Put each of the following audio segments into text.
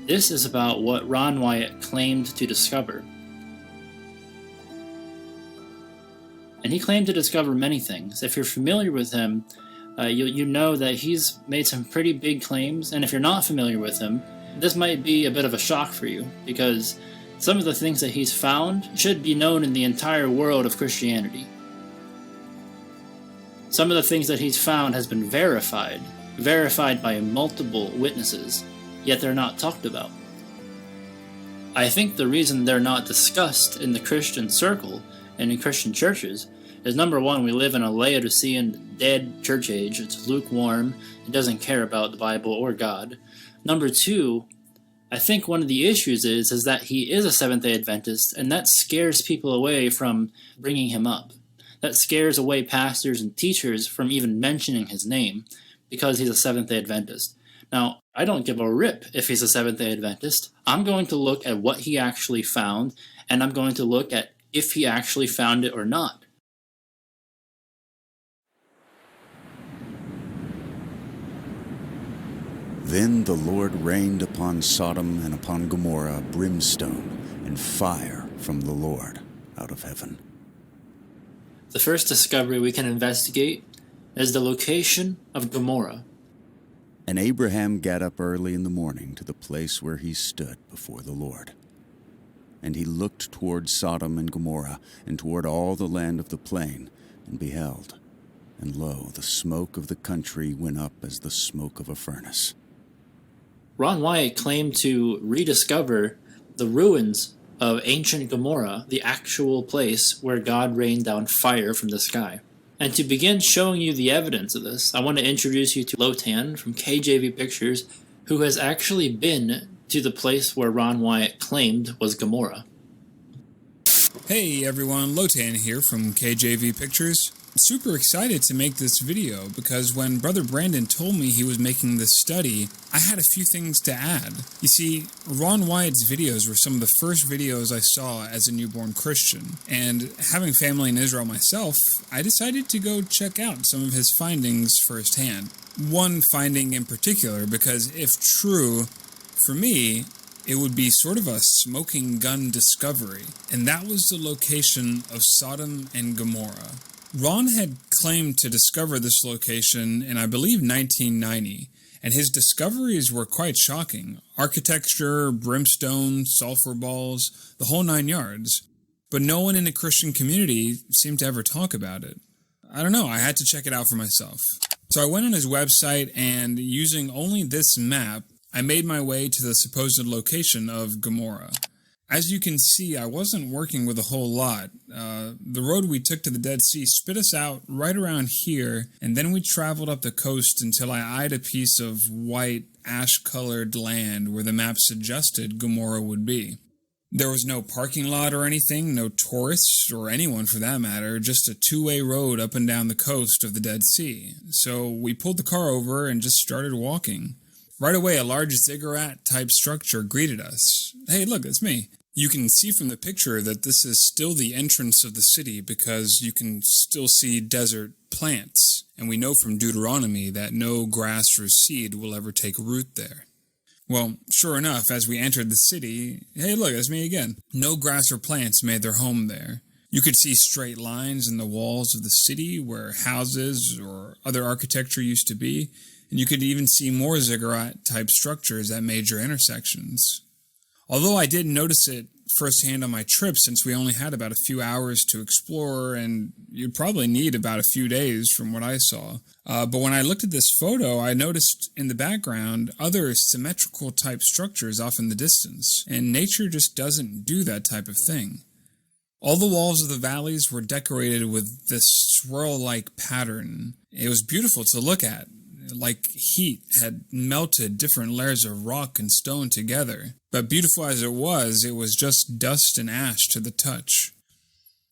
This is about what Ron Wyatt claimed to discover. And he claimed to discover many things. If you're familiar with him, you know that he's made some pretty big claims, and if you're not familiar with him, this might be a bit of a shock for you, because some of the things that he's found should be known in the entire world of Christianity. Some of the things that he's found has been verified by multiple witnesses, yet they're not talked about. I think the reason they're not discussed in the Christian circle and in Christian churches is, number one, we live in a Laodicean dead church age. It's lukewarm. It doesn't care about the Bible or God. Number two, I think one of the issues is that he is a Seventh-day Adventist, and that scares people away from bringing him up. That scares away pastors and teachers from even mentioning his name because he's a Seventh-day Adventist. Now, I don't give a rip if he's a Seventh-day Adventist. I'm going to look at what he actually found, and I'm going to look at if he actually found it or not. Then the Lord rained upon Sodom and upon Gomorrah brimstone and fire from the Lord out of heaven. The first discovery we can investigate is the location of Gomorrah. And Abraham got up early in the morning to the place where he stood before the Lord. And he looked toward Sodom and Gomorrah, and toward all the land of the plain, and beheld. And lo, the smoke of the country went up as the smoke of a furnace. Ron Wyatt claimed to rediscover the ruins of ancient Gomorrah, the actual place where God rained down fire from the sky. And to begin showing you the evidence of this, I want to introduce you to Lotan from KJV Pictures, who has actually been to the place where Ron Wyatt claimed was Gomorrah. Hey everyone, Lotan here from KJV Pictures. Super excited to make this video because when Brother Brandon told me he was making this study, I had a few things to add. You see, Ron Wyatt's videos were some of the first videos I saw as a newborn Christian, and having family in Israel myself, I decided to go check out some of his findings firsthand. One finding in particular, because if true, for me, it would be sort of a smoking gun discovery, and that was the location of Sodom and Gomorrah. Ron had claimed to discover this location in, I believe, 1990, and his discoveries were quite shocking. Architecture, brimstone, sulfur balls, the whole 9 yards. But no one in the Christian community seemed to ever talk about it. I don't know, I had to check it out for myself. So I went on his website, and using only this map, I made my way to the supposed location of Gomorrah. As you can see, I wasn't working with a whole lot. The road we took to the Dead Sea spit us out right around here, and then we traveled up the coast until I eyed a piece of white, ash-colored land where the map suggested Gomorrah would be. There was no parking lot or anything, no tourists, or anyone for that matter, just a two-way road up and down the coast of the Dead Sea. So we pulled the car over and just started walking. Right away, a large ziggurat-type structure greeted us. Hey, look, it's me. You can see from the picture that this is still the entrance of the city because you can still see desert plants. And we know from Deuteronomy that no grass or seed will ever take root there. Well, sure enough, as we entered the city, hey, look, it's me again. No grass or plants made their home there. You could see straight lines in the walls of the city where houses or other architecture used to be. And you could even see more ziggurat-type structures at major intersections. Although I didn't notice it firsthand on my trip since we only had about a few hours to explore, and you'd probably need about a few days from what I saw. But when I looked at this photo, I noticed in the background other symmetrical-type structures off in the distance, and nature just doesn't do that type of thing. All the walls of the valleys were decorated with this swirl-like pattern. It was beautiful to look at. Like heat had melted different layers of rock and stone together. But beautiful as it was just dust and ash to the touch.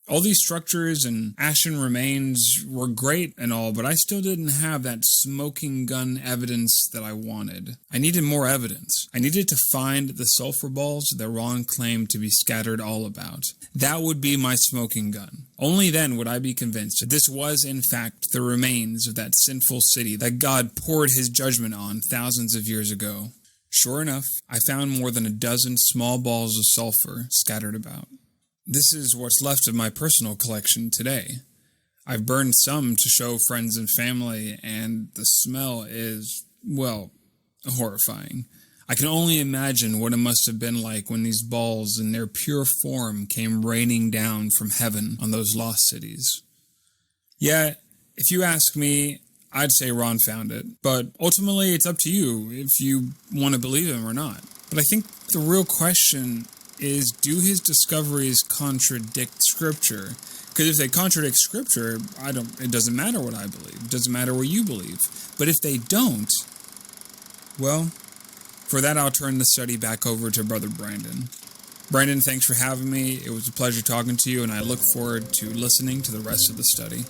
All these structures and ashen remains were great and all, but I still didn't have that smoking gun evidence that I wanted. I needed more evidence. I needed to find the sulfur balls that Ron claimed to be scattered all about. That would be my smoking gun. Only then would I be convinced that this was, in fact, the remains of that sinful city that God poured his judgment on thousands of years ago. Sure enough, I found more than a dozen small balls of sulfur scattered about. This is what's left of my personal collection today. I've burned some to show friends and family, and the smell is, well, horrifying. I can only imagine what it must have been like when these balls in their pure form came raining down from heaven on those lost cities. Yeah, if you ask me, I'd say Ron found it, but ultimately it's up to you if you want to believe him or not. But I think the real question is, do his discoveries contradict Scripture? Because if they contradict Scripture, it doesn't matter what I believe. It doesn't matter what you believe. But if they don't, well, for that I'll turn the study back over to Brother Brandon. Brandon, thanks for having me. It was a pleasure talking to you, and I look forward to listening to the rest of the study.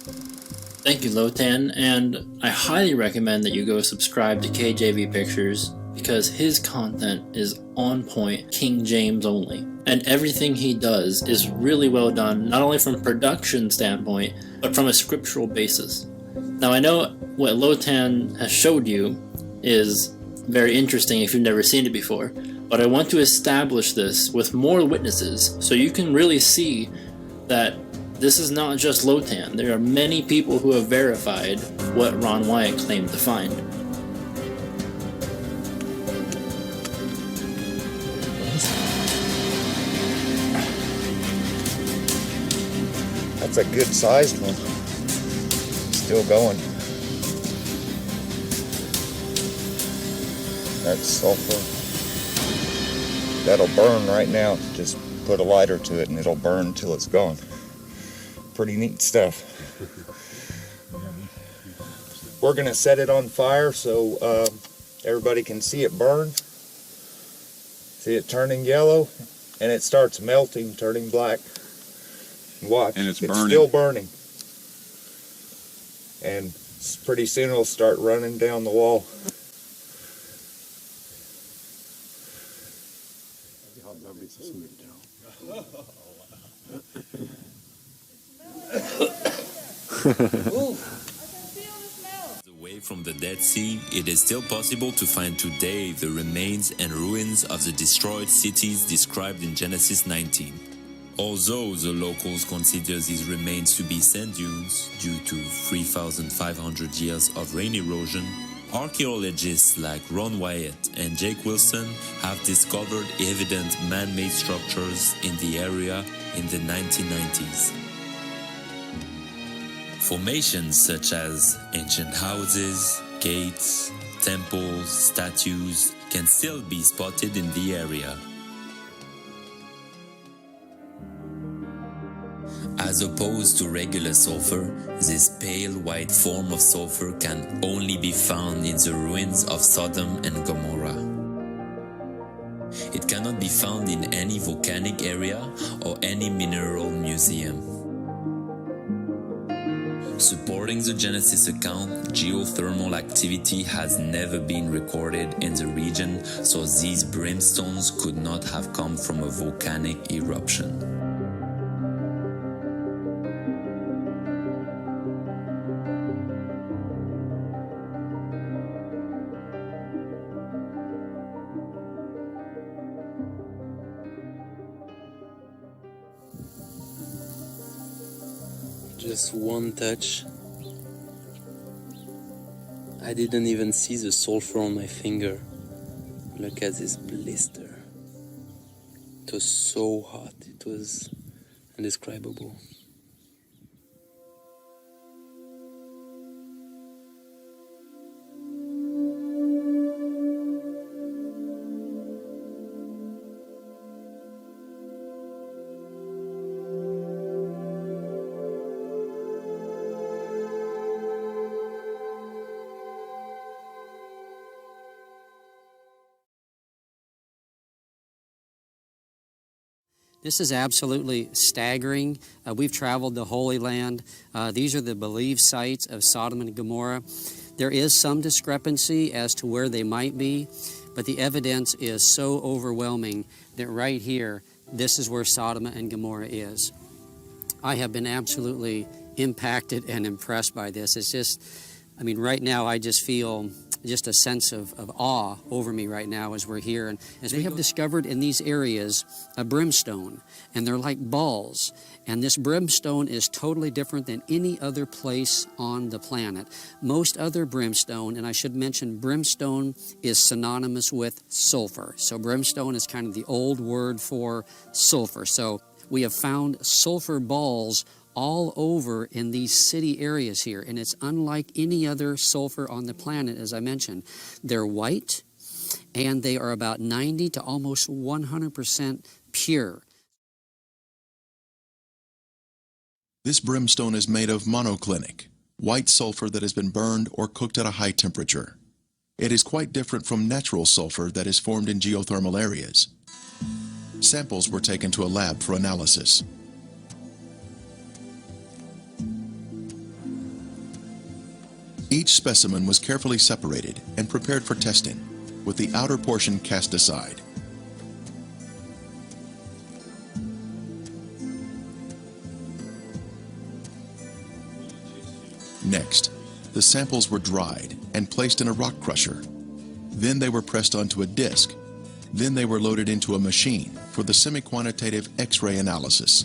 Thank you, Lotan, and I highly recommend that you go subscribe to KJV Pictures because his content is on point, King James only. And everything he does is really well done, not only from a production standpoint, but from a scriptural basis. Now, I know what Lotan has showed you is very interesting if you've never seen it before, but I want to establish this with more witnesses so you can really see that this is not just Lotan. There are many people who have verified what Ron Wyatt claimed to find. That's a good sized one. Still going. That's sulfur. That'll burn right now. Just put a lighter to it and it'll burn until it's gone. Pretty neat stuff. We're going to set it on fire so everybody can see it burn. See it turning yellow, and it starts melting, turning black. Watch, and it's burning. Still burning. And pretty soon it'll start running down the wall. Away from the Dead Sea, it is still possible to find today the remains and ruins of the destroyed cities described in Genesis 19. Although the locals consider these remains to be sand dunes due to 3,500 years of rain erosion, archaeologists like Ron Wyatt and Jake Wilson have discovered evident man-made structures in the area in the 1990s. Formations such as ancient houses, gates, temples, statues can still be spotted in the area. As opposed to regular sulfur, this pale white form of sulfur can only be found in the ruins of Sodom and Gomorrah. It cannot be found in any volcanic area or any mineral museum. Supporting the Genesis account, geothermal activity has never been recorded in the region, so these brimstones could not have come from a volcanic eruption. Just one touch. I didn't even see the sulfur on my finger. Look at this blister. It was so hot. It was indescribable. This is absolutely staggering. We've traveled the Holy Land. These are the believed sites of Sodom and Gomorrah. There is some discrepancy as to where they might be, but the evidence is so overwhelming that right here, this is where Sodom and Gomorrah is. I have been absolutely impacted and impressed by this. It's just I mean, right now I just feel just a sense of awe over me right now as we're here. And as we have discovered in these areas a brimstone, and they're like balls. And this brimstone is totally different than any other place on the planet. Most other brimstone, and I should mention brimstone is synonymous with sulfur. So brimstone is kind of the old word for sulfur. So we have found sulfur balls all over in these city areas here, and it's unlike any other sulfur on the planet, as I mentioned. They're white, and they are about 90 to almost 100% pure. This brimstone is made of monoclinic, white sulfur that has been burned or cooked at a high temperature. It is quite different from natural sulfur that is formed in geothermal areas. Samples were taken to a lab for analysis. Each specimen was carefully separated and prepared for testing, with the outer portion cast aside. Next, the samples were dried and placed in a rock crusher. Then they were pressed onto a disc. Then they were loaded into a machine for the semi-quantitative X-ray analysis.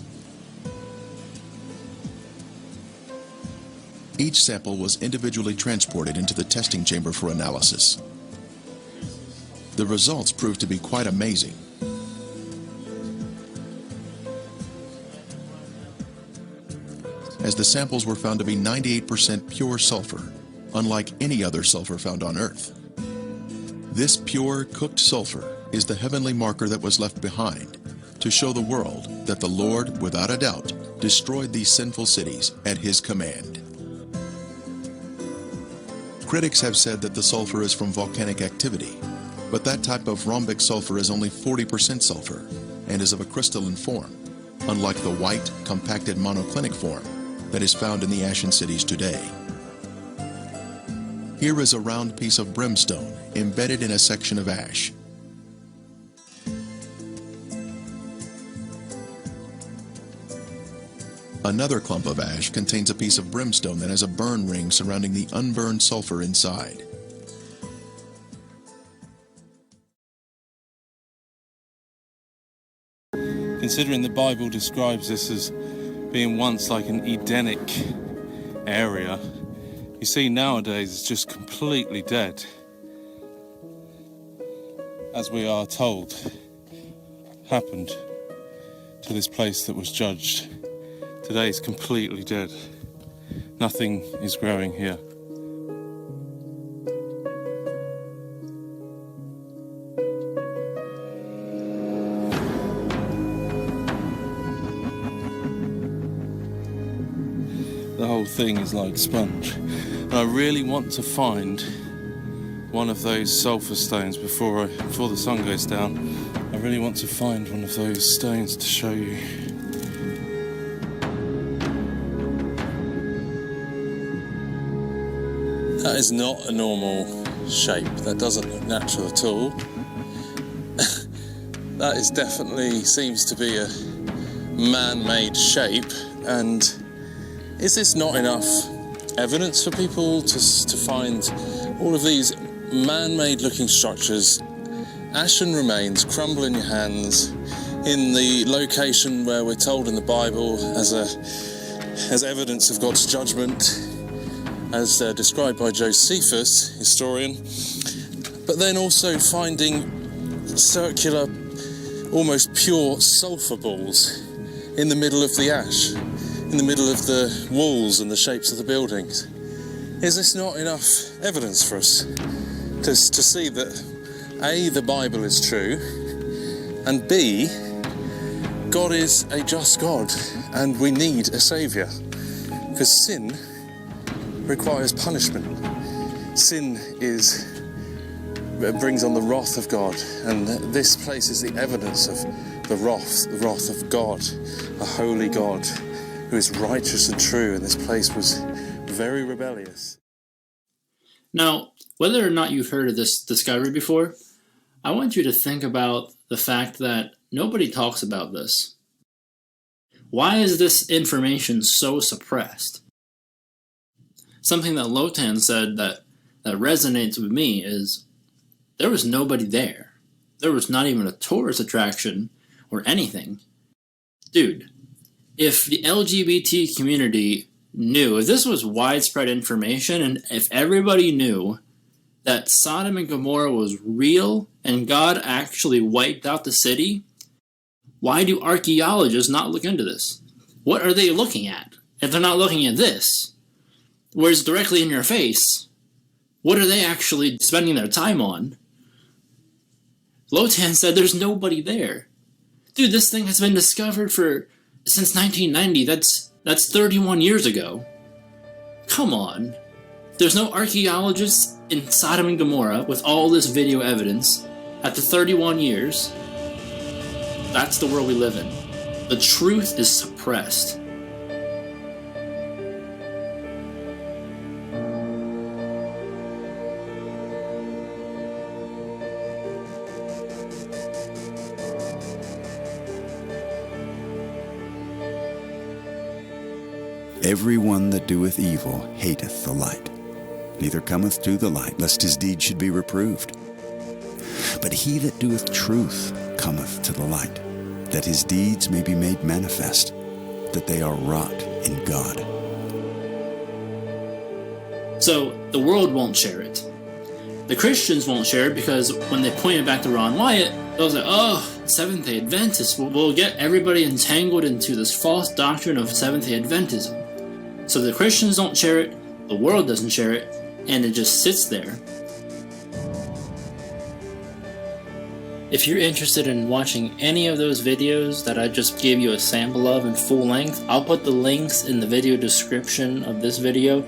Each sample was individually transported into the testing chamber for analysis. The results proved to be quite amazing. As the samples were found to be 98% pure sulfur, unlike any other sulfur found on Earth. This pure, cooked sulfur is the heavenly marker that was left behind to show the world that the Lord, without a doubt, destroyed these sinful cities at His command. Critics have said that the sulfur is from volcanic activity, but that type of rhombic sulfur is only 40% sulfur and is of a crystalline form, unlike the white, compacted monoclinic form that is found in the ashen cities today. Here is a round piece of brimstone embedded in a section of ash. Another clump of ash contains a piece of brimstone that has a burn ring surrounding the unburned sulfur inside. Considering the Bible describes this as being once like an Edenic area, you see nowadays it's just completely dead. As we are told, happened to this place that was judged. Today is completely dead. Nothing is growing here. The whole thing is like sponge. And I really want to find one of those sulfur stones before the sun goes down. I really want to find one of those stones to show you. That is not a normal shape. That doesn't look natural at all. That is definitely seems to be a man-made shape. And is this not enough evidence for people to find all of these man-made looking structures, ashen remains, crumble in your hands, in the location where we're told in the Bible as evidence of God's judgment, as described by Josephus, historian, but then also finding circular, almost pure sulfur balls in the middle of the ash, in the middle of the walls and the shapes of the buildings. Is this not enough evidence for us to see that A, the Bible is true, and B, God is a just God and we need a saviour? Because sin requires punishment. Sin brings on the wrath of God, and this place is the evidence of the wrath of God, a holy God who is righteous and true, and this place was very rebellious. Now, whether or not you've heard of this discovery before, I want you to think about the fact that nobody talks about this. Why is this information so suppressed? something that Lotan said that resonates with me is there was nobody there. There was not even a tourist attraction or anything. Dude, if the LGBT community knew, if this was widespread information, and if everybody knew that Sodom and Gomorrah was real and God actually wiped out the city, why do archaeologists not look into this? What are they looking at? If they're not looking at this, where it's directly in your face, what are they actually spending their time on? Lotan said there's nobody there. Dude, this thing has been discovered since 1990. That's 31 years ago. Come on. There's no archaeologists in Sodom and Gomorrah with all this video evidence after 31 years. That's the world we live in. The truth is suppressed. Every one that doeth evil hateth the light, neither cometh to the light, lest his deeds should be reproved. But he that doeth truth cometh to the light, that his deeds may be made manifest, that they are wrought in God. So the world won't share it. The Christians won't share it because when they point it back to Ron Wyatt, they'll say, oh, Seventh-day Adventists will get everybody entangled into this false doctrine of Seventh-day Adventism. So the Christians don't share it, the world doesn't share it, and it just sits there. If you're interested in watching any of those videos that I just gave you a sample of in full length, I'll put the links in the video description of this video.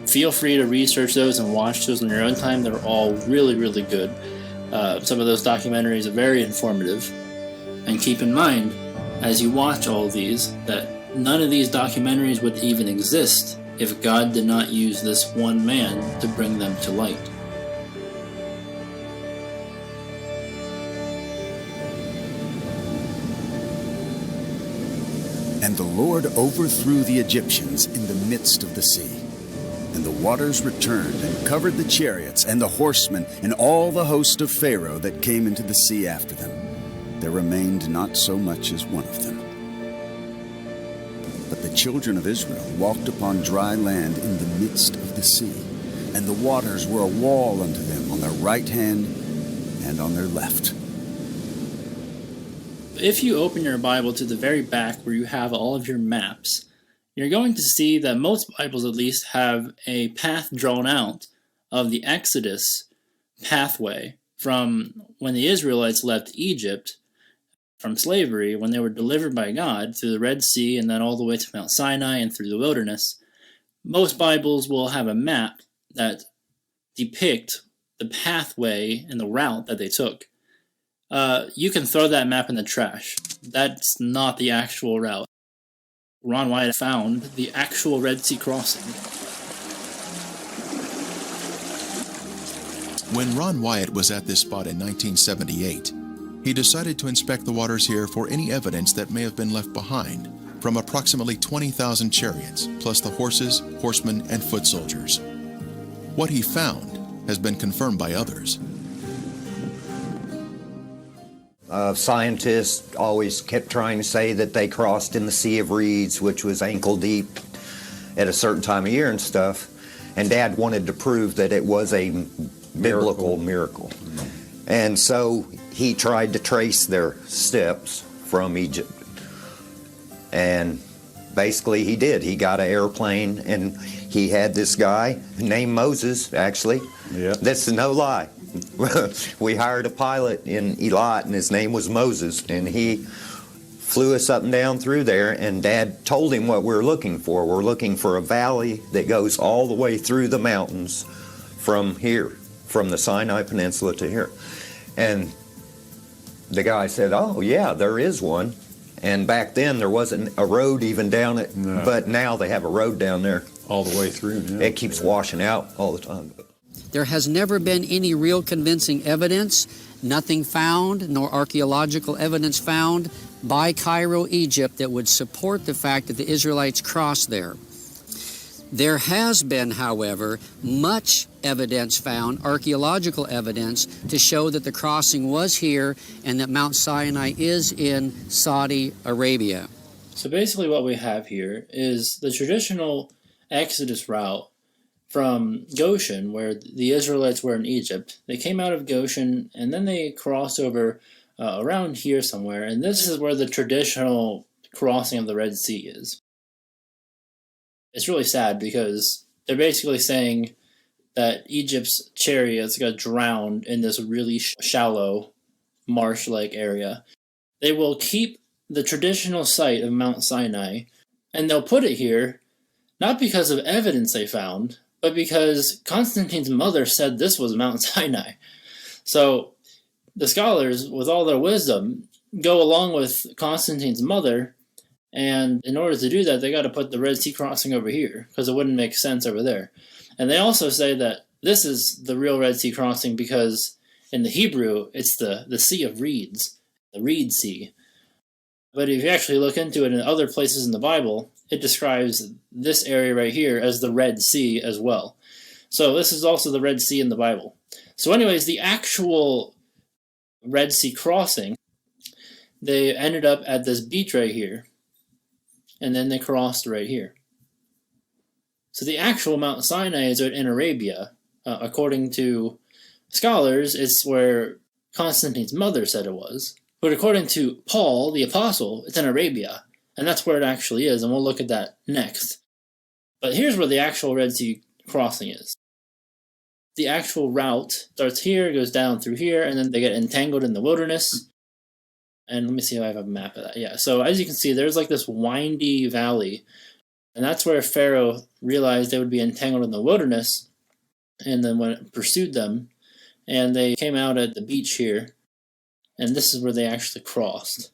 Feel free to research those and watch those in your own time. They're all really, really good. Some of those documentaries are very informative. And keep in mind, as you watch all of these, that none of these documentaries would even exist if God did not use this one man to bring them to light. And the Lord overthrew the Egyptians in the midst of the sea. And the waters returned and covered the chariots and the horsemen and all the host of Pharaoh that came into the sea after them. There remained not so much as one of them. But the children of Israel walked upon dry land in the midst of the sea, and the waters were a wall unto them on their right hand and on their left. If you open your Bible to the very back where you have all of your maps, you're going to see that most Bibles at least have a path drawn out of the Exodus pathway from when the Israelites left Egypt from slavery, when they were delivered by God through the Red Sea and then all the way to Mount Sinai and through the wilderness. Most Bibles will have a map that depict the pathway and the route that they took. You can throw that map in the trash. That's not the actual route. Ron Wyatt found the actual Red Sea crossing. When Ron Wyatt was at this spot in 1978, he decided to inspect the waters here for any evidence that may have been left behind from approximately 20,000 chariots, plus the horses, horsemen, and foot soldiers. What he found has been confirmed by others. Scientists always kept trying to say that they crossed in the Sea of Reeds, which was ankle deep at a certain time of year and stuff. And Dad wanted to prove that it was a biblical miracle. And so he tried to trace their steps from Egypt. And basically he did. He got an airplane, and he had this guy named Moses, actually. Yeah. This is no lie. We hired a pilot in Eilat, and his name was Moses, and he flew us up and down through there, and Dad told him what we're looking for. We're looking for a valley that goes all the way through the mountains from here, from the Sinai Peninsula to here. And the guy said, oh, yeah, there is one. And back then, there wasn't a road even down it, but now they have a road down there. All the way through, yeah. It keeps washing out all the time. There has never been any real convincing evidence, nothing found, nor archaeological evidence found by Cairo, Egypt, that would support the fact that the Israelites crossed there. There has been, however, much evidence found, archaeological evidence, to show that the crossing was here and that Mount Sinai is in Saudi Arabia. So basically what we have here is the traditional Exodus route from Goshen, where the Israelites were in Egypt. They came out of Goshen and then they crossed over around here somewhere, and this is where the traditional crossing of the Red Sea is. It's really sad because they're basically saying that Egypt's chariots got drowned in this really shallow marsh-like area. They will keep the traditional site of Mount Sinai, and they'll put it here not because of evidence they found, but because Constantine's mother said this was Mount Sinai. So the scholars, with all their wisdom, go along with Constantine's mother, and in order to do that, they got to put the Red Sea crossing over here, because it wouldn't make sense over there. And they also say that this is the real Red Sea crossing because in the Hebrew, it's the Sea of Reeds, the Reed Sea. But if you actually look into it in other places in the Bible, it describes this area right here as the Red Sea as well. So this is also the Red Sea in the Bible. So anyways, the actual Red Sea crossing, they ended up at this beach right here, and then they crossed right here. So the actual Mount Sinai is in Arabia. According to scholars, it's where Constantine's mother said it was. But according to Paul, the apostle, it's in Arabia. And that's where it actually is, and we'll look at that next. But here's where the actual Red Sea crossing is. The actual route starts here, goes down through here, and then they get entangled in the wilderness. And let me see if I have a map of that. Yeah, so as you can see, there's like this windy valley. And that's where Pharaoh realized they would be entangled in the wilderness. And then when it pursued them, and they came out at the beach here. And this is where they actually crossed.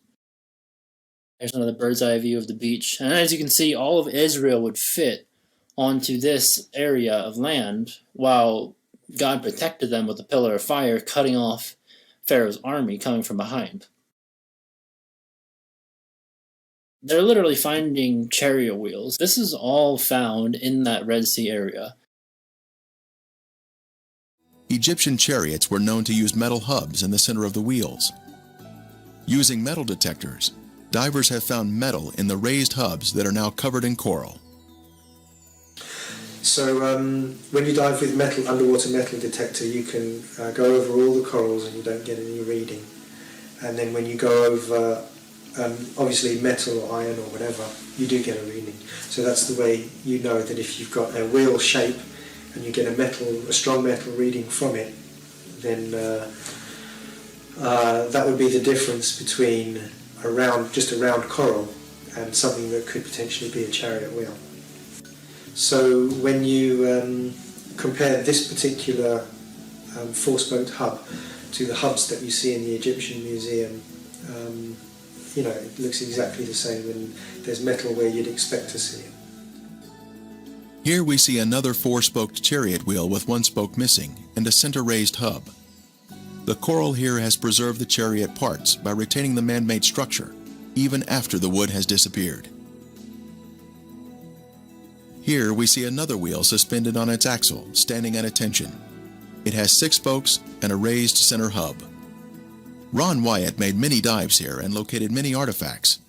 There's another bird's eye view of the beach. And as you can see, all of Israel would fit onto this area of land while God protected them with a pillar of fire, cutting off Pharaoh's army coming from behind. They're literally finding chariot wheels. This is all found in that Red Sea area. Egyptian chariots were known to use metal hubs in the center of the wheels. Using metal detectors, divers have found metal in the raised hubs that are now covered in coral. So when you dive with underwater metal detector, you can go over all the corals and you don't get any reading. And then when you go over obviously metal or iron or whatever, you do get a reading. So that's the way you know that if you've got a wheel shape and you get a strong metal reading from it, then that would be the difference between just a round coral and something that could potentially be a chariot wheel. So when you compare this particular four-spoked hub to the hubs that you see in the Egyptian Museum, it looks exactly the same, and there's metal where you'd expect to see it. Here we see another four-spoked chariot wheel with one spoke missing and a center-raised hub. The coral here has preserved the chariot parts by retaining the man-made structure, even after the wood has disappeared. Here we see another wheel suspended on its axle, standing at attention. It has 6 spokes and a raised center hub. Ron Wyatt made many dives here and located many artifacts.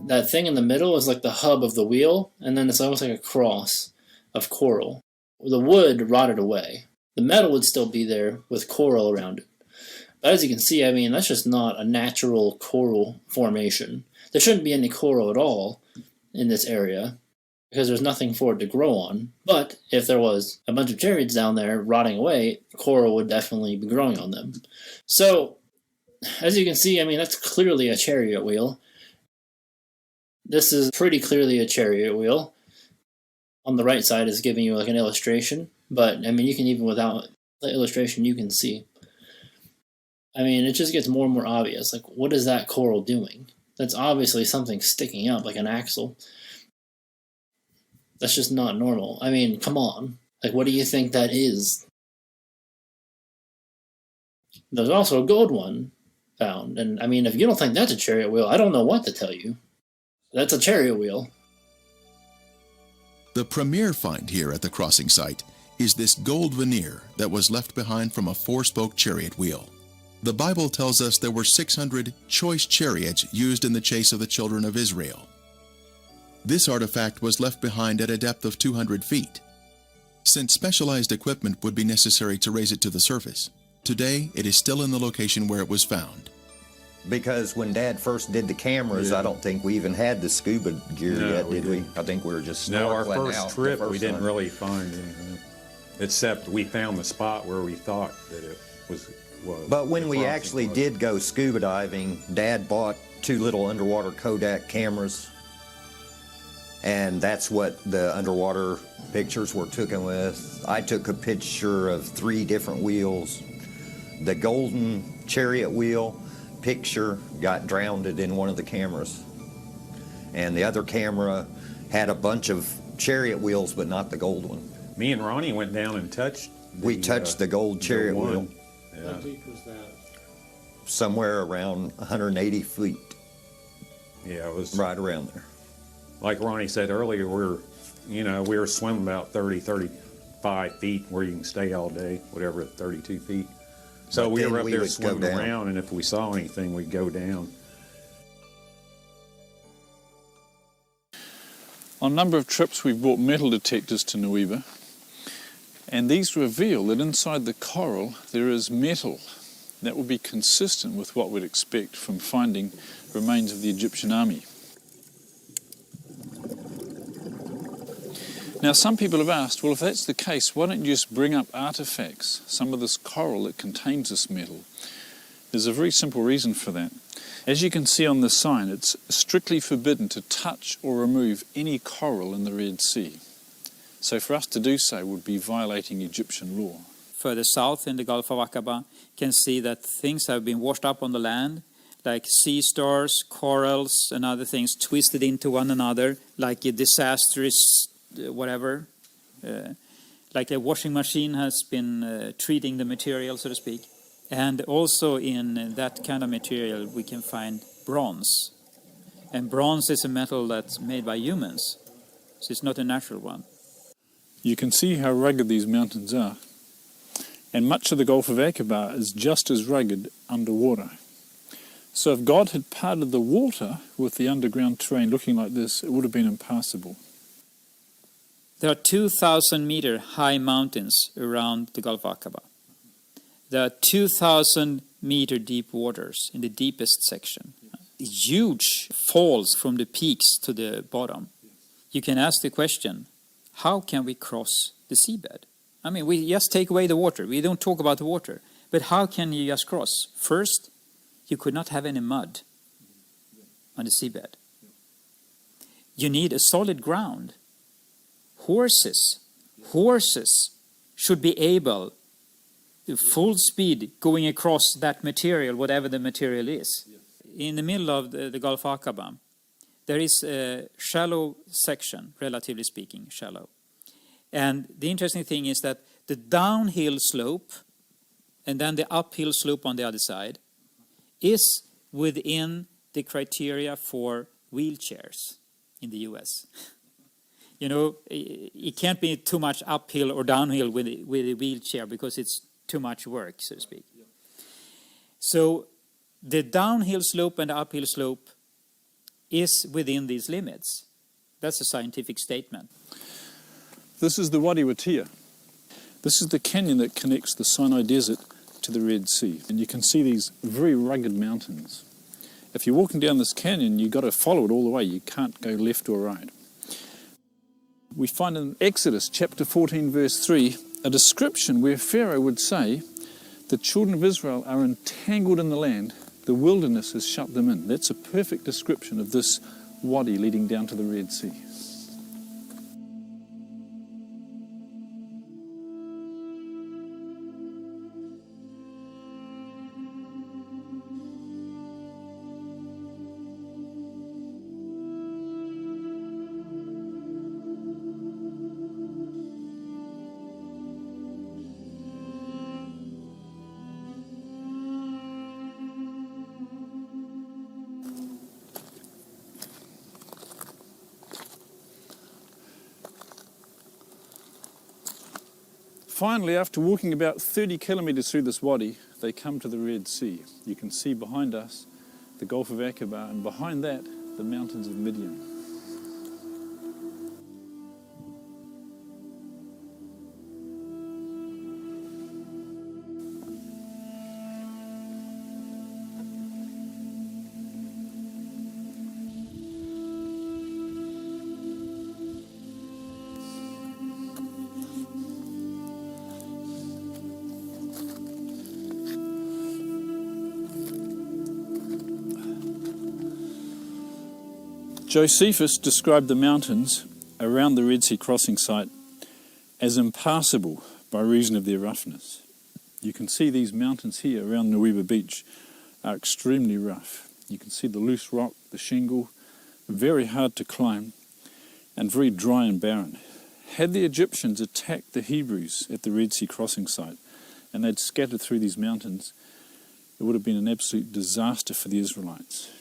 That thing in the middle is like the hub of the wheel, and then it's almost like a cross of coral. The wood rotted away. The metal would still be there with coral around it. But as you can see, that's just not a natural coral formation. There shouldn't be any coral at all in this area because there's nothing for it to grow on. But if there was a bunch of chariots down there rotting away, coral would definitely be growing on them. So, as you can see, that's clearly a chariot wheel. This is pretty clearly a chariot wheel. On the right side is giving you like an illustration, but you can even without the illustration, you can see. It just gets more and more obvious. Like, what is that coral doing? That's obviously something sticking out like an axle. That's just not normal. Come on. Like, what do you think that is? There's also a gold one found, and if you don't think that's a chariot wheel, I don't know what to tell you. That's a chariot wheel. The premier find here at the crossing site is this gold veneer that was left behind from a 4-spoke chariot wheel. The Bible tells us there were 600 choice chariots used in the chase of the children of Israel. This artifact was left behind at a depth of 200 feet. Since specialized equipment would be necessary to raise it to the surface, today it is still in the location where it was found. Because when Dad first did the cameras, I don't think we even had the scuba gear yet, did we? I think we were just snorkeling our first out trip, the first we didn't time. really find anything, except we found the spot where we thought that it was. But when we actually did go scuba diving, Dad bought 2 little underwater Kodak cameras, and that's what the underwater pictures were taken with. I took a picture of 3 different wheels. The golden chariot wheel picture got drowned in one of the cameras, and the other camera had a bunch of chariot wheels but not the gold one. Me and Ronnie went down and touched we touched the gold chariot wheel. Yeah. How deep was that? Somewhere around 180 feet. Yeah, it was right around there. Like Ronnie said earlier, we were swimming about 35 feet where you can stay all day, whatever, 32 feet. So we were up there swimming around, and if we saw anything, we'd go down. On a number of trips, we've brought metal detectors to Nueva, and these reveal that inside the coral there is metal that will be consistent with what we'd expect from finding remains of the Egyptian army. Now, some people have asked, well, if that's the case, why don't you just bring up artifacts, some of this coral that contains this metal? There's a very simple reason for that. As you can see on the sign, it's strictly forbidden to touch or remove any coral in the Red Sea. So for us to do so would be violating Egyptian law. Further south in the Gulf of Aqaba, you can see that things have been washed up on the land, like sea stars, corals, and other things twisted into one another, like a disastrous whatever, like a washing machine has been treating the material, so to speak. And also in that kind of material we can find bronze. And bronze is a metal that's made by humans, so it's not a natural one. You can see how rugged these mountains are. And much of the Gulf of Aqaba is just as rugged underwater. So if God had parted the water with the underground terrain looking like this, it would have been impassable. There are 2,000-meter high mountains around the Gulf of Aqaba. There are 2,000-meter deep waters in the deepest section. Huge falls from the peaks to the bottom. You can ask the question, how can we cross the seabed? I mean, we just take away the water. We don't talk about the water. But how can you just cross? First, you could not have any mud on the seabed. You need a solid ground. Horses should be able, full speed, going across that material, whatever the material is. In the middle of the Gulf of Aqaba, there is a shallow section, relatively speaking, shallow. And the interesting thing is that the downhill slope and then the uphill slope on the other side is within the criteria for wheelchairs in the US. You know, it can't be too much uphill or downhill with a wheelchair because it's too much work, so to speak. So the downhill slope and the uphill slope is within these limits. That's a scientific statement. This is the Wadi Watia. This is the canyon that connects the Sinai Desert to the Red Sea. And you can see these very rugged mountains. If you're walking down this canyon, you've got to follow it all the way. You can't go left or right. We find in Exodus chapter 14 verse 3 a description where Pharaoh would say the children of Israel are entangled in the land, the wilderness has shut them in. That's a perfect description of this wadi leading down to the Red Sea. Finally, after walking about 30 kilometers through this wadi, they come to the Red Sea. You can see behind us the Gulf of Aqaba, and behind that, the mountains of Midian. Josephus described the mountains around the Red Sea crossing site as impassable by reason of their roughness. You can see these mountains here around Nuweiba Beach are extremely rough. You can see the loose rock, the shingle, very hard to climb and very dry and barren. Had the Egyptians attacked the Hebrews at the Red Sea crossing site and they'd scattered through these mountains, it would have been an absolute disaster for the Israelites.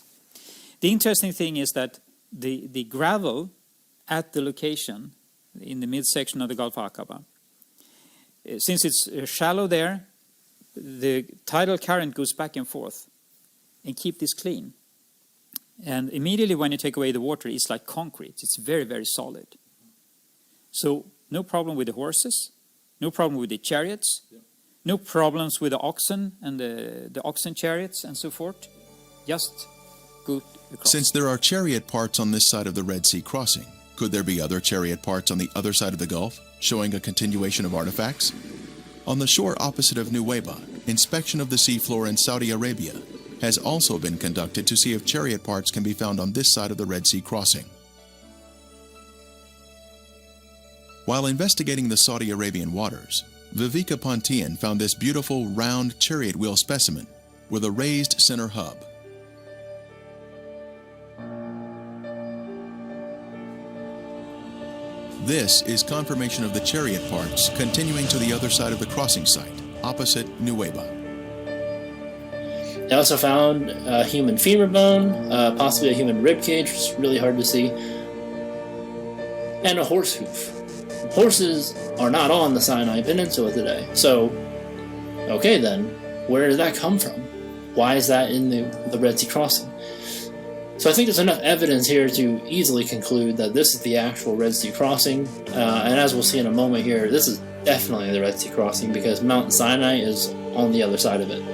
The interesting thing is that the gravel at the location in the midsection of the Gulf Aqaba, since it's shallow there, the tidal current goes back and forth and keep this clean. And immediately when you take away the water, it's like concrete. It's very, very solid. So no problem with the horses, no problem with the chariots, no problems with the oxen and the oxen chariots and so forth. Just good across. Since there are chariot parts on this side of the Red Sea crossing, could there be other chariot parts on the other side of the Gulf, showing a continuation of artifacts? On the shore opposite of Nuweiba, inspection of the seafloor in Saudi Arabia has also been conducted to see if chariot parts can be found on this side of the Red Sea crossing. While investigating the Saudi Arabian waters, Viveka Pontian found this beautiful round chariot wheel specimen with a raised center hub. This is confirmation of the chariot parts continuing to the other side of the crossing site, opposite Nuweiba. They also found a human femur bone, possibly a human rib cage, which is really hard to see, and a horse hoof. Horses are not on the Sinai Peninsula today, so, okay then, where did that come from? Why is that in the Red Sea crossing? So I think there's enough evidence here to easily conclude that this is the actual Red Sea crossing, and as we'll see in a moment here, this is definitely the Red Sea crossing because Mount Sinai is on the other side of it.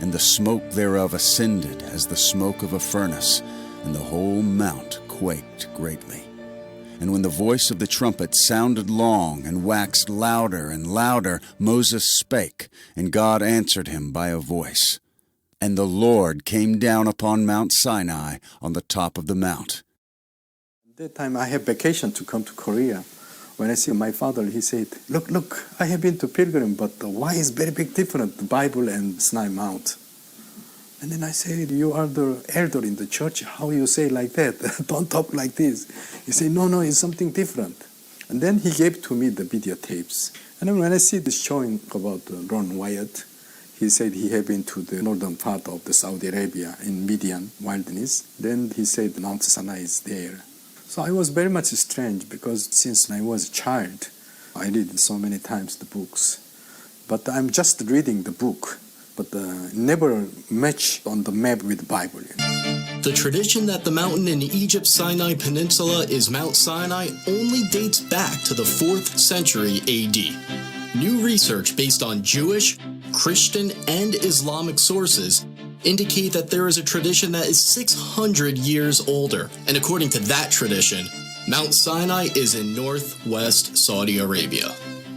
And the smoke thereof ascended as the smoke of a furnace, and the whole mount quaked greatly. And when the voice of the trumpet sounded long, and waxed louder and louder, Moses spake, and God answered him by a voice. And the Lord came down upon Mount Sinai on the top of the mount. At that time I had vacation to come to Korea. When I see my father, he said, look, I have been to pilgrim, but why is very big difference, the Bible and Sinai Mount? And then I said, you are the elder in the church, how you say like that? Don't talk like this. He said, no, it's something different. And then he gave to me the videotapes. And then when I see this showing about Ron Wyatt, he said he had been to the northern part of the Saudi Arabia in Midian wilderness. Then he said Mount Sinai is there. So I was very much strange because since I was a child, I read so many times the books. But I'm just reading the book, but never match on the map with the Bible. The tradition that the mountain in Egypt's Sinai Peninsula is Mount Sinai only dates back to the 4th century AD. New research based on Jewish, Christian, and Islamic sources indicate that there is a tradition that is 600 years older, and according to that tradition, Mount Sinai is in northwest Saudi Arabia.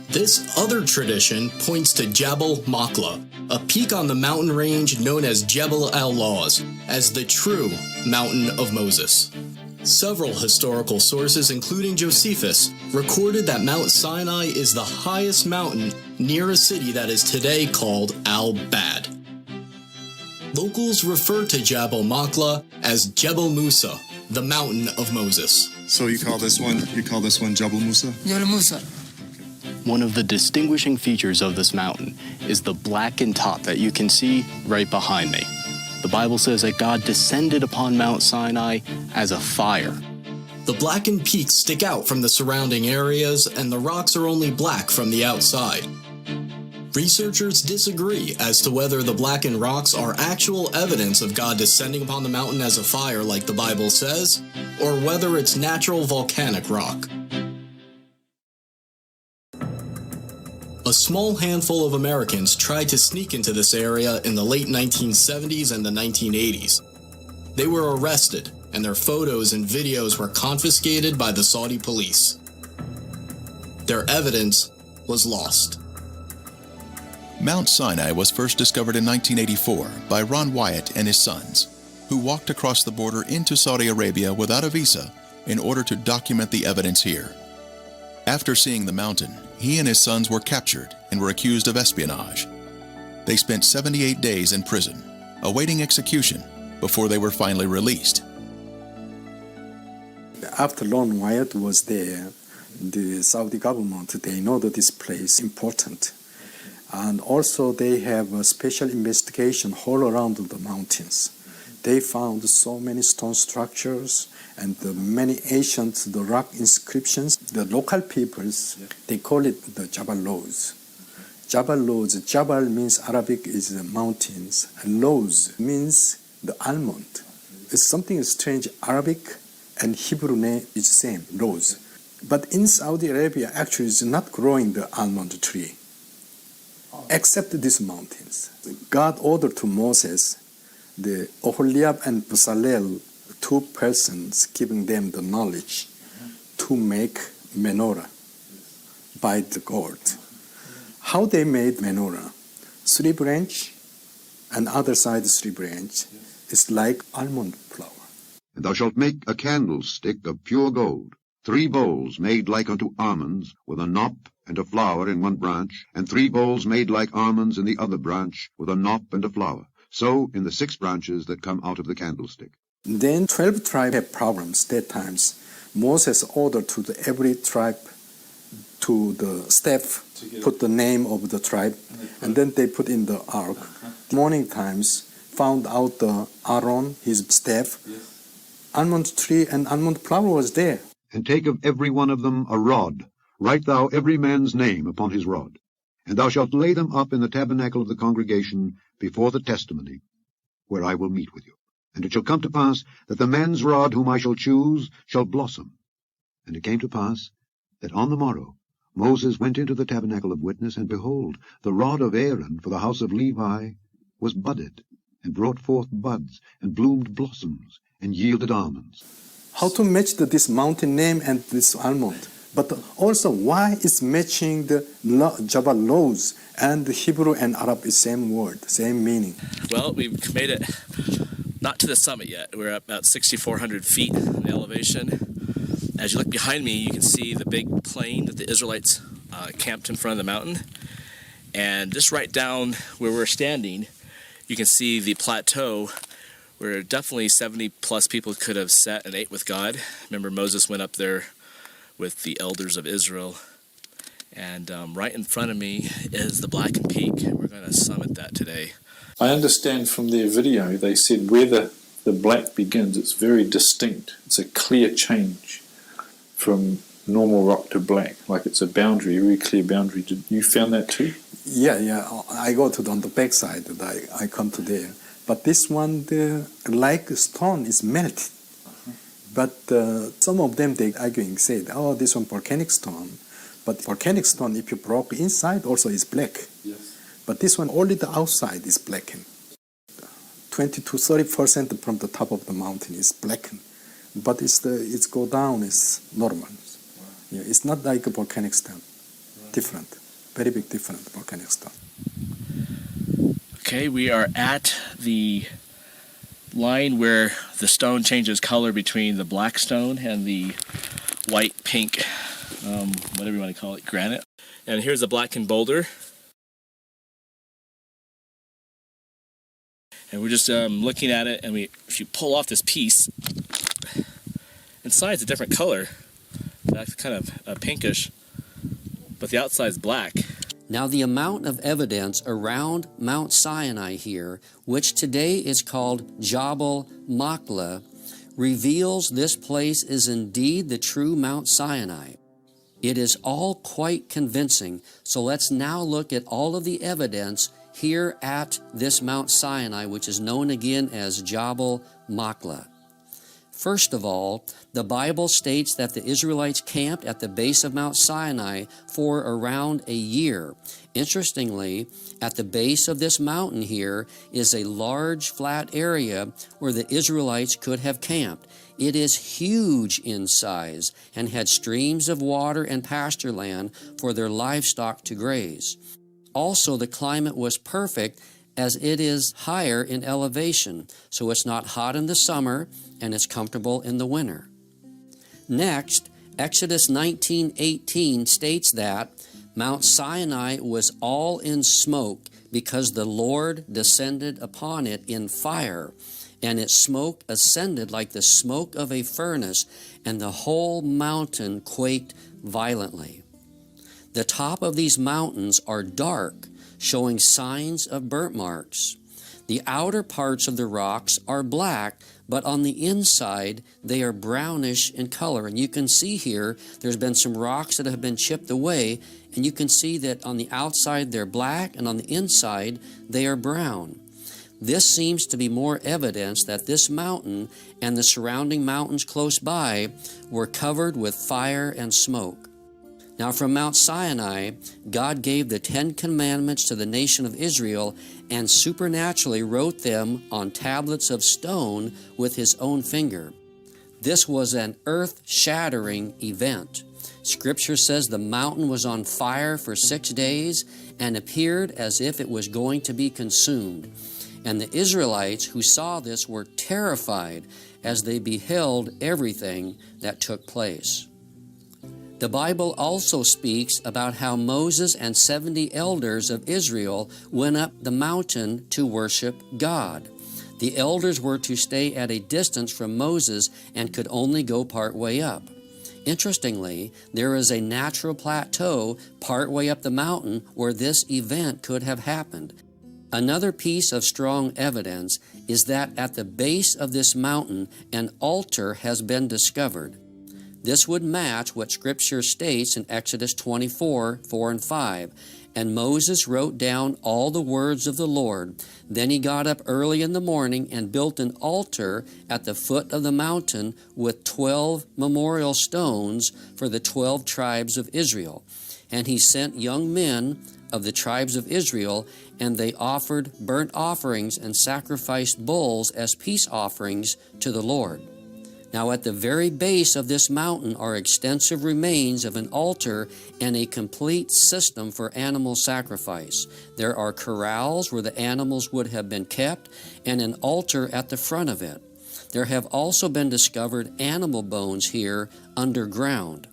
This other tradition points to Jabal Makla, a peak on the mountain range known as Jebel al-Lawz, as the true Mountain of Moses. Several historical sources, including Josephus, recorded that Mount Sinai is the highest mountain near a city that is today called Al-Bad. Locals refer to Jabal Makla as Jebel Musa, the mountain of Moses. So you call this one Jabal Musa? Jebel Musa. One of the distinguishing features of this mountain is the blackened top that you can see right behind me. The Bible says that God descended upon Mount Sinai as a fire. The blackened peaks stick out from the surrounding areas, and the rocks are only black from the outside. Researchers disagree as to whether the blackened rocks are actual evidence of God descending upon the mountain as a fire like the Bible says, or whether it's natural volcanic rock. A small handful of Americans tried to sneak into this area in the late 1970s and the 1980s. They were arrested, and their photos and videos were confiscated by the Saudi police. Their evidence was lost. Mount Sinai was first discovered in 1984 by Ron Wyatt and his sons, who walked across the border into Saudi Arabia without a visa in order to document the evidence here. After seeing the mountain, he and his sons were captured and were accused of espionage. They spent 78 days in prison, awaiting execution, before they were finally released. After Ron Wyatt was there, the Saudi government, they know that this place is important. And also they have a special investigation all around the mountains. They found so many stone structures and many ancient rock inscriptions. The local peoples, they call it the Jabal Lows. Jabal Lows, Jabal means Arabic is mountains, and Lows means the almond. It's something strange, Arabic and Hebrew name is same, Lows. But in Saudi Arabia, actually is not growing the almond tree, except these mountains. God ordered to Moses, the Oholiab and Bezalel, two persons, giving them the knowledge to make menorah by the gourd. How they made menorah? 3 branch and other side 3 branch. It's like almond flour. And thou shalt make a candlestick of pure gold, 3 bowls made like unto almonds, with a knop and a flower in one branch, and 3 bowls made like almonds in the other branch, with a knop and a flower. So in the 6 branches that come out of the candlestick. Then 12 tribes had problems that times. Moses ordered to every tribe to the staff, put the name of the tribe, and then they put in the ark. Morning times, found out the Aaron, his staff, almond tree and almond flower was there. And take of every one of them a rod, write thou every man's name upon his rod. And thou shalt lay them up in the tabernacle of the congregation before the testimony, where I will meet with you. And it shall come to pass that the man's rod whom I shall choose shall blossom. And it came to pass that on the morrow Moses went into the tabernacle of witness, and behold, the rod of Aaron for the house of Levi was budded, and brought forth buds, and bloomed blossoms, and yielded almonds. How to match this mountain name and this almond? But also, why is matching the Jabal Lows and the Hebrew and Arab is same word, same meaning? Well, we've made it not to the summit yet. We're at about 6,400 feet in elevation. As you look behind me, you can see the big plain that the Israelites camped in front of the mountain. And just right down where we're standing, you can see the plateau where definitely 70 plus people could have sat and ate with God. Remember, Moses went up there with the elders of Israel. And right in front of me is the Blackened Peak. We're going to summit that today. I understand from their video, they said where the black begins, it's very distinct. It's a clear change from normal rock to black, like it's a boundary, a very clear boundary. Did you found that too? Yeah. I go to on the back side, I come to there. But this one, like stone, is melted. But some of them, they arguing, said, oh, this one volcanic stone. But volcanic stone, if you broke inside, also is black. Yes. But this one, only the outside is blackened. 20 to 30% from the top of the mountain is blackened. But it's go down, it's normal. Wow. Yeah, it's not like a volcanic stone. Right. Different, very big different volcanic stone. Okay, we are at the line where the stone changes color between the black stone and the white, pink, whatever you want to call it, granite. And here's a blackened boulder. And we're just looking at it, and if you pull off this piece, inside's a different color. That's kind of pinkish, but the outside's black. Now the amount of evidence around Mount Sinai here, which today is called Jabal Machlah, reveals this place is indeed the true Mount Sinai. It is all quite convincing, so let's now look at all of the evidence here at this Mount Sinai, which is known again as Jabal Machlah. First of all, the Bible states that the Israelites camped at the base of Mount Sinai for around a year. Interestingly, at the base of this mountain here is a large flat area where the Israelites could have camped. It is huge in size and had streams of water and pasture land for their livestock to graze. Also, the climate was perfect as it is higher in elevation, so it's not hot in the summer and it's comfortable in the winter. Next, Exodus 19:18 states that Mount Sinai was all in smoke because the Lord descended upon it in fire, and its smoke ascended like the smoke of a furnace, and the whole mountain quaked violently. The top of these mountains are dark, showing signs of burnt marks. The outer parts of the rocks are black, but on the inside they are brownish in color. And you can see here there's been some rocks that have been chipped away, and you can see that on the outside they're black and on the inside they are brown. This seems to be more evidence that this mountain and the surrounding mountains close by were covered with fire and smoke. Now from Mount Sinai, God gave the 10 Commandments to the nation of Israel and supernaturally wrote them on tablets of stone with his own finger. This was an earth-shattering event. Scripture says the mountain was on fire for 6 days and appeared as if it was going to be consumed. And the Israelites who saw this were terrified as they beheld everything that took place. The Bible also speaks about how Moses and 70 elders of Israel went up the mountain to worship God. The elders were to stay at a distance from Moses and could only go part way up. Interestingly, there is a natural plateau part way up the mountain where this event could have happened. Another piece of strong evidence is that at the base of this mountain, an altar has been discovered. This would match what Scripture states in Exodus 24:4 and 5. And Moses wrote down all the words of the Lord. Then he got up early in the morning and built an altar at the foot of the mountain with 12 memorial stones for the 12 tribes of Israel. And he sent young men of the tribes of Israel, and they offered burnt offerings and sacrificed bulls as peace offerings to the Lord. Now at the very base of this mountain are extensive remains of an altar and a complete system for animal sacrifice. There are corrals where the animals would have been kept and an altar at the front of it. There have also been discovered animal bones here underground.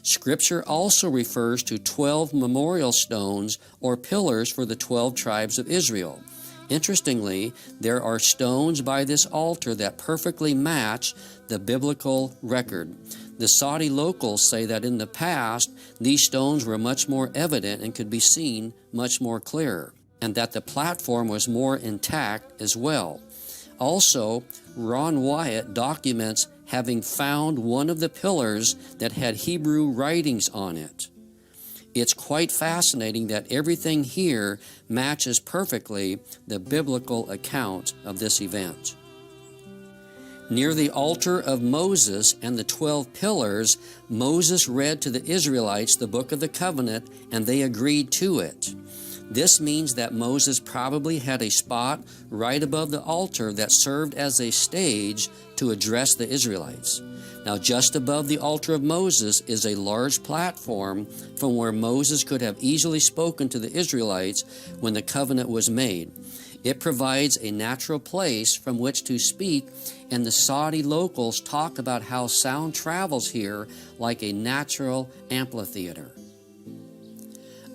Scripture also refers to 12 memorial stones or pillars for the 12 tribes of Israel. Interestingly, there are stones by this altar that perfectly match the biblical record. The Saudi locals say that in the past, these stones were much more evident and could be seen much more clearer, and that the platform was more intact as well. Also, Ron Wyatt documents having found one of the pillars that had Hebrew writings on it. It's quite fascinating that everything here matches perfectly the biblical account of this event. Near the altar of Moses and the 12 pillars, Moses read to the Israelites the Book of the Covenant, and they agreed to it. This means that Moses probably had a spot right above the altar that served as a stage to address the Israelites. Now, just above the altar of Moses is a large platform from where Moses could have easily spoken to the Israelites when the covenant was made. It provides a natural place from which to speak, and the Saudi locals talk about how sound travels here like a natural amphitheater.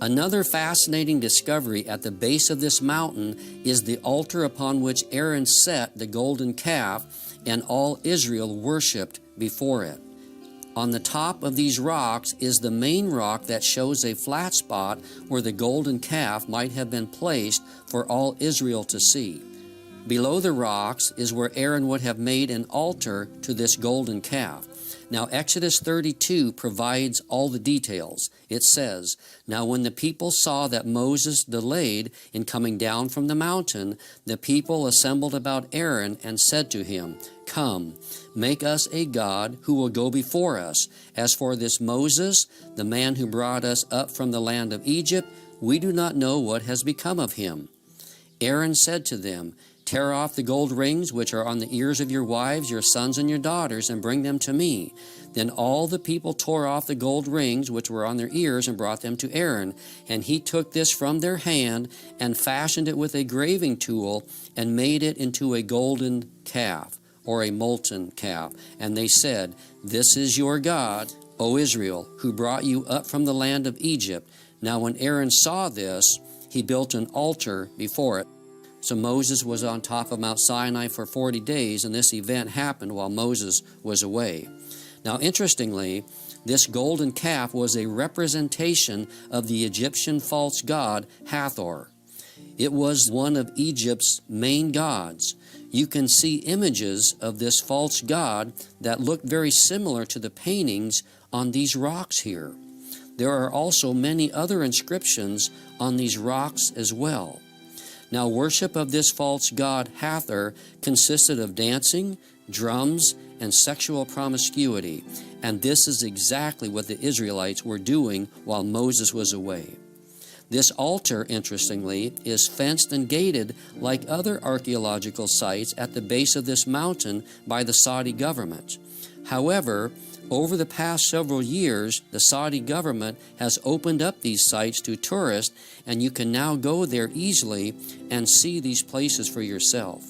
Another fascinating discovery at the base of this mountain is the altar upon which Aaron set the golden calf, and all Israel worshipped before it. On the top of these rocks is the main rock that shows a flat spot where the golden calf might have been placed for all Israel to see. Below the rocks is where Aaron would have made an altar to this golden calf. Now, Exodus 32 provides all the details. It says, "Now when the people saw that Moses delayed in coming down from the mountain, the people assembled about Aaron and said to him, 'Come, make us a god who will go before us. As for this Moses, the man who brought us up from the land of Egypt, we do not know what has become of him.' Aaron said to them, 'Tear off the gold rings which are on the ears of your wives, your sons, and your daughters, and bring them to me.' Then all the people tore off the gold rings which were on their ears and brought them to Aaron. And he took this from their hand and fashioned it with a graving tool and made it into a golden calf, or a molten calf. And they said, 'This is your God, O Israel, who brought you up from the land of Egypt.' Now when Aaron saw this, he built an altar before it." So Moses was on top of Mount Sinai for 40 days, and this event happened while Moses was away. Now, interestingly, this golden calf was a representation of the Egyptian false god Hathor. It was one of Egypt's main gods. You can see images of this false god that look very similar to the paintings on these rocks here. There are also many other inscriptions on these rocks as well. Now, worship of this false god Hathor consisted of dancing, drums, and sexual promiscuity, and this is exactly what the Israelites were doing while Moses was away. This altar, interestingly, is fenced and gated like other archaeological sites at the base of this mountain by the Saudi government. However, over the past several years, the Saudi government has opened up these sites to tourists, and you can now go there easily and see these places for yourself.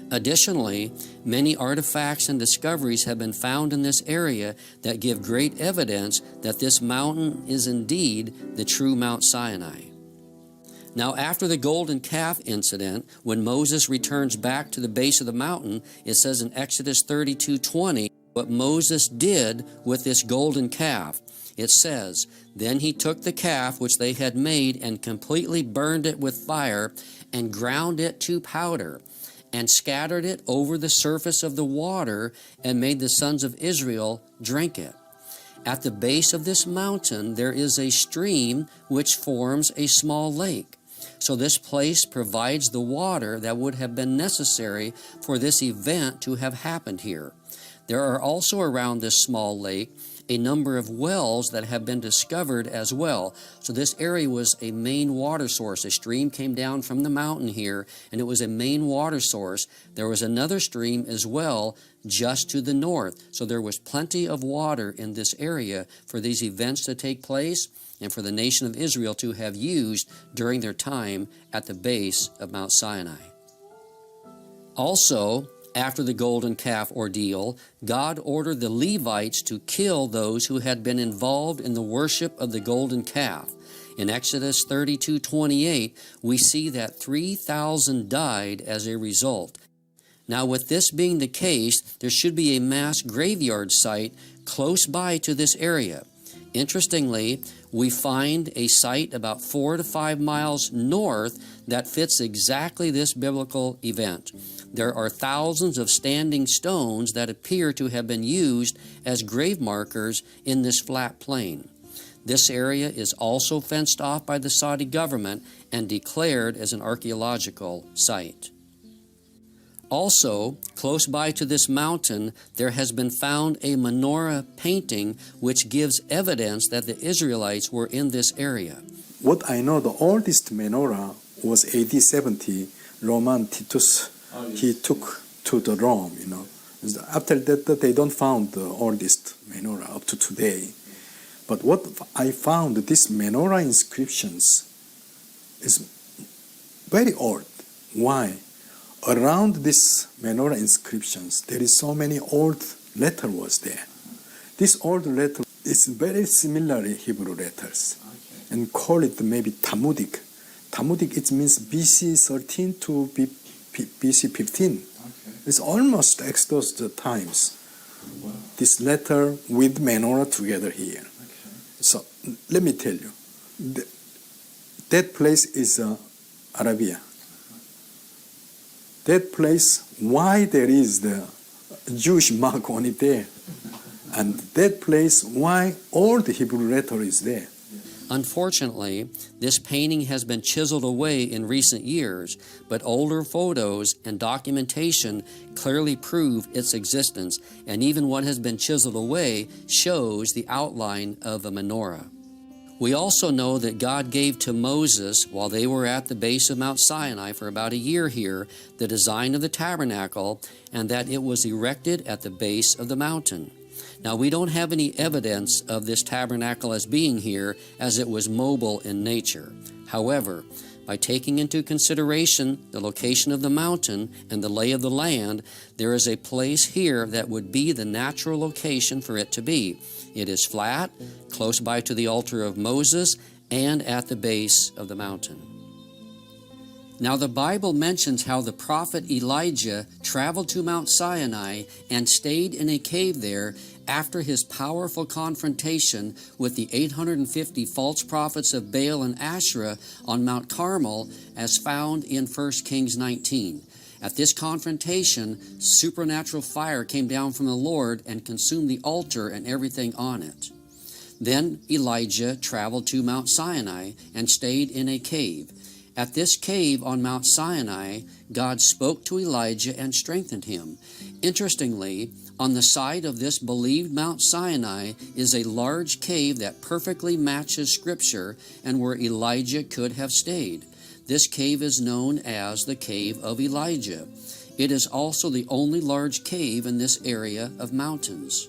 Additionally, many artifacts and discoveries have been found in this area that give great evidence that this mountain is indeed the true Mount Sinai. Now, after the golden calf incident, when Moses returns back to the base of the mountain, it says in Exodus 32:20, what Moses did with this golden calf. It says, "Then he took the calf which they had made and completely burned it with fire and ground it to powder and scattered it over the surface of the water and made the sons of Israel drink it." At the base of this mountain there is a stream which forms a small lake. So this place provides the water that would have been necessary for this event to have happened here. There are also around this small lake a number of wells that have been discovered as well. So this area was a main water source. A stream came down from the mountain here, and it was a main water source. There was another stream as well just to the north. So there was plenty of water in this area for these events to take place and for the nation of Israel to have used during their time at the base of Mount Sinai. Also, after the golden calf ordeal, God ordered the Levites to kill those who had been involved in the worship of the golden calf. In Exodus 32:28, we see that 3,000 died as a result. Now, with this being the case, there should be a mass graveyard site close by to this area. Interestingly, we find a site about 4 to 5 miles north that fits exactly this biblical event. There are thousands of standing stones that appear to have been used as grave markers in this flat plain. This area is also fenced off by the Saudi government and declared as an archaeological site. Also, close by to this mountain, there has been found a menorah painting which gives evidence that the Israelites were in this area. What I know, the oldest menorah was AD 70, Roman Titus. He took to the Rome, After that, they don't found the oldest menorah up to today. But what I found, this menorah inscriptions is very old. Why? Around this menorah inscriptions, there is so many old letter was there. This old letter is very similar Hebrew letters. and call it maybe Talmudic. Talmudic, it means BC 13 to BC 15. Okay. It's almost Exodus times. Wow. This letter with menorah together here. Okay. So let me tell you, that place is Arabia. That place, why there is the Jewish mark on it there, and that place, why all the Hebrew letter is there. Unfortunately, this painting has been chiseled away in recent years, but older photos and documentation clearly prove its existence, and even what has been chiseled away shows the outline of a menorah. We also know that God gave to Moses, while they were at the base of Mount Sinai for about a year here, the design of the tabernacle, and that it was erected at the base of the mountain. Now, we don't have any evidence of this tabernacle as being here, as it was mobile in nature. However, by taking into consideration the location of the mountain and the lay of the land, there is a place here that would be the natural location for it to be. It is flat, close by to the altar of Moses, and at the base of the mountain. Now, the Bible mentions how the prophet Elijah traveled to Mount Sinai and stayed in a cave there after his powerful confrontation with the 850 false prophets of Baal and Asherah on Mount Carmel, as found in 1 Kings 19. At this confrontation, supernatural fire came down from the Lord and consumed the altar and everything on it. Then Elijah traveled to Mount Sinai and stayed in a cave. At this cave on Mount Sinai, God spoke to Elijah and strengthened him. Interestingly, on the side of this believed Mount Sinai is a large cave that perfectly matches Scripture and where Elijah could have stayed. This cave is known as the Cave of Elijah. It is also the only large cave in this area of mountains.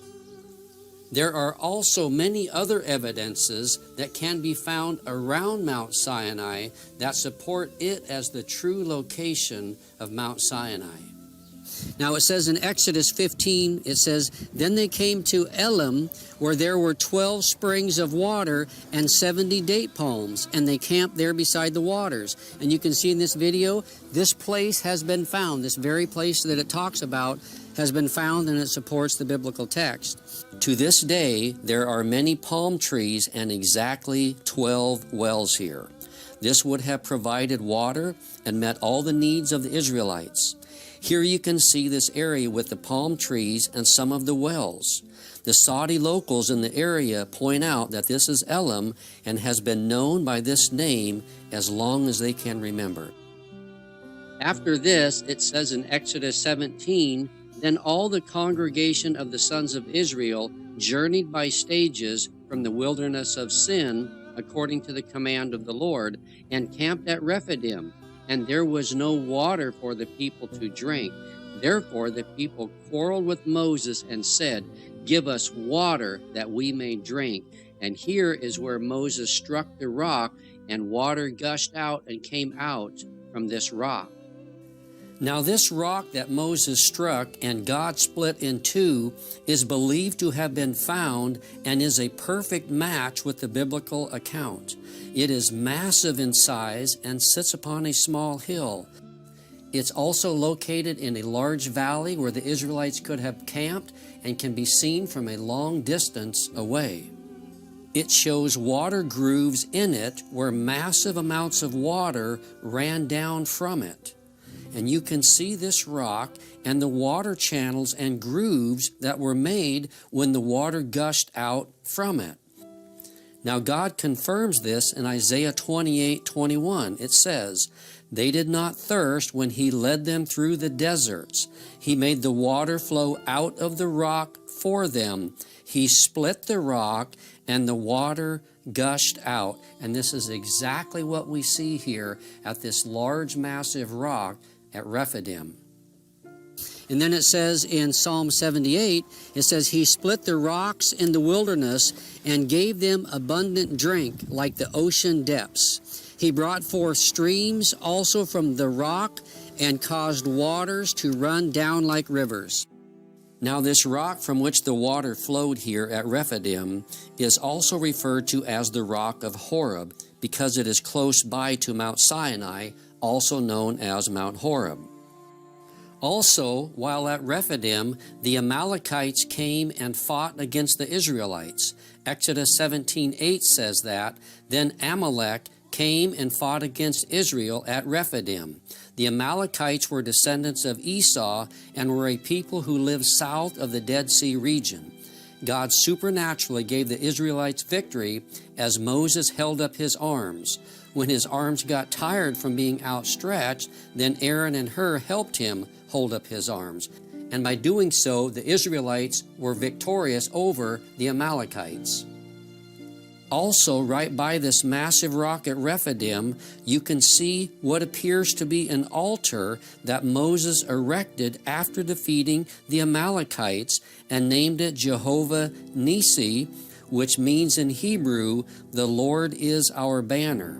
There are also many other evidences that can be found around Mount Sinai that support it as the true location of Mount Sinai. Now it says in Exodus 15, it says, "Then they came to Elim, where there were 12 springs of water and 70 date palms, and they camped there beside the waters." And you can see in this video, this place has been found. This very place that it talks about has been found, and it supports the biblical text. To this day, there are many palm trees and exactly 12 wells here. This would have provided water and met all the needs of the Israelites. Here you can see this area with the palm trees and some of the wells. The Saudi locals in the area point out that this is Elim and has been known by this name as long as they can remember. After this, it says in Exodus 17, "Then all the congregation of the sons of Israel journeyed by stages from the wilderness of Sin, according to the command of the Lord, and camped at Rephidim. And there was no water for the people to drink. Therefore the people quarreled with Moses and said, 'Give us water that we may drink.' And here is where Moses struck the rock, and water gushed out and came out from this rock." Now this rock that Moses struck and God split in two is believed to have been found and is a perfect match with the biblical account. It is massive in size and sits upon a small hill. It's also located in a large valley where the Israelites could have camped and can be seen from a long distance away. It shows water grooves in it where massive amounts of water ran down from it. And you can see this rock and the water channels and grooves that were made when the water gushed out from it. Now God confirms this in Isaiah 28:21. It says, "They did not thirst when he led them through the deserts. He made the water flow out of the rock for them. He split the rock and the water gushed out." And this is exactly what we see here at this large, massive rock at Rephidim. And then it says in Psalm 78, it says, "He split the rocks in the wilderness and gave them abundant drink like the ocean depths. He brought forth streams also from the rock and caused waters to run down like rivers." Now this rock from which the water flowed here at Rephidim is also referred to as the rock of Horeb, because it is close by to Mount Sinai, also known as Mount Horeb. Also, while at Rephidim, the Amalekites came and fought against the Israelites. Exodus 17:8 says that, then Amalek came and fought against Israel at Rephidim. The Amalekites were descendants of Esau and were a people who lived south of the Dead Sea region. God supernaturally gave the Israelites victory as Moses held up his arms. When his arms got tired from being outstretched, then Aaron and Hur helped him hold up his arms. And by doing so, the Israelites were victorious over the Amalekites. Also, right by this massive rock at Rephidim, you can see what appears to be an altar that Moses erected after defeating the Amalekites and named it Jehovah Nissi, which means in Hebrew, the Lord is our banner.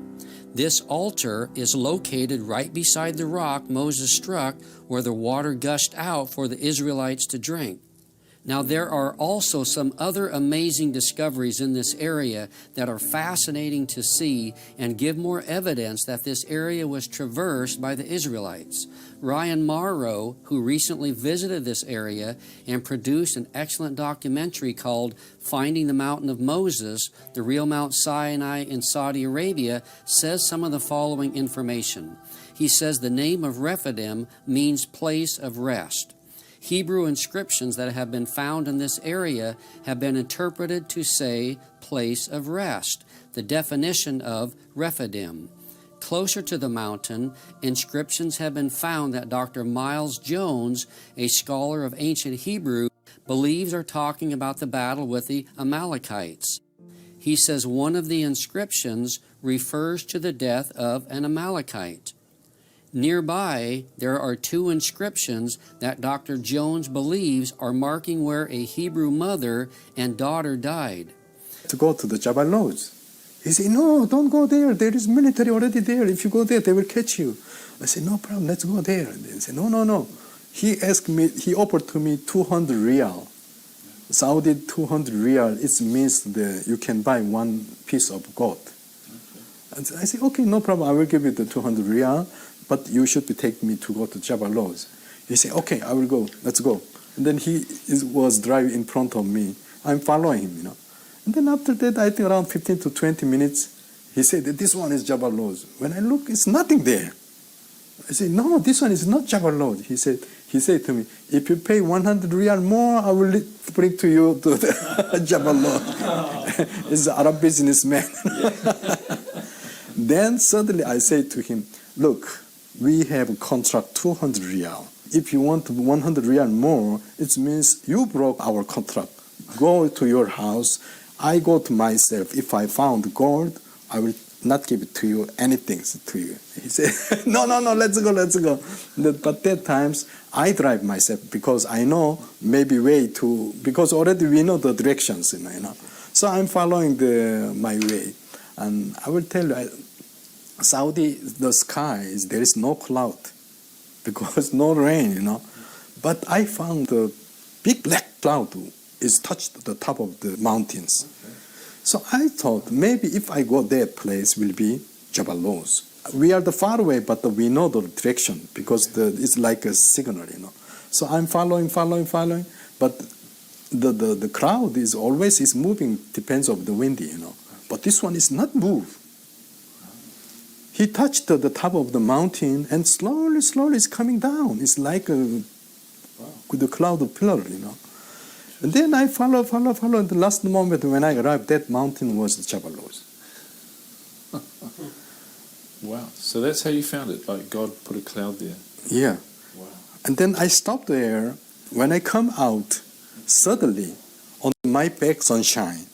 This altar is located right beside the rock Moses struck where the water gushed out for the Israelites to drink. Now, there are also some other amazing discoveries in this area that are fascinating to see and give more evidence that this area was traversed by the Israelites. Ryan Morrow, who recently visited this area and produced an excellent documentary called Finding the Mountain of Moses, the real Mount Sinai in Saudi Arabia, says some of the following information. He says the name of Rephidim means place of rest. Hebrew inscriptions that have been found in this area have been interpreted to say place of rest, the definition of Rephidim. Closer to the mountain, inscriptions have been found that Dr. Miles Jones, a scholar of ancient Hebrew, believes are talking about the battle with the Amalekites. He says one of the inscriptions refers to the death of an Amalekite. Nearby, there are two inscriptions that Dr. Jones believes are marking where a Hebrew mother and daughter died. To go to the Jabal Luz. He said, no, don't go there. There is military already there. If you go there, they will catch you. I said, no problem, let's go there. And they said, no. He offered to me 200 riyal. Saudi 200 riyal, it means you can buy one piece of gold. And I said, okay, no problem, I will give you the 200 riyal. But you should take me to go to Jabal Luz. He said, okay, I will go, let's go. And then he was driving in front of me. I'm following him, And then after that, I think around 15 to 20 minutes, he said, this one is Jabal Luz. When I look, it's nothing there. I said, no, this one is not Jabal Luz. He said to me, if you pay 100 riyal more, I will bring to you to the Jabal Luz. He's an Arab businessman. Then suddenly I said to him, look, we have a contract 200 riyal. If you want 100 riyal more, it means you broke our contract. Go to your house. I go to myself. If I found gold, I will not give it to you, anything to you. He said, no, let's go. But that times, I drive myself because I know maybe because already we know the directions, So I'm following my way. And I will tell you, Saudi, the sky, there is no cloud because no rain, But I found the big black cloud is touched the top of the mountains. Okay. So I thought maybe if I go that place will be Jabal Luz. We are far away, but we know the direction because it's like a signal, So I'm following, but the crowd is always moving, depends on the wind, But this one is not moved. He touched the top of the mountain and slowly it's coming down. It's like the cloud of pillar, And then I follow. And the last moment when I arrived, that mountain was Jabal Luz. Wow. So that's how you found it, like God put a cloud there. Yeah. Wow. And then I stopped there. When I come out, suddenly on my back sunshine.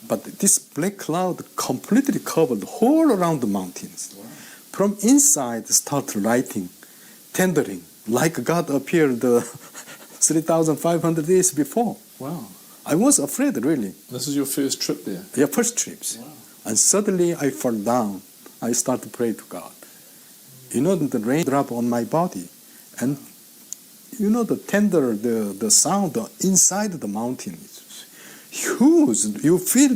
But this black cloud completely covered all around the mountains. Wow. From inside, start lighting, tendering, like God appeared 3,500 years before. Wow. I was afraid, really. This is your first trip there? Yeah, first trips. Wow. And suddenly I fall down. I start to pray to God. The rain dropped on my body. And You know, the tender, the sound inside the mountain is huge. You feel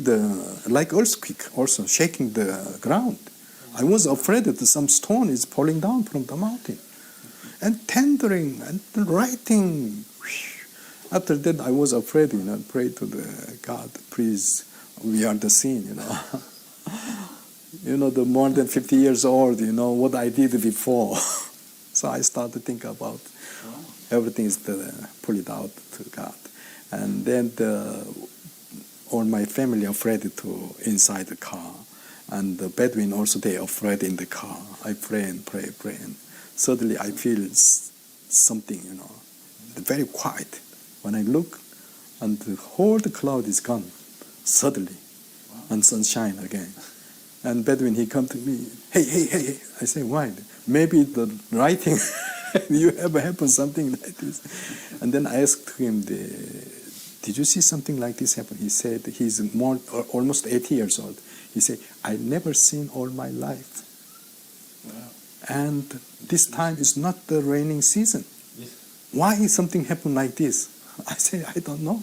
like earthquake also shaking the ground. I was afraid that some stone is falling down from the mountain. And tendering and writing. After that, I was afraid, pray to the God, please, we are the sin, the more than 50 years old, what I did before. So I started to think about everything is pull it out to God. And then all my family afraid to inside the car. And the Bedouin also, they afraid in the car. I pray and pray. And suddenly I feel something, very quiet. When I look, and the whole cloud is gone, suddenly, and sunshine again. And Bedouin, he come to me, hey. I say, why? Maybe the writing, you ever happen something like this? And then I asked him, did you see something like this happen? He said, he's almost 80 years old. He said, I never seen all my life. Wow. And this time is not the raining season. Yes. Why something happened like this? I say, I don't know.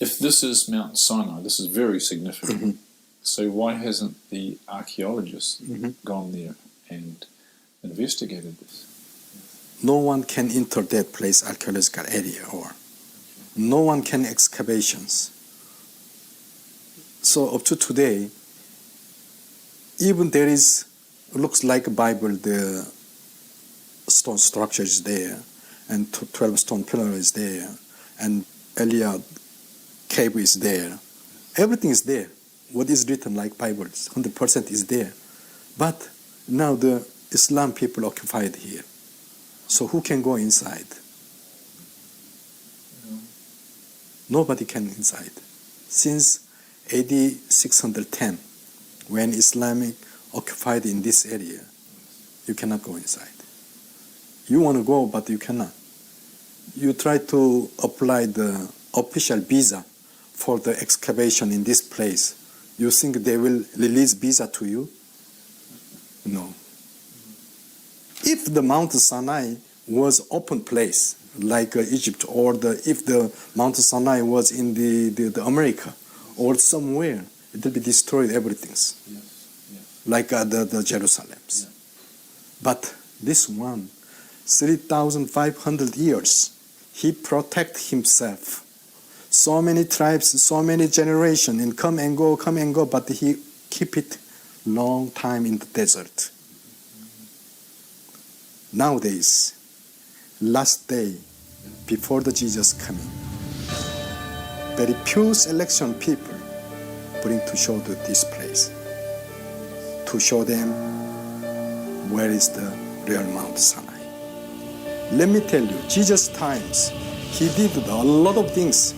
If this is Mount Sinai, this is very significant. Mm-hmm. So why hasn't the archaeologists gone there and investigated this? No one can enter that place, archaeological area, or no one can excavations. So up to today, even there is, looks like a Bible, the stone structure is there, and 12 stone pillar is there, and Eliad cave is there. Everything is there. What is written like Bible, 100% is there. But now the Islam people occupied here. So who can go inside? Nobody can inside. Since AD 610, when Islamic occupied in this area, you cannot go inside. You want to go, but you cannot. You try to apply the official visa for the excavation in this place. You think they will release visa to you? No. If the Mount Sinai was open place, like Egypt, or if the Mount Sinai was in the America, or somewhere, it will be destroyed, everything. Yes. Like the Jerusalems. Yeah. But this one, 3,500 years, he protect himself. So many tribes, so many generations, and come and go, but he keep it long time in the desert. Nowadays, last day, before the Jesus coming, very pure selection people bring to show to this place, to show them where is the real Mount Sinai. Let me tell you, Jesus' times, he did a lot of things.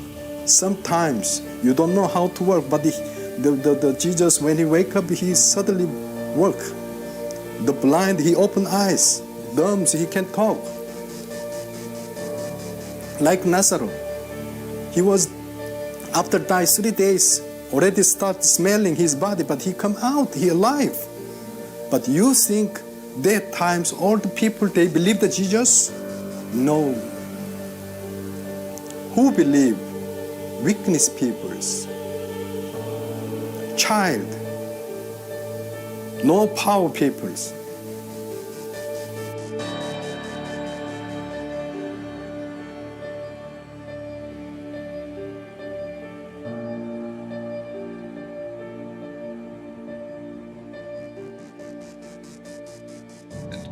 Sometimes you don't know how to work, but the Jesus, when he wake up, he suddenly work. The blind, he open eyes. Dumb, he can talk. Like Nazareth, he was, after die 3 days, already start smelling his body, but he come out, he alive. But you think that times all the people, they believe that Jesus? No. Who believe? Weakness peoples. Child. No power peoples.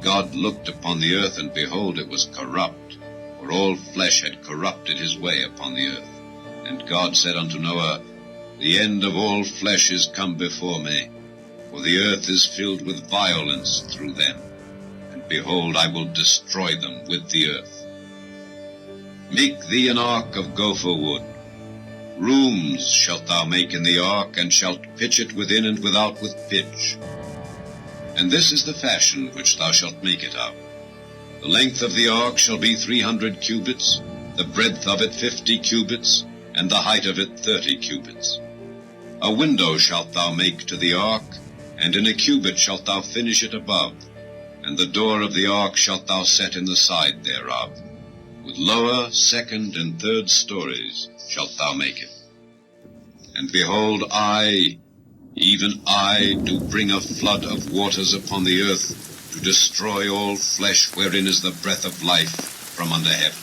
God looked upon the earth, and behold, it was corrupt, for all flesh had corrupted his way upon the earth. And God said unto Noah, The end of all flesh is come before me, for the earth is filled with violence through them. And behold, I will destroy them with the earth. Make thee an ark of gopher wood. Rooms shalt thou make in the ark, and shalt pitch it within and without with pitch. And this is the fashion which thou shalt make it of. The length of the ark shall be 300 cubits, the breadth of it 50 cubits, and the height of it 30 cubits. A window shalt thou make to the ark, and in a cubit shalt thou finish it above, and the door of the ark shalt thou set in the side thereof. With lower, second, and third stories shalt thou make it. And behold, I, even I, do bring a flood of waters upon the earth, to destroy all flesh wherein is the breath of life from under heaven.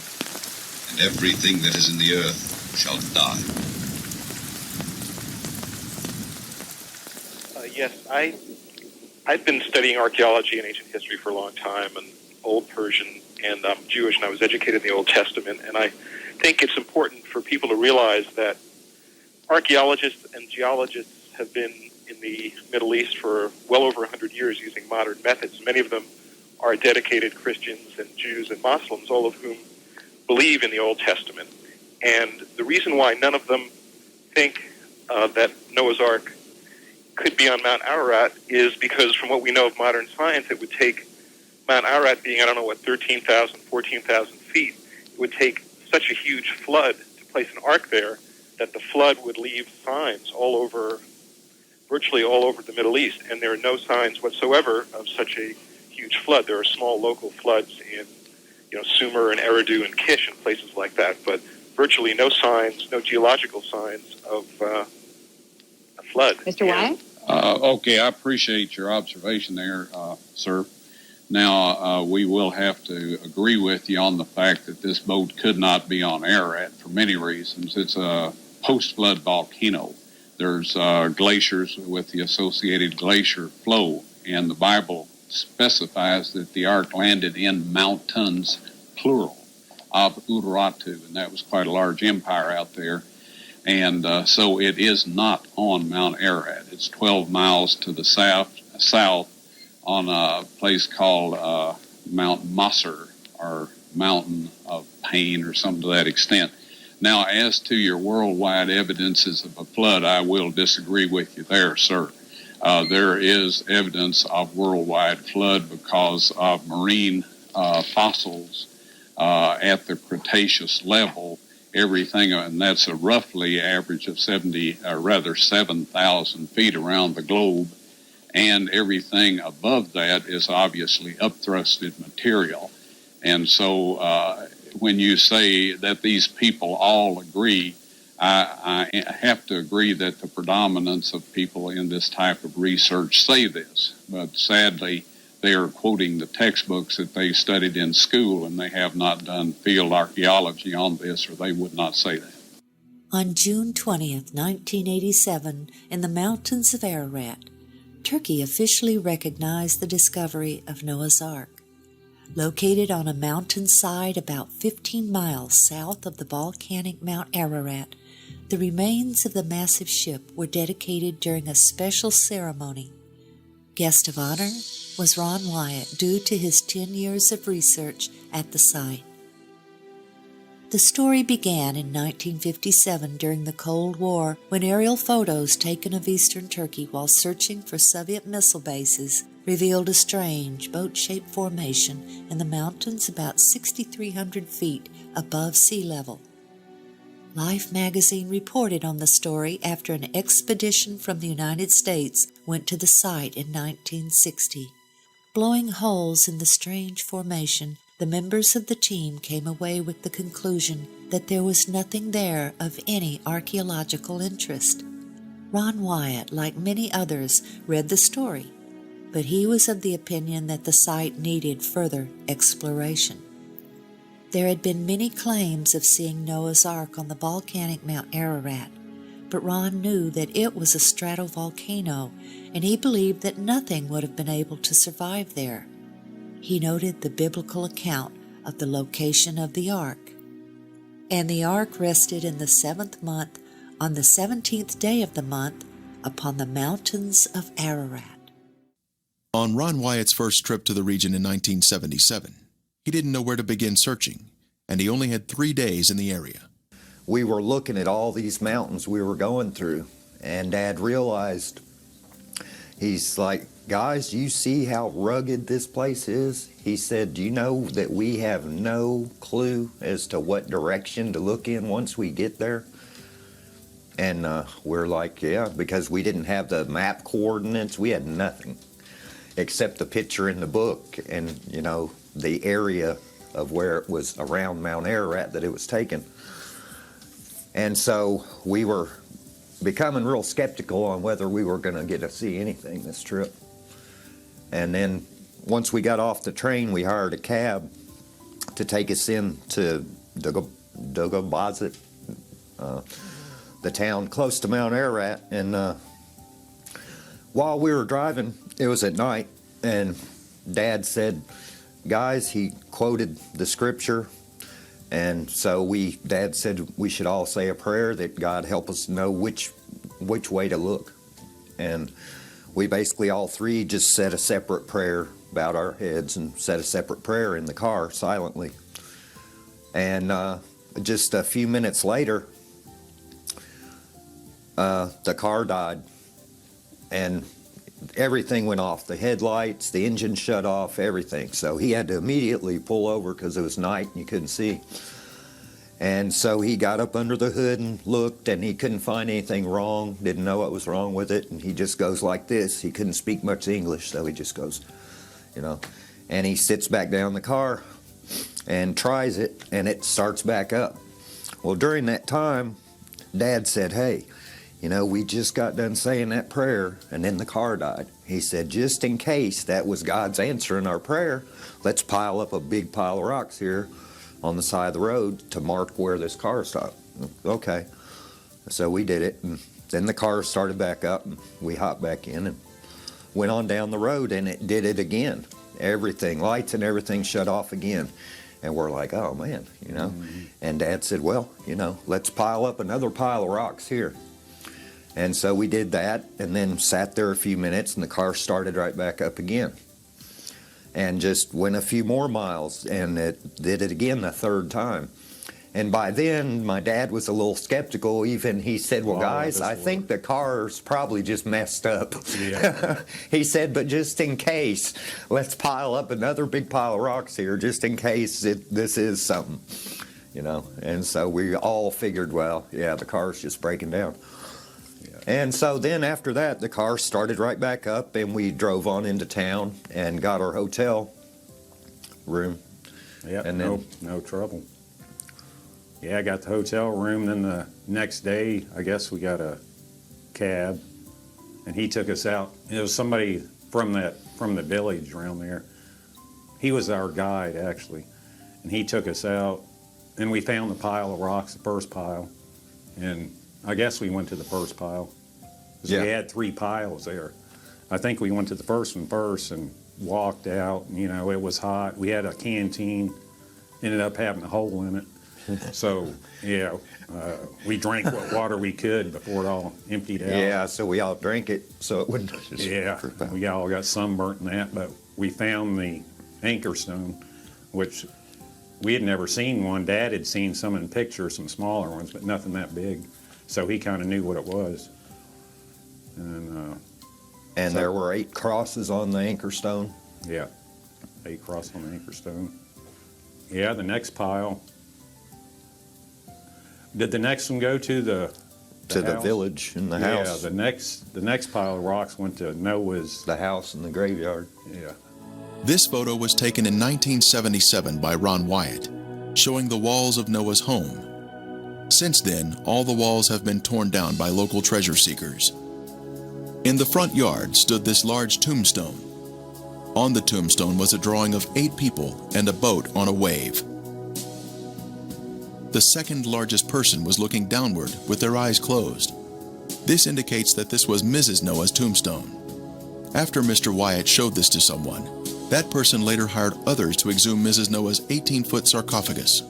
And everything that is in the earth shall die. Yes, I've been studying archaeology and ancient history for a long time, and Old Persian, and I'm Jewish, and I was educated in the Old Testament, and I think it's important for people to realize that archaeologists and geologists have been in the Middle East for well over 100 years using modern methods. Many of them are dedicated Christians and Jews and Muslims, all of whom believe in the Old Testament. And the reason why none of them think that Noah's Ark could be on Mount Ararat is because from what we know of modern science, it would take Mount Ararat being, 13,000, 14,000 feet, it would take such a huge flood to place an ark there that the flood would leave signs all over, virtually all over the Middle East, and there are no signs whatsoever of such a huge flood. There are small local floods in, Sumer and Eridu and Kish and places like that, but virtually no signs, no geological signs of a flood. Mr. Wyatt? Okay, I appreciate your observation there, sir. Now, we will have to agree with you on the fact that this boat could not be on Ararat for many reasons. It's a post-flood volcano. There's glaciers with the associated glacier flow, and the Bible specifies that the ark landed in mountains, plural, of Urartu, and that was quite a large empire out there. And so it is not on Mount Ararat. It's 12 miles to the south on a place called Mount Masr, or Mountain of Pain, or something to that extent. Now, as to your worldwide evidences of a flood, I will disagree with you there, sir. There is evidence of worldwide flood because of marine fossils at the Cretaceous level. Everything, and that's a roughly average of 7,000 feet around the globe, and everything above that is obviously upthrusted material. And so when you say that these people all agree, I have to agree that the predominance of people in this type of research say this, but sadly they are quoting the textbooks that they studied in school, and they have not done field archaeology on this, or they would not say that. On June 20th, 1987, in the mountains of Ararat, Turkey officially recognized the discovery of Noah's Ark. Located on a mountainside about 15 miles south of the volcanic Mount Ararat, the remains of the massive ship were dedicated during a special ceremony. Guest of honor was Ron Wyatt, due to his 10 years of research at the site. The story began in 1957 during the Cold War, when aerial photos taken of eastern Turkey while searching for Soviet missile bases revealed a strange boat-shaped formation in the mountains about 6,300 feet above sea level. Life magazine reported on the story after an expedition from the United States went to the site in 1960. Blowing holes in the strange formation, the members of the team came away with the conclusion that there was nothing there of any archaeological interest. Ron Wyatt, like many others, read the story, but he was of the opinion that the site needed further exploration. There had been many claims of seeing Noah's Ark on the volcanic Mount Ararat, but Ron knew that it was a stratovolcano, and he believed that nothing would have been able to survive there. He noted the biblical account of the location of the ark. And the ark rested in the 7th month, on the 17th day of the month, upon the mountains of Ararat. On Ron Wyatt's first trip to the region in 1977, he didn't know where to begin searching, and he only had 3 days in the area. We were looking at all these mountains we were going through, and Dad realized, he's like, guys, you see how rugged this place is? He said, do you know that we have no clue as to what direction to look in once we get there? And we're like, yeah, because we didn't have the map coordinates. We had nothing except the picture in the book and, the area of where it was around Mount Ararat that it was taken. And so we were becoming real skeptical on whether we were going to get to see anything this trip. And then once we got off the train, we hired a cab to take us in to Dugobazit, the town close to Mount Ararat. And while we were driving, it was at night, and Dad said, guys, he quoted the scripture, and so Dad said we should all say a prayer that God help us know which way to look. And we basically all three just said a separate prayer, bowed our heads, and said a separate prayer in the car silently. And just a few minutes later, the car died, and everything went off. The headlights, the engine shut off, everything. So he had to immediately pull over because it was night and you couldn't see. And so he got up under the hood and looked, and he couldn't find anything wrong, didn't know what was wrong with it, and he just goes like this. He couldn't speak much English, so he just goes, and he sits back down in the car and tries it, and it starts back up. Well, during that time, Dad said, hey, we just got done saying that prayer, and then the car died. He said, just in case that was God's answering our prayer, let's pile up a big pile of rocks here on the side of the road to mark where this car stopped. Okay. So we did it, and then the car started back up, and we hopped back in and went on down the road, and it did it again. Everything, lights and everything shut off again. And we're like, oh, man, And Dad said, well, let's pile up another pile of rocks here. And so we did that, and then sat there a few minutes, and the car started right back up again. And just went a few more miles, and it did it again the third time. And by then, my dad was a little skeptical. Even he said, well, guys, I think the car's probably just messed up. Yeah. He said, but just in case, let's pile up another big pile of rocks here, just in case this is something, And so we all figured, well, yeah, the car's just breaking down. And so then after that, the car started right back up, and we drove on into town and got our hotel room. Yeah, and then, no trouble. Yeah, I got the hotel room. Then the next day, I guess we got a cab, and he took us out. It was somebody from the village around there. He was our guide, actually, and he took us out, and we found the pile of rocks, the first pile, and I guess we went to the first pile, because we had 3 piles there. I think we went to the first one first and walked out. It was hot. We had a canteen, ended up having a hole in it. So, we drank what water we could before it all emptied out. Yeah, so we all drank it so it wouldn't just... Yeah, we all got sunburnt in that, but we found the anchor stone, which we had never seen one. Dad had seen some in pictures, some smaller ones, but nothing that big. So he kind of knew what it was. And so there were 8 crosses on the anchor stone? Yeah, 8 crosses on the anchor stone. Yeah, the next pile. Did the next one go to the village and the house? Yeah, the next pile of rocks went to Noah's. The house and the graveyard. Yeah. This photo was taken in 1977 by Ron Wyatt, showing the walls of Noah's home. Since then, all the walls have been torn down by local treasure seekers. In the front yard stood this large tombstone. On the tombstone was a drawing of 8 people and a boat on a wave. The second largest person was looking downward with their eyes closed. This indicates that this was Mrs. Noah's tombstone. After Mr. Wyatt showed this to someone, that person later hired others to exhume Mrs. Noah's 18-foot sarcophagus.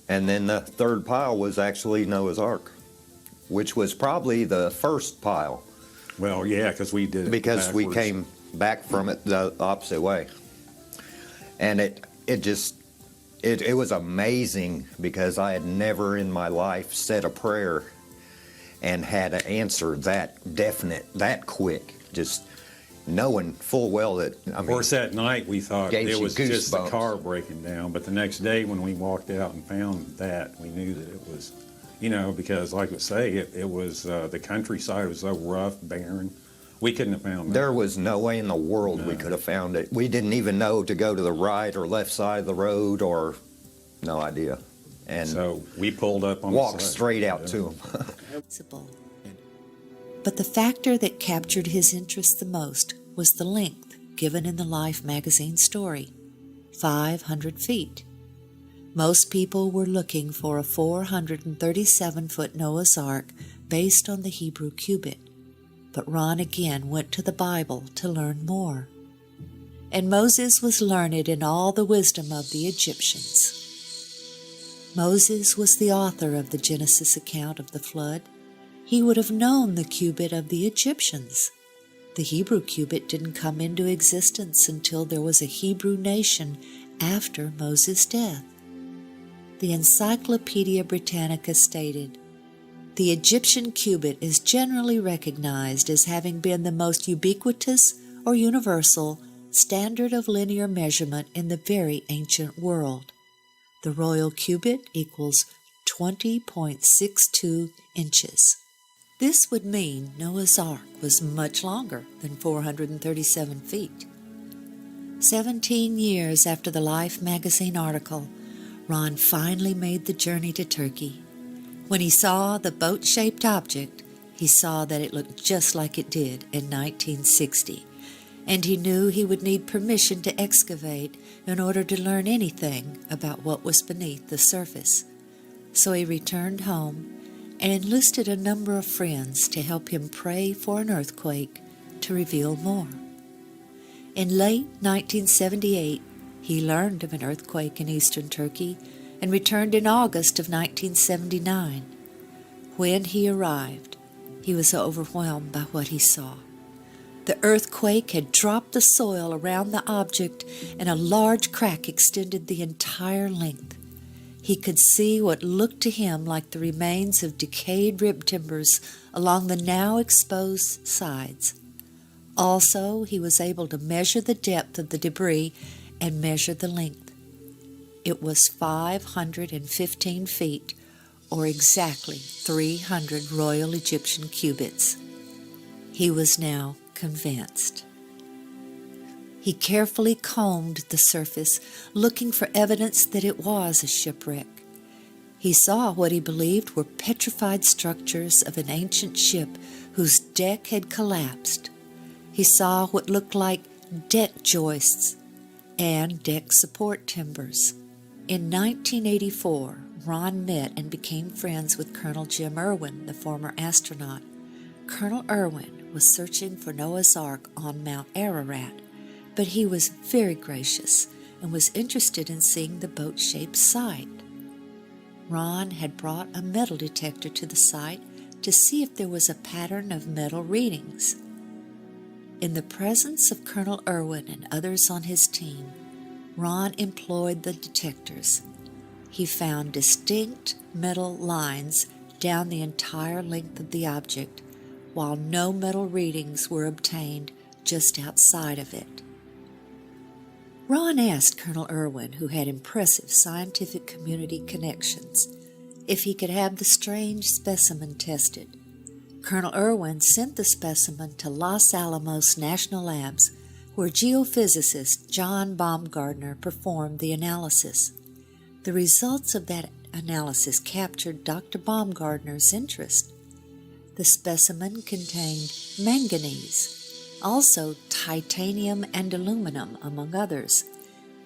And then the third pile was actually Noah's Ark, which was probably the first pile. Well, yeah, because we did it because backwards. We came back from it the opposite way. And it was amazing, because I had never in my life said a prayer and had an answer that definite, that quick, just knowing full well that, Of course, that night we thought it was just the goosebumps. car breaking down, but the next day when we walked out and found that, we knew that it was, because like I say, it was, the countryside was so rough, barren, We couldn't have found that. There was no way in the world we could have found it. We didn't even know to go to the right or left side of the road, or no idea. And so we pulled up on walked the side. straight out to him. But the factor that captured his interest the most was the length given in the Life magazine story, 500 feet. Most people were looking for a 437-foot Noah's Ark based on the Hebrew cubit, but Ron again went to the Bible to learn more. And Moses was learned in all the wisdom of the Egyptians. Moses was the author of the Genesis account of the flood. He would have known the cubit of the Egyptians. The Hebrew cubit didn't come into existence until there was a Hebrew nation after Moses' death. The Encyclopedia Britannica stated, "The Egyptian cubit is generally recognized as having been the most ubiquitous or universal standard of linear measurement in the very ancient world. The royal cubit equals 20.62 inches." This would mean Noah's Ark was much longer than 437 feet. 17 years after the Life magazine article, Ron finally made the journey to Turkey. When he saw the boat-shaped object, he saw that it looked just like it did in 1960, and he knew he would need permission to excavate in order to learn anything about what was beneath the surface. So he returned home and enlisted a number of friends to help him pray for an earthquake to reveal more. In late 1978, he learned of an earthquake in eastern Turkey and returned in August of 1979. When he arrived, he was overwhelmed by what he saw. The earthquake had dropped the soil around the object, and a large crack extended the entire length. He could see what looked to him like the remains of decayed rib timbers along the now exposed sides. Also, he was able to measure the depth of the debris and measure the length. It was 515 feet, or exactly 300 Royal Egyptian cubits. He was now convinced. He carefully combed the surface, looking for evidence that it was a shipwreck. He saw what he believed were petrified structures of an ancient ship whose deck had collapsed. He saw what looked like deck joists and deck support timbers. In 1984, Ron met and became friends with Colonel Jim Irwin, the former astronaut. Colonel Irwin was searching for Noah's Ark on Mount Ararat, but he was very gracious and was interested in seeing the boat-shaped site. Ron had brought a metal detector to the site to see if there was a pattern of metal readings. In the presence of Colonel Irwin and others on his team, Ron employed the detectors. He found distinct metal lines down the entire length of the object, while no metal readings were obtained just outside of it. Ron asked Colonel Irwin, who had impressive scientific community connections, if he could have the strange specimen tested. Colonel Irwin sent the specimen to Los Alamos National Labs, where geophysicist John Baumgartner performed the analysis. The results of that analysis captured Dr. Baumgartner's interest. The specimen contained manganese, also titanium and aluminum, among others,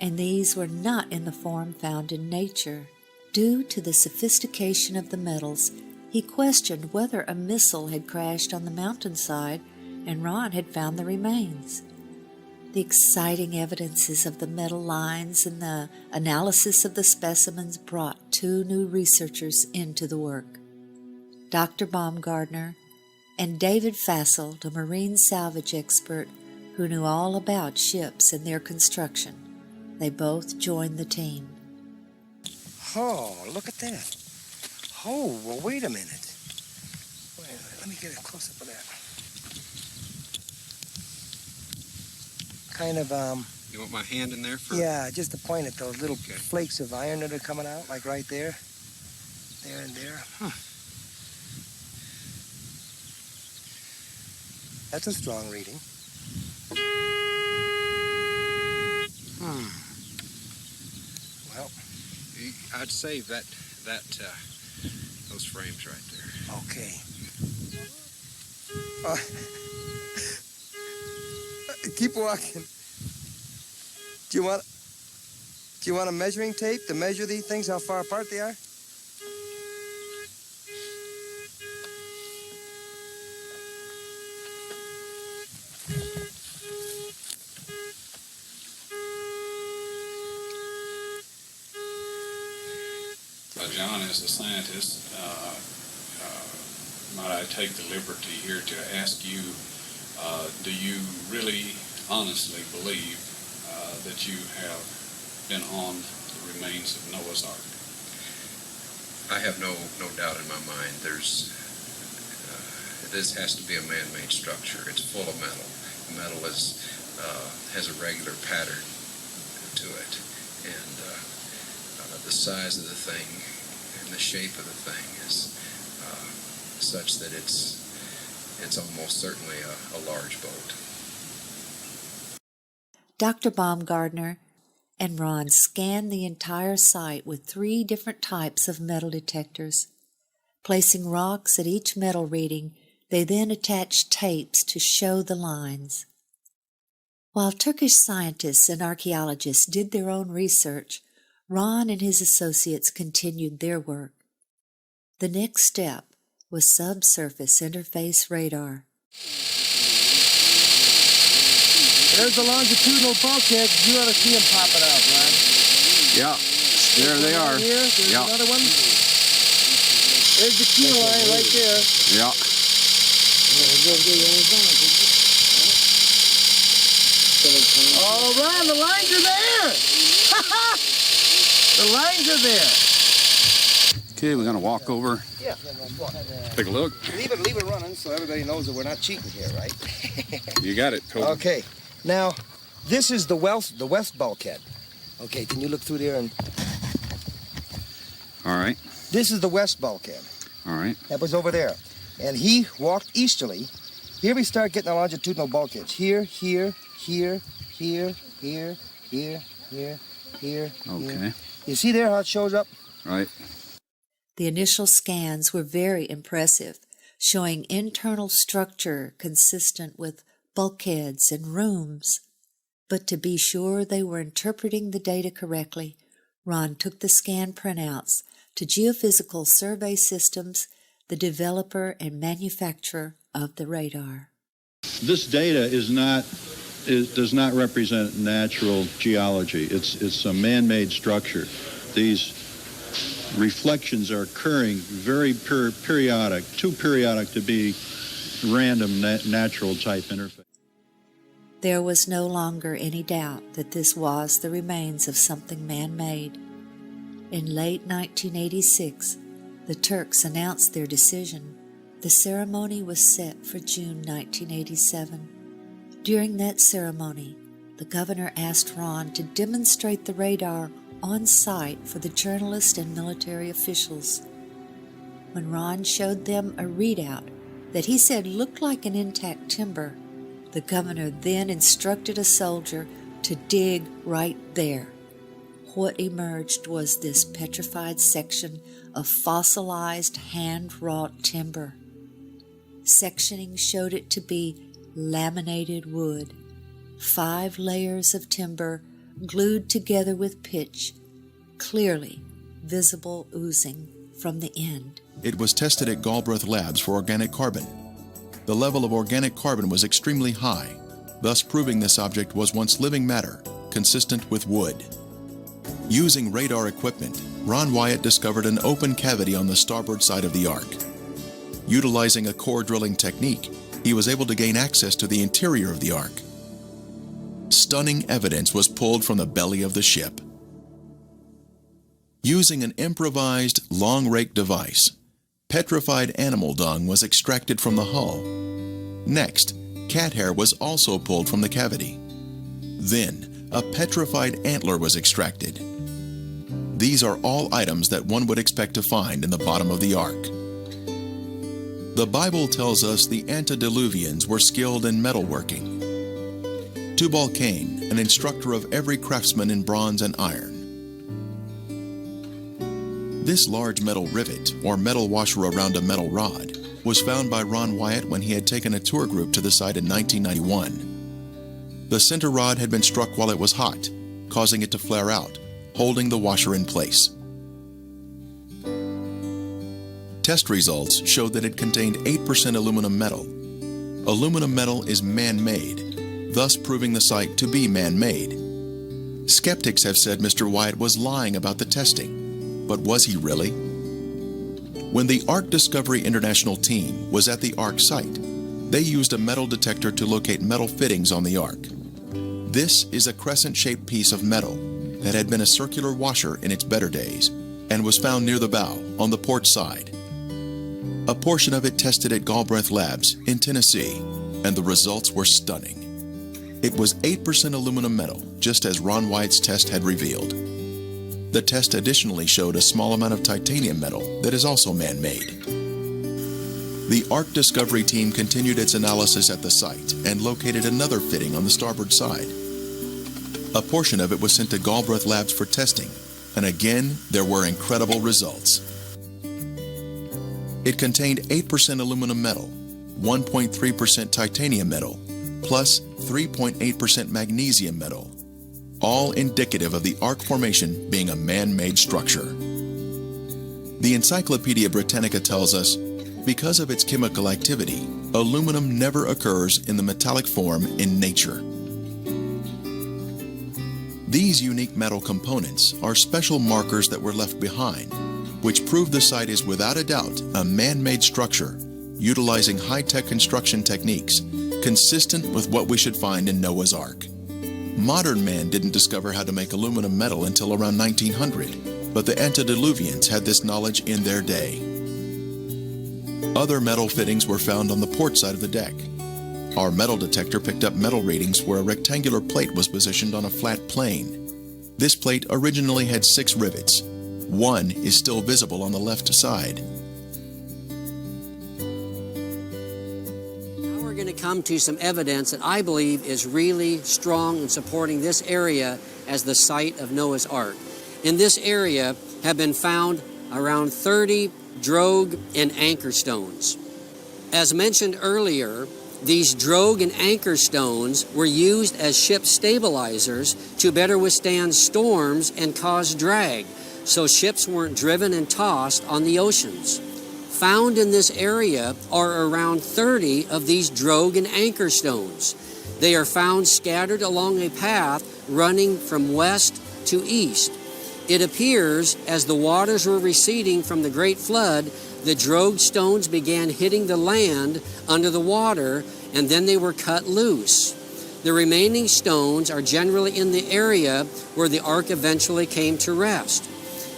and these were not in the form found in nature. Due to the sophistication of the metals, he questioned whether a missile had crashed on the mountainside, and Ron had found the remains. The exciting evidences of the metal lines and the analysis of the specimens brought two new researchers into the work, Dr. Baumgartner and David Fassel, a marine salvage expert who knew all about ships and their construction. They both joined the team. Oh, look at that. Oh, well, wait a minute. Wait a minute, let me get a close-up of that. Kind of, You want my hand in there for... Yeah, just to point at those little flakes of iron that are coming out, like right there. There and there. Huh. That's a strong reading. Well, I'd save those frames right there. Okay. Keep walking. Do you want a measuring tape to measure these things, how far apart they are? John, as a scientist, might I take the liberty here to ask you, do you really honestly believe that you have been on the remains of Noah's Ark? I have no doubt in my mind. This has to be a man-made structure. It's full of metal. The metal has a regular pattern to it, and the size of the thing and the shape of the thing is such that it's almost certainly a large boat. Dr. Baumgardner and Ron scanned the entire site with 3 different types of metal detectors. Placing rocks at each metal reading, they then attached tapes to show the lines. While Turkish scientists and archaeologists did their own research, Ron and his associates continued their work. The next step was subsurface interface radar. There's the longitudinal bulkhead. You ought to see them popping out, Ron. Yeah, there they are. There's another one. There's the keel line right there. Yeah. Oh, Ron, the lines are there. The lines are there. Okay, we're going to walk over. Yeah. Take a look. Leave it running so everybody knows that we're not cheating here, right? You got it, Toby. Okay. Now, this is the west bulkhead. Okay, can you look through there and... All right. This is the west bulkhead. All right. That was over there. And he walked easterly. Here we start getting the longitudinal bulkheads. Here, here, here, here, here, here, here, here. Okay. Here. You see there how it shows up? Right. The initial scans were very impressive, showing internal structure consistent with bulkheads and rooms. But to be sure they were interpreting the data correctly, Ron took the scan printouts to Geophysical Survey Systems, the developer and manufacturer of the radar. This data does not represent natural geology. It's a man-made structure. These reflections are occurring very periodic, too periodic to be random natural type interface. There was no longer any doubt that this was the remains of something man-made. In late 1986, the Turks announced their decision. The ceremony was set for June 1987. During that ceremony, the governor asked Ron to demonstrate the radar on site for the journalists and military officials. When Ron showed them a readout that he said looked like an intact timber, the governor then instructed a soldier to dig right there. What emerged was this petrified section of fossilized hand-wrought timber. Sectioning showed it to be laminated wood, 5 layers of timber glued together with pitch, clearly visible oozing from the end. It was tested at Galbraith Labs for organic carbon. The level of organic carbon was extremely high, thus proving this object was once living matter, consistent with wood. Using radar equipment, Ron Wyatt discovered an open cavity on the starboard side of the Ark. Utilizing a core drilling technique, he was able to gain access to the interior of the Ark. Stunning evidence was pulled from the belly of the ship. Using an improvised long rake device, petrified animal dung was extracted from the hull. Next, cat hair was also pulled from the cavity. Then, a petrified antler was extracted. These are all items that one would expect to find in the bottom of the Ark. The Bible tells us the antediluvians were skilled in metalworking. Tubal-Cain, an instructor of every craftsman in bronze and iron. This large metal rivet, or metal washer around a metal rod, was found by Ron Wyatt when he had taken a tour group to the site in 1991. The center rod had been struck while it was hot, causing it to flare out, holding the washer in place. Test results showed that it contained 8% aluminum metal. Aluminum metal is man-made, thus proving the site to be man-made. Skeptics have said Mr. Wyatt was lying about the testing, but was he really? When the Ark Discovery International team was at the Ark site, they used a metal detector to locate metal fittings on the Ark. This is a crescent-shaped piece of metal that had been a circular washer in its better days and was found near the bow on the port side. A portion of it tested at Galbraith Labs in Tennessee, and the results were stunning. It was 8% aluminum metal, just as Ron Wyatt's test had revealed. The test additionally showed a small amount of titanium metal that is also man-made. The Ark Discovery team continued its analysis at the site and located another fitting on the starboard side. A portion of it was sent to Galbraith Labs for testing, and again, there were incredible results. It contained 8% aluminum metal, 1.3% titanium metal, plus 3.8% magnesium metal, all indicative of the Ark formation being a man-made structure. The Encyclopedia Britannica tells us, because of its chemical activity, aluminum never occurs in the metallic form in nature. These unique metal components are special markers that were left behind, which prove the site is without a doubt a man-made structure, utilizing high-tech construction techniques, consistent with what we should find in Noah's Ark. Modern man didn't discover how to make aluminum metal until around 1900, but the antediluvians had this knowledge in their day. Other metal fittings were found on the port side of the deck. Our metal detector picked up metal readings where a rectangular plate was positioned on a flat plane. This plate originally had 6 rivets. One is still visible on the left side. Now we're going to come to some evidence that I believe is really strong in supporting this area as the site of Noah's Ark. In this area have been found around 30 drogue and anchor stones. As mentioned earlier, these drogue and anchor stones were used as ship stabilizers to better withstand storms and cause drag, so ships weren't driven and tossed on the oceans. Found in this area are around 30 of these drogue and anchor stones. They are found scattered along a path running from west to east. It appears as the waters were receding from the great flood, the drogue stones began hitting the land under the water, and then they were cut loose. The remaining stones are generally in the area where the ark eventually came to rest.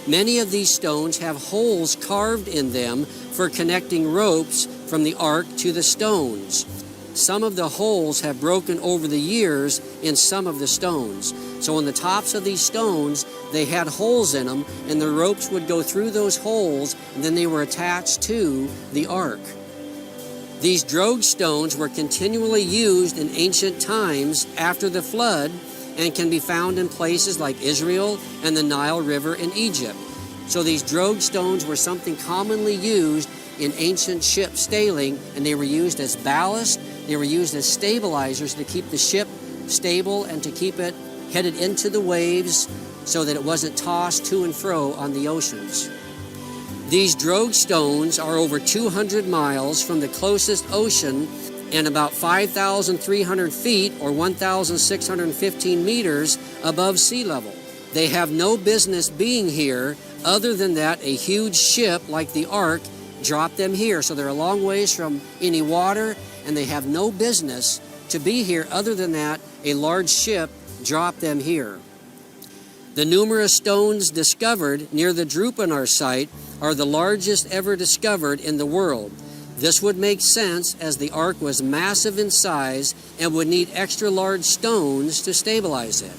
Many of these stones have holes carved in them for connecting ropes from the ark to the stones. Some of the holes have broken over the years in some of the stones. So on the tops of these stones, they had holes in them, and the ropes would go through those holes, and then they were attached to the ark. These drogue stones were continually used in ancient times after the flood and can be found in places like Israel and the Nile River in Egypt. So these drogue stones were something commonly used in ancient ship sailing, and they were used as ballast, they were used as stabilizers to keep the ship stable and to keep it headed into the waves so that it wasn't tossed to and fro on the oceans. These drogue stones are over 200 miles from the closest ocean and about 5,300 feet or 1,615 meters above sea level. They have no business being here other than that a huge ship like the Ark dropped them here. So they're a long ways from any water, and they have no business to be here other than that a large ship dropped them here. The numerous stones discovered near the Drupanar site are the largest ever discovered in the world. This would make sense as the ark was massive in size and would need extra large stones to stabilize it.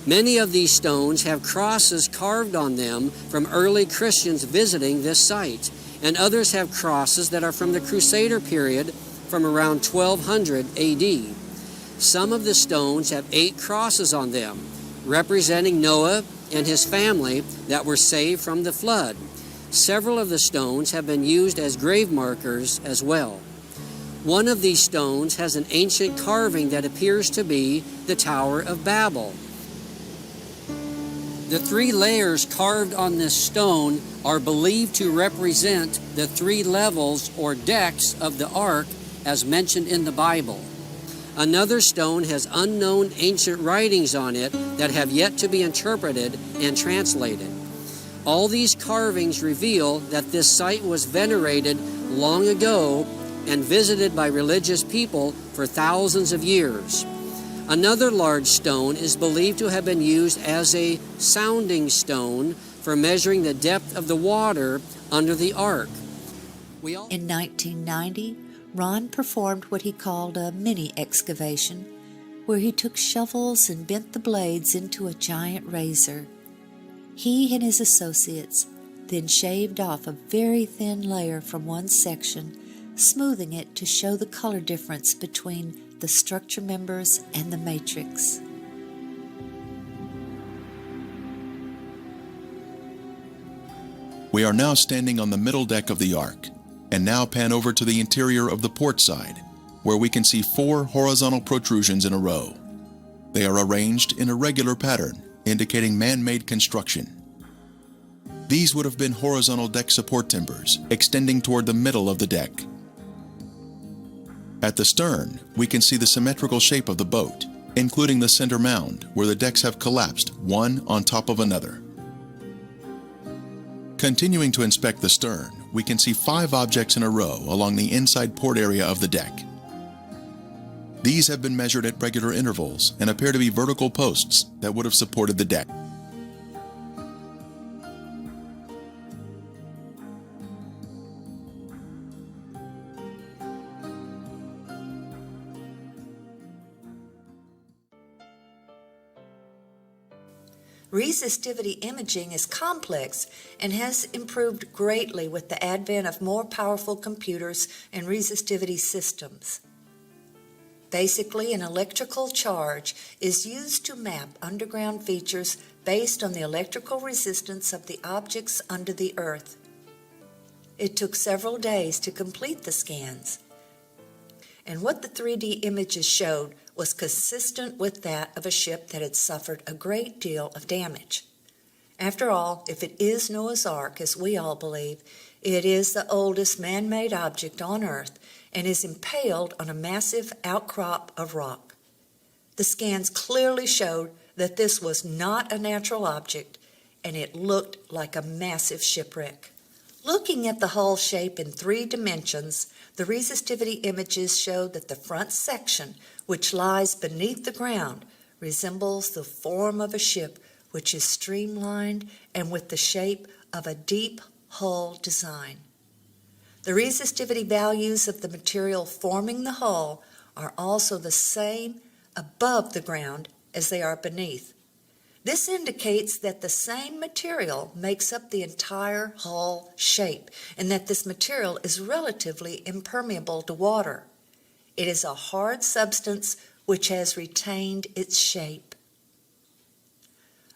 Many of these stones have crosses carved on them from early Christians visiting this site, and others have crosses that are from the Crusader period from around 1200 AD. Some of the stones have 8 crosses on them, representing Noah and his family that were saved from the flood. Several of the stones have been used as grave markers as well. One of these stones has an ancient carving that appears to be the Tower of Babel. The 3 layers carved on this stone are believed to represent the 3 levels or decks of the ark as mentioned in the Bible. Another stone has unknown ancient writings on it that have yet to be interpreted and translated. All these carvings reveal that this site was venerated long ago and visited by religious people for thousands of years. Another large stone is believed to have been used as a sounding stone for measuring the depth of the water under the ark. In 1990, Ron performed what he called a mini excavation, where he took shovels and bent the blades into a giant razor. He and his associates then shaved off a very thin layer from one section, smoothing it to show the color difference between the structure members and the matrix. We are now standing on the middle deck of the ark, and now pan over to the interior of the port side, where we can see 4 horizontal protrusions in a row. They are arranged in a regular pattern, indicating man-made construction. These would have been horizontal deck support timbers, extending toward the middle of the deck. At the stern, we can see the symmetrical shape of the boat, including the center mound, where the decks have collapsed one on top of another. Continuing to inspect the stern, we can see 5 objects in a row along the inside port area of the deck. These have been measured at regular intervals and appear to be vertical posts that would have supported the deck. Resistivity imaging is complex and has improved greatly with the advent of more powerful computers and resistivity systems. Basically, an electrical charge is used to map underground features based on the electrical resistance of the objects under the earth. It took several days to complete the scans, and what the 3D images showed was consistent with that of a ship that had suffered a great deal of damage. After all, if it is Noah's Ark, as we all believe, it is the oldest man-made object on Earth and is impaled on a massive outcrop of rock. The scans clearly showed that this was not a natural object, and it looked like a massive shipwreck. Looking at the hull shape in 3 dimensions, the resistivity images showed that the front section, which lies beneath the ground, resembles the form of a ship, which is streamlined and with the shape of a deep hull design. The resistivity values of the material forming the hull are also the same above the ground as they are beneath. This indicates that the same material makes up the entire hull shape and that this material is relatively impermeable to water. It is a hard substance which has retained its shape.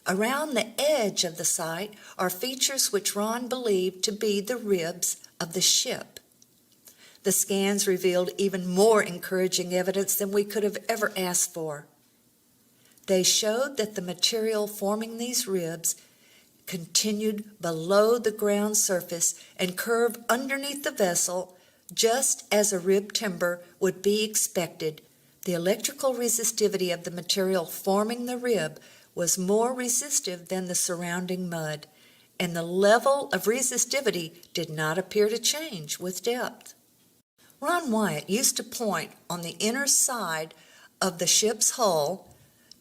Around the edge of the site are features which Ron believed to be the ribs of the ship. The scans revealed even more encouraging evidence than we could have ever asked for. They showed that the material forming these ribs continued below the ground surface and curved underneath the vessel, just as a rib timber would be expected. The electrical resistivity of the material forming the rib was more resistive than the surrounding mud, and the level of resistivity did not appear to change with depth. Ron Wyatt used to point on the inner side of the ship's hull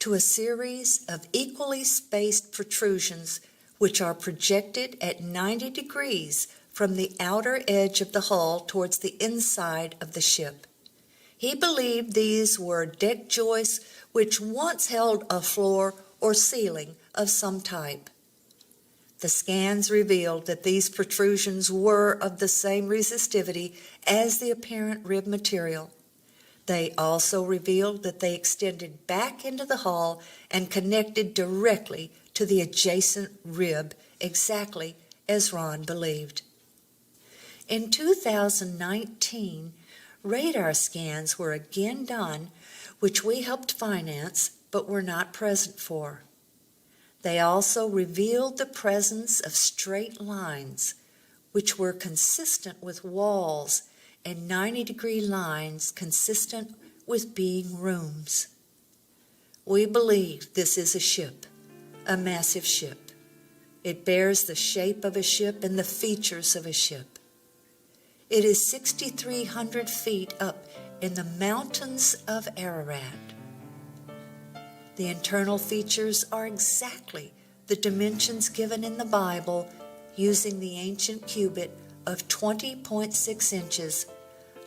to a series of equally spaced protrusions which are projected at 90 degrees from the outer edge of the hull towards the inside of the ship. He believed these were deck joists which once held a floor or ceiling of some type. The scans revealed that these protrusions were of the same resistivity as the apparent rib material. They also revealed that they extended back into the hull and connected directly to the adjacent rib, exactly as Ron believed. In 2019, radar scans were again done, which we helped finance but were not present for. They also revealed the presence of straight lines, which were consistent with walls, and 90-degree lines consistent with being rooms. We believe this is a ship, a massive ship. It bears the shape of a ship and the features of a ship. It is 6,300 feet up in the mountains of Ararat. The internal features are exactly the dimensions given in the Bible using the ancient cubit of 20.6 inches,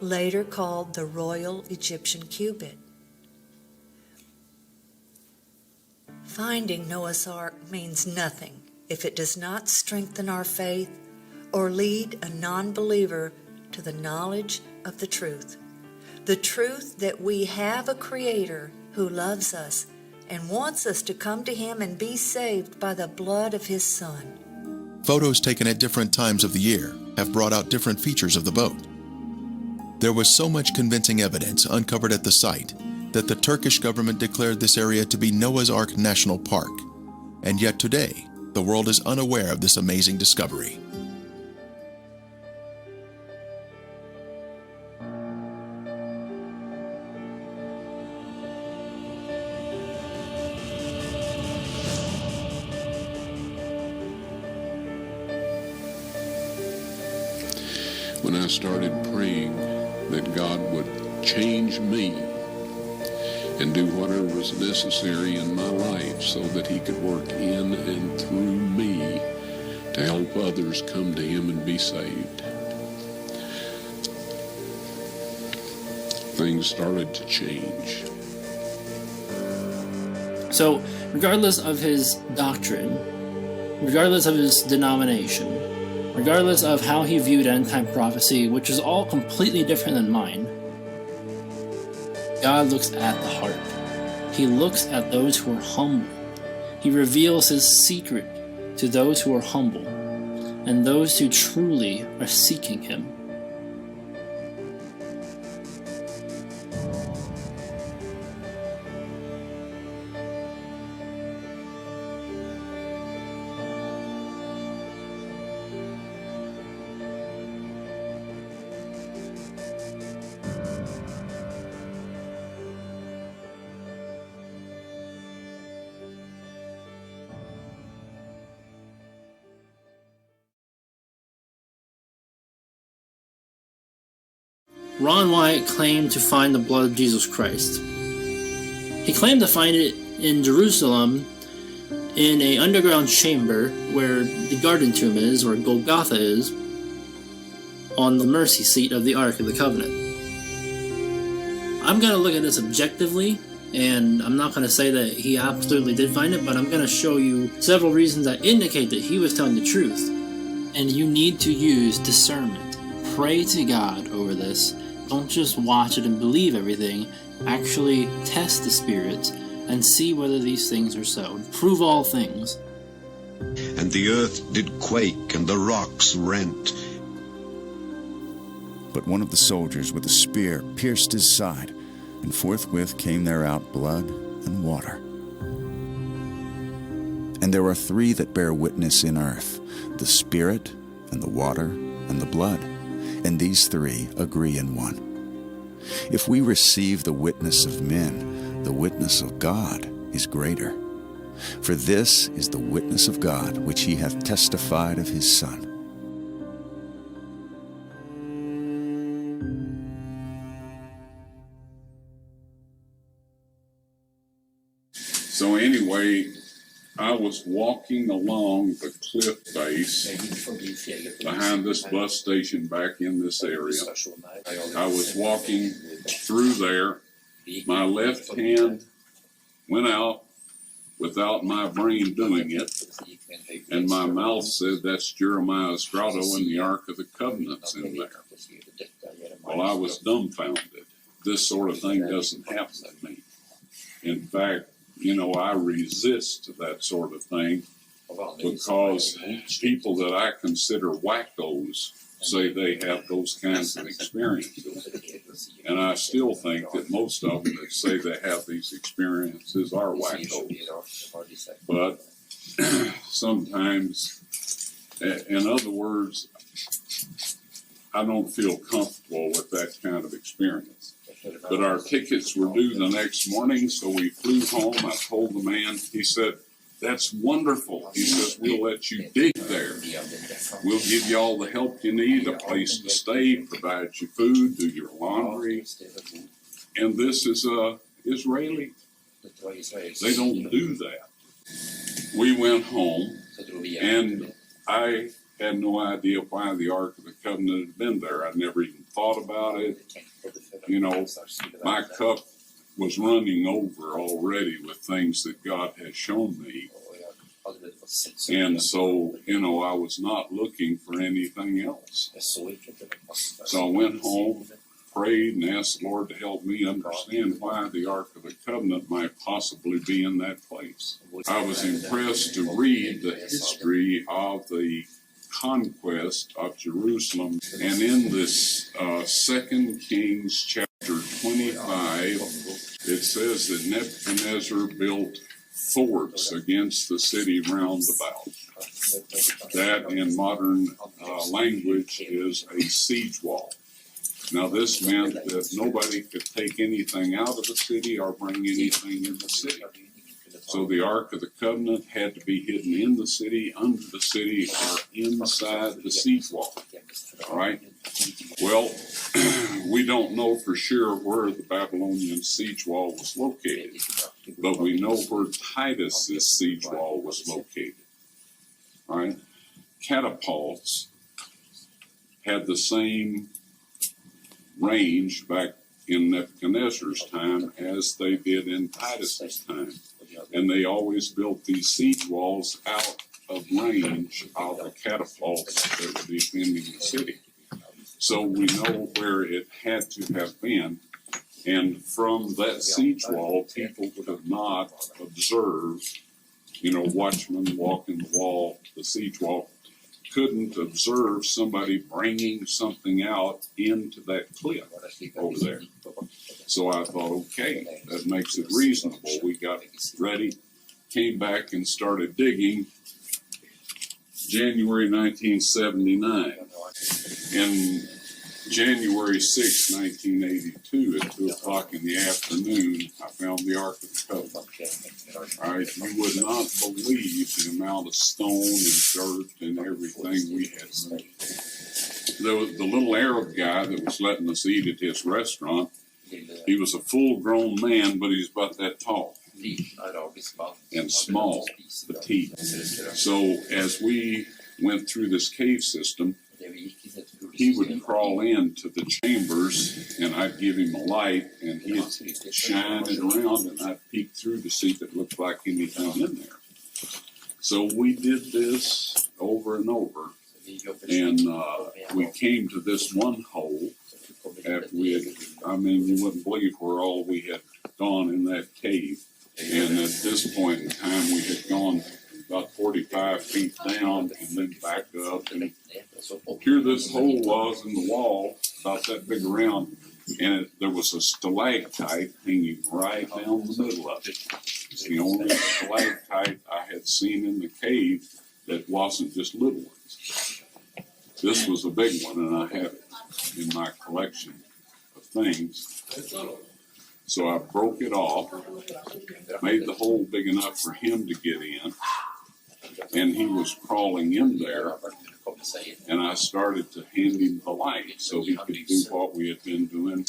later called the Royal Egyptian Cubit. Finding Noah's Ark means nothing if it does not strengthen our faith or lead a non-believer to the knowledge of the truth that we have a Creator who loves us and wants us to come to Him and be saved by the blood of His Son. Photos taken at different times of the year have brought out different features of the boat. There was so much convincing evidence uncovered at the site that the Turkish government declared this area to be Noah's Ark National Park, and yet today, the world is unaware of this amazing discovery. When I started praying that God would change me and do whatever was necessary in my life so that He could work in and through me to help others come to Him and be saved, things started to change. So, regardless of his doctrine, regardless of his denomination, regardless of how he viewed end-time prophecy, which is all completely different than mine, God looks at the heart. He looks at those who are humble. He reveals His secret to those who are humble and those who truly are seeking Him. Ron Wyatt claimed to find the blood of Jesus Christ. He claimed to find it in Jerusalem in an underground chamber where the garden tomb is, or Golgotha is, on the mercy seat of the Ark of the Covenant. I'm going to look at this objectively, and I'm not going to say that he absolutely did find it, but I'm going to show you several reasons that indicate that he was telling the truth. And you need to use discernment. Pray to God over this. Don't just watch it and believe everything. Actually test the spirits and see whether these things are so. Prove all things. And the earth did quake, and the rocks rent. But one of the soldiers with a spear pierced his side, and forthwith came there out blood and water. And there are three that bear witness in earth, the Spirit, and the water, and the blood. And these three agree in one. If we receive the witness of men, the witness of God is greater. For this is the witness of God, which He hath testified of His Son. So anyway, I was walking along the cliff face behind this bus station back in this area. I was walking through there. My left hand went out without my brain doing it, And my mouth said, that's Jeremiah's grotto and the Ark of the Covenant's in there. Well, I was dumbfounded. This sort of thing doesn't happen to me. In fact, I resist that sort of thing because people that I consider wackos say they have those kinds of experiences. And I still think that most of them that say they have these experiences are wackos. But sometimes, in other words, I don't feel comfortable with that kind of experience. But our tickets were due the next morning, so we flew home. I told the man, he said, that's wonderful. He says, we'll let you dig there. We'll give you all the help you need, a place to stay, provide you food, do your laundry. And this is Israeli. They don't do that. We went home, and I had no idea why the Ark of the Covenant had been there. I'd never even thought about it. My cup was running over already with things that God has shown me. And so, I was not looking for anything else. So I went home, prayed, and asked the Lord to help me understand why the Ark of the Covenant might possibly be in that place. I was impressed to read the history of the conquest of Jerusalem. And in this 2 Kings chapter 25, it says that Nebuchadnezzar built forts against the city round about. That in modern language is a siege wall. Now this meant that nobody could take anything out of the city or bring anything in the city. So the Ark of the Covenant had to be hidden in the city, under the city, or inside the siege wall. All right? Well, we don't know for sure where the Babylonian siege wall was located, but we know where Titus's siege wall was located. All right? Catapults had the same range back in Nebuchadnezzar's time as they did in Titus's time. And they always built these siege walls out of range of the catapults that were defending the city. So we know where it had to have been. And from that siege wall, people could not observe, watchmen walking the wall, the siege wall, couldn't observe somebody bringing something out into that cliff over there. So I thought, okay, that makes it reasonable. We got ready, came back and started digging. January 1979. In January 6, 1982, at 2 o'clock in the afternoon, I found the Ark of the Covenant. All right, you would not believe the amount of stone and dirt and everything we had moved. The little Arab guy that was letting us eat at his restaurant, he was a full-grown man, but he's about that tall and small, petite. So as we went through this cave system, he would crawl into the chambers, and I'd give him a light, and he'd shine it around, and I'd peek through to see if it looked like anything in there. So we did this over and over, and we came to this one hole after we had, you wouldn't believe where all we had gone in that cave. And at this point in time, we had gone about 45 feet down and then back up. And here this hole was in the wall, about that big around, and there was a stalactite hanging right down the middle of it. It's the only stalactite I had seen in the cave that wasn't just little ones. This was a big one, and I have it in my collection of things. So I broke it off, made the hole big enough for him to get in, and he was crawling in there, and I started to hand him the light so he could do what we had been doing,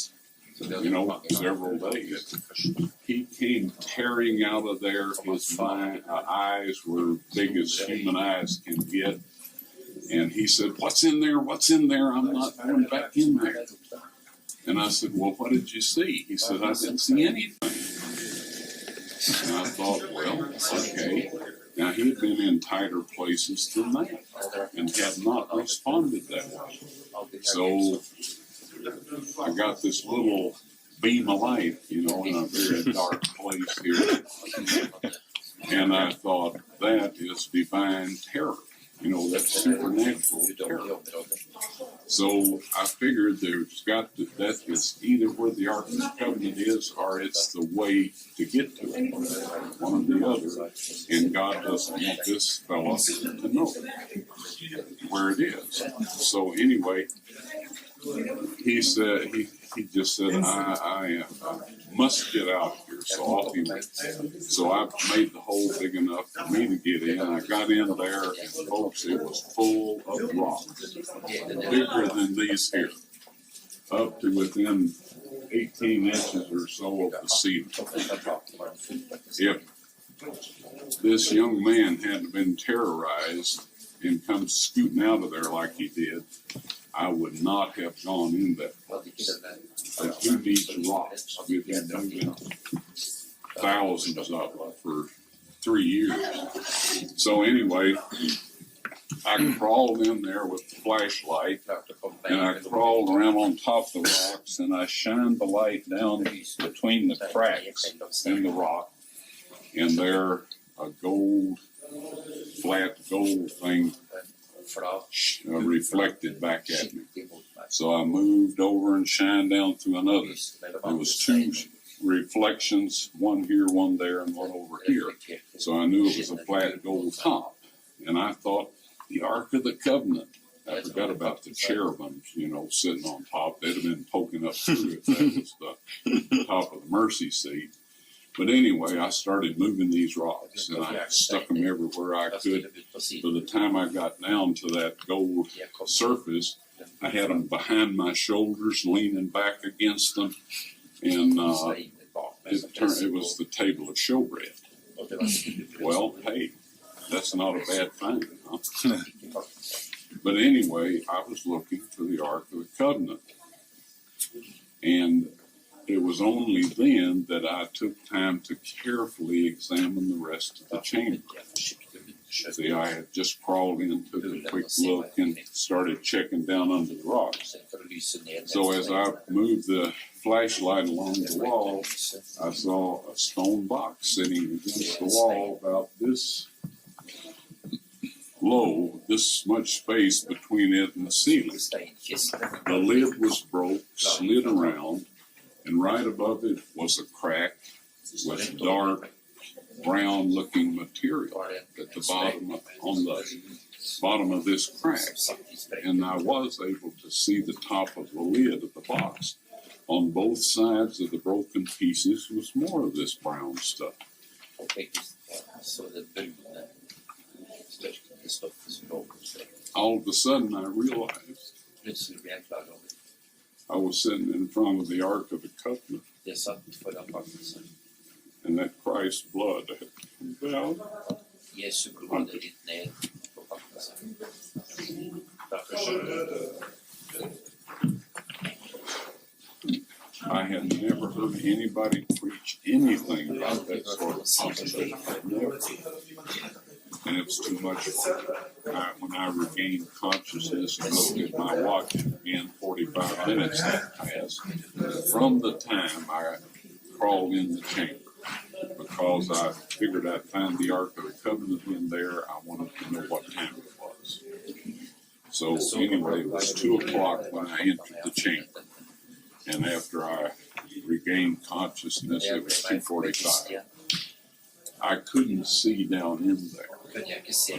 several days. He came tearing out of there. His eyes were big as human eyes can get, and he said, "What's in there? What's in there? I'm not going back in there." And I said, "Well, what did you see?" He said, "I didn't see anything." And I thought, well, okay, Now, he had been in tighter places than that and had not responded that way. So I got this little beam of light, in a very dark place here. And I thought, that is divine terror. That's supernatural terror. So I figured that is either where the Ark of the Covenant is, or it's the way to get to it, one or the other. And God doesn't want this fellow to know where it is. So anyway, he just said, I must get out of here. So off he went. So I made the hole big enough for me to get in. I got in there, and folks, it was full of rocks, bigger than these here, up to within 18 inches or so of the ceiling. If this young man hadn't been terrorized and come scooting out of there like he did, I would not have gone in that place. But through these rocks, we've been moving thousands of them for 3 years. So anyway, I crawled in there with the flashlight, and I crawled around on top of the rocks, and I shined the light down between the cracks in the rock, and there a flat gold thing reflected back at me. So I moved over and shined down through another. There was 2 reflections, one here, one there, and one over here. So I knew it was a flat gold top. And I thought, the Ark of the Covenant. I forgot about the cherubims, sitting on top. They'd have been poking up through if that was the top of the mercy seat. But anyway, I started moving these rocks, and I stuck them everywhere I could. By the time I got down to that gold surface, I had them behind my shoulders, leaning back against them, and it was the table of showbread. Well, hey, that's not a bad thing, huh? But anyway, I was looking for the Ark of the Covenant, and it was only then that I took time to carefully examine the rest of the chamber. See, I had just crawled in, took a quick look, and started checking down under the rocks. So as I moved the flashlight along the wall, I saw a stone box sitting against the wall about this low, this much space between it and the ceiling. The lid was broke, slid around, and right above it was a crack with dark brown-looking material at the bottom on the bottom of this crack, and I was able to see the top of the lid of the box. On both sides of the broken pieces was more of this brown stuff. All of a sudden, I realized I was sitting in front of the Ark of the Covenant, and that Christ's blood had come down. I had never heard anybody preach anything about that sort of possibility. Never. And it was too much for me. When I regained consciousness and looked at my watch, again, 45 minutes had passed from the time I crawled in the chamber, because I figured I'd find the Ark of the Covenant in there. I wanted to know what time it was. So anyway, it was 2 o'clock when I entered the chamber. And after I regained consciousness, it was 2:45. I couldn't see down in there, but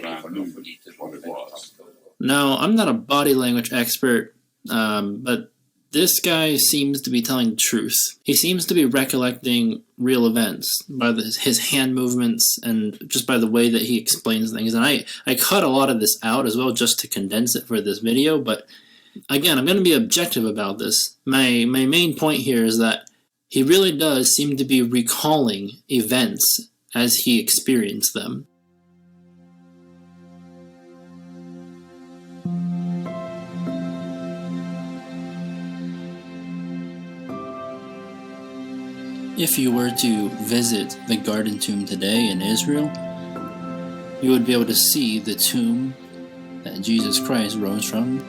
I knew what it was. Now, I'm not a body language expert, but this guy seems to be telling the truth. He seems to be recollecting real events by his hand movements and just by the way that he explains things. And I cut a lot of this out as well just to condense it for this video, but again, I'm going to be objective about this. My main point here is that he really does seem to be recalling events as he experienced them. If you were to visit the Garden Tomb today in Israel, you would be able to see the tomb that Jesus Christ rose from.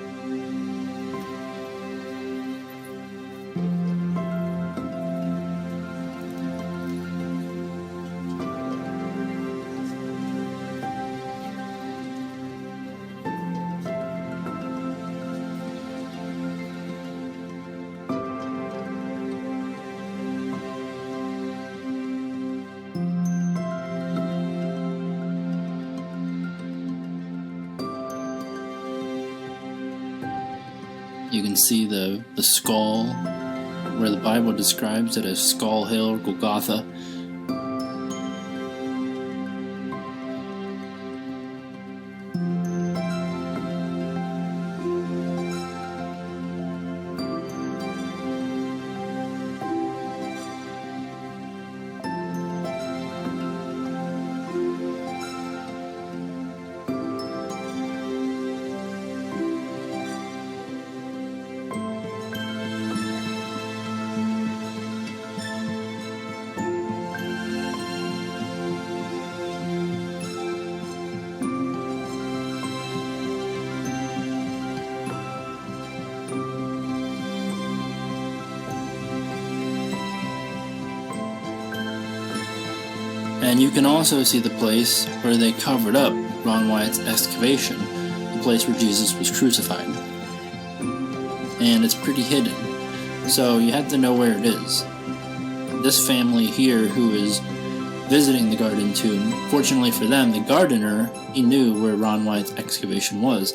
You can see the skull, where the Bible describes it as Skull Hill or Golgotha. And you can also see the place where they covered up Ron Wyatt's excavation, the place where Jesus was crucified. And it's pretty hidden, so you have to know where it is. This family here who is visiting the garden tomb, fortunately for them, the gardener, he knew where Ron Wyatt's excavation was.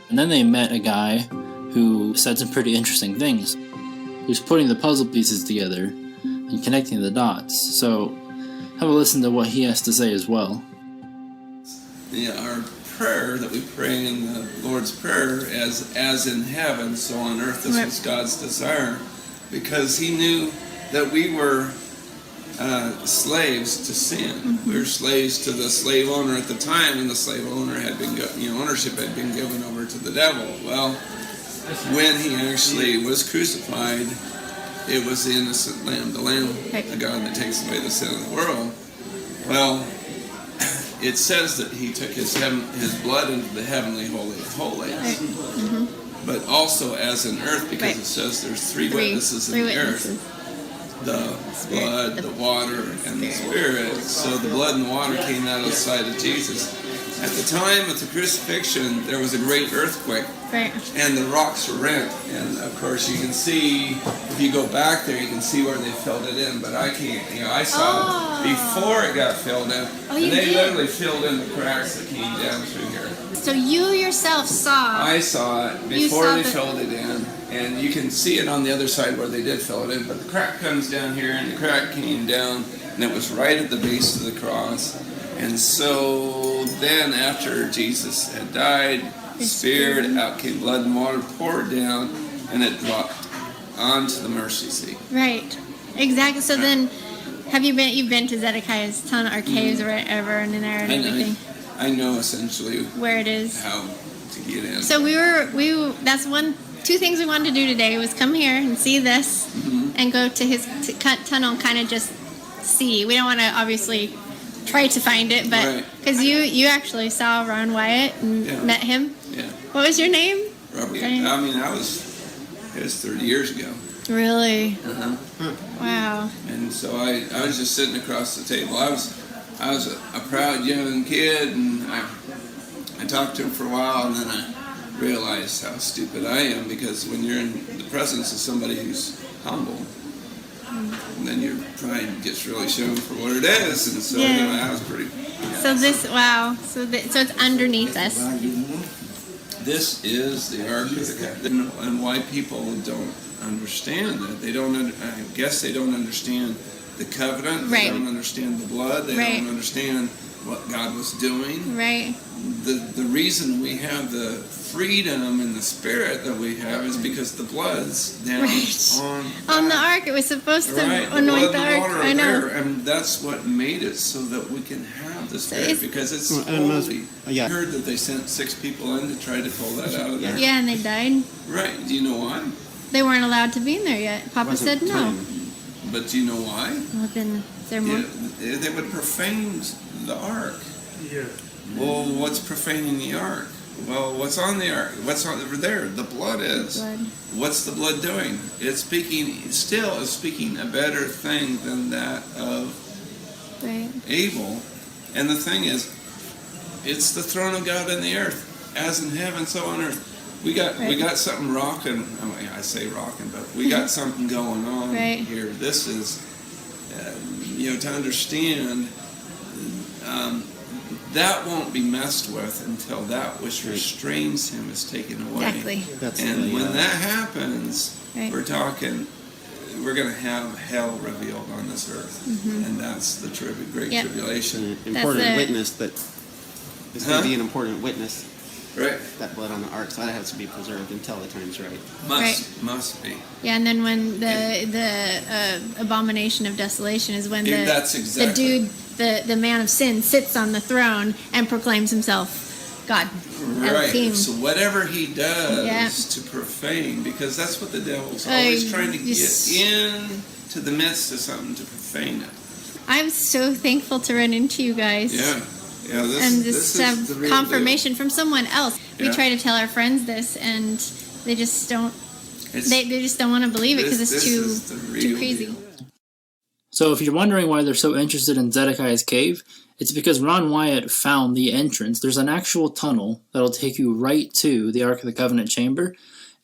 And then they met a guy who said some pretty interesting things. He was putting the puzzle pieces together and connecting the dots. So have a listen to what he has to say as well. Our prayer that we pray in the Lord's Prayer, as in heaven, so on earth, this was God's desire, because he knew that we were slaves to sin. Mm-hmm. We were slaves to the slave owner at the time, and the slave owner had been, ownership had been given over to the devil. Well, when he actually was crucified, it was the innocent lamb, the lamb of God that takes away the sin of the world. Well, it says that he took his blood into the heavenly holy of holies. Right. Mm-hmm. But also as in earth, because it says there's three witnesses in the earth. The blood, the water, and the Spirit. So the blood and the water came out of the side of Jesus. At the time of the crucifixion, there was a great earthquake, and the rocks were rent. And of course, you can see, if you go back there, you can see where they filled it in. But I can't, I saw it before it got filled in. And they literally filled in the cracks that came down through here. So you yourself saw. I saw it before they filled it in. And you can see it on the other side where they did fill it in. But the crack comes down here, and the crack came down, and it was right at the base of the cross. And so then after Jesus had died, Spirit, out came blood and water, poured down, and it dropped onto the mercy seat. Right. Exactly. So then, you've been to Zedekiah's tunnel or caves or whatever, and in there and everything? I know essentially where it is, how to get in. So that's two things we wanted to do today was come here and see this, and go to his tunnel and kind of just see. We don't want to obviously try to find it, but because you actually saw Ron Wyatt and met him. Yeah. What was your name? Robert. It was 30 years ago. Really? Uh-huh. Wow. And so I was just sitting across the table. I was a proud young kid, and I talked to him for a while, and then I realized how stupid I am, because when you're in the presence of somebody who's humble, and then your pride gets really shown for what it is, and so that was pretty. So so it's underneath us. This is the Ark of the Covenant, and why people don't understand that. I guess they don't understand the covenant. They don't understand the blood. They don't understand what God was doing. Right. The reason we have the freedom in the spirit that we have is because the blood's down on the ark. It was supposed to anoint the ark. I know. And that's what made it so that we can have the spirit, because it's holy. I heard that they sent 6 people in to try to pull that out of there. Yeah, and they died. Right. Do you know why? They weren't allowed to be in there yet. Papa said no. But do you know why? Well, then there more. They would profane the ark. Yeah. Well, what's profaning the ark? Well, what's on the ark? What's on there? The blood is. Blood. What's the blood doing? It's speaking a better thing than that of Abel. And the thing is, it's the throne of God in the earth, as in heaven, so on earth. We got something rocking. I mean, I say rocking, but we got something going on here. This is, to understand. That won't be messed with until that which restrains him is taken away. Exactly. And when that happens, we're going to have hell revealed on this earth. And that's the great tribulation. An important witness that is going to be an important witness. Right. That blood on the ark, so that has to be preserved until the time's right. Must be. Yeah, and then when the abomination of desolation is when the man of sin sits on the throne and proclaims himself God. Right. So whatever he does to profane, because that's what the devil's always trying to get into the midst of something to profane it. I'm so thankful to run into you guys. Yeah. Yeah, this to have confirmation from someone else. We try to tell our friends this, and they just don't. They just don't want to believe it because it's too crazy. So, if you're wondering why they're so interested in Zedekiah's cave, it's because Ron Wyatt found the entrance. There's an actual tunnel that'll take you right to the Ark of the Covenant chamber,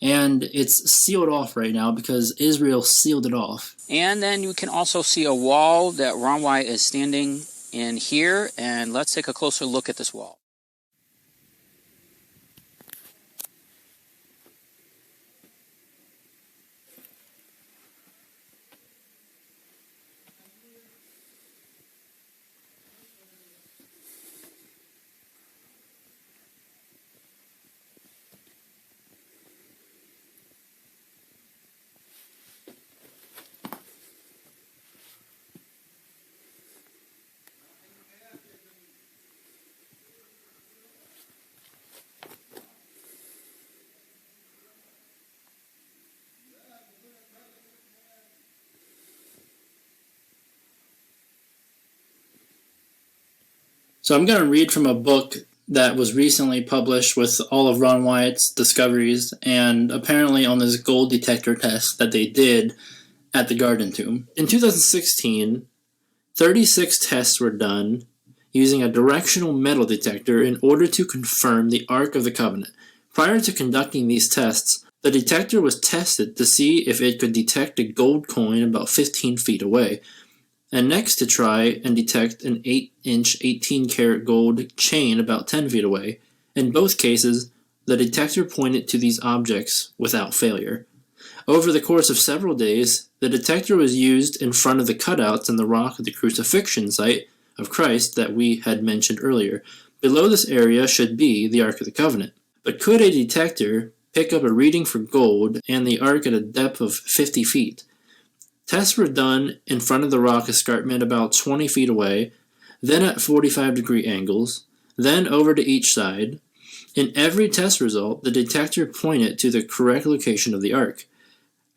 and it's sealed off right now because Israel sealed it off. And then you can also see a wall that Ron Wyatt is standing in here, and let's take a closer look at this wall. So I'm going to read from a book that was recently published with all of Ron Wyatt's discoveries, and apparently on this gold detector test that they did at the Garden Tomb. In 2016, 36 tests were done using a directional metal detector in order to confirm the Ark of the Covenant. Prior to conducting these tests, the detector was tested to see if it could detect a gold coin about 15 feet away, and next to try and detect an 8-inch 18-karat gold chain about 10 feet away. In both cases, the detector pointed to these objects without failure. Over the course of several days, the detector was used in front of the cutouts in the rock of the crucifixion site of Christ that we had mentioned earlier. Below this area should be the Ark of the Covenant. But could a detector pick up a reading for gold and the Ark at a depth of 50 feet? Tests were done in front of the rock escarpment about 20 feet away, then at 45-degree angles, then over to each side. In every test result, the detector pointed to the correct location of the Ark.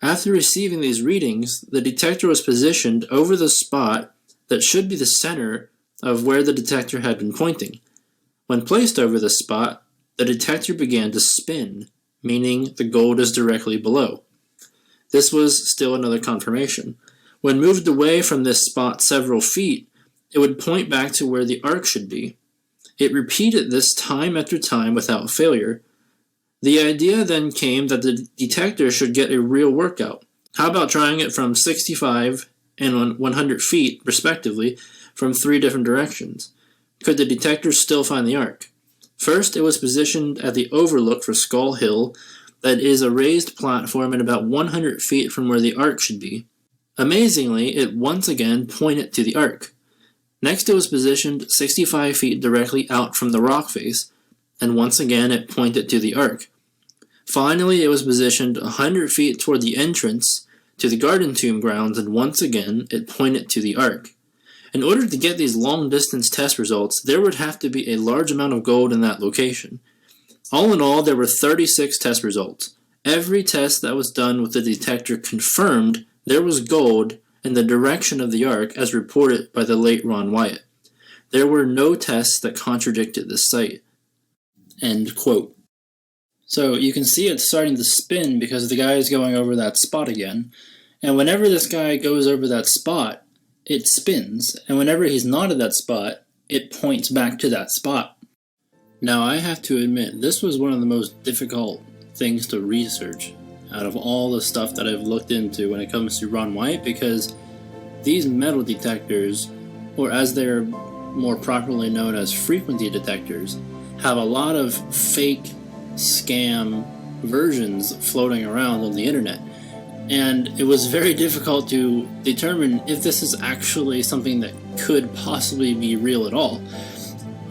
After receiving these readings, the detector was positioned over the spot that should be the center of where the detector had been pointing. When placed over this spot, the detector began to spin, meaning the gold is directly below. This was still another confirmation. When moved away from this spot several feet, it would point back to where the Ark should be. It repeated this time after time without failure. The idea then came that the detector should get a real workout. How about trying it from 65 and 100 feet, respectively, from 3 different directions? Could the detector still find the Ark? First, it was positioned at the overlook for Skull Hill, that is a raised platform at about 100 feet from where the Ark should be. Amazingly, it once again pointed to the Ark. Next, it was positioned 65 feet directly out from the rock face, and once again it pointed to the ark. Finally, it was positioned 100 feet toward the entrance to the garden tomb grounds, and once again it pointed to the ark. In order to get these long-distance test results, there would have to be a large amount of gold in that location. All in all, there were 36 test results. Every test that was done with the detector confirmed there was gold in the direction of the ark as reported by the late Ron Wyatt. There were no tests that contradicted this site. End quote. So you can see it's starting to spin because the guy is going over that spot again. And whenever this guy goes over that spot, it spins. And whenever he's not at that spot, it points back to that spot. Now I have to admit, this was one of the most difficult things to research out of all the stuff that I've looked into when it comes to Ron Wyatt, because these metal detectors, or as they're more properly known as frequency detectors, have a lot of fake scam versions floating around on the internet. And it was very difficult to determine if this is actually something that could possibly be real at all.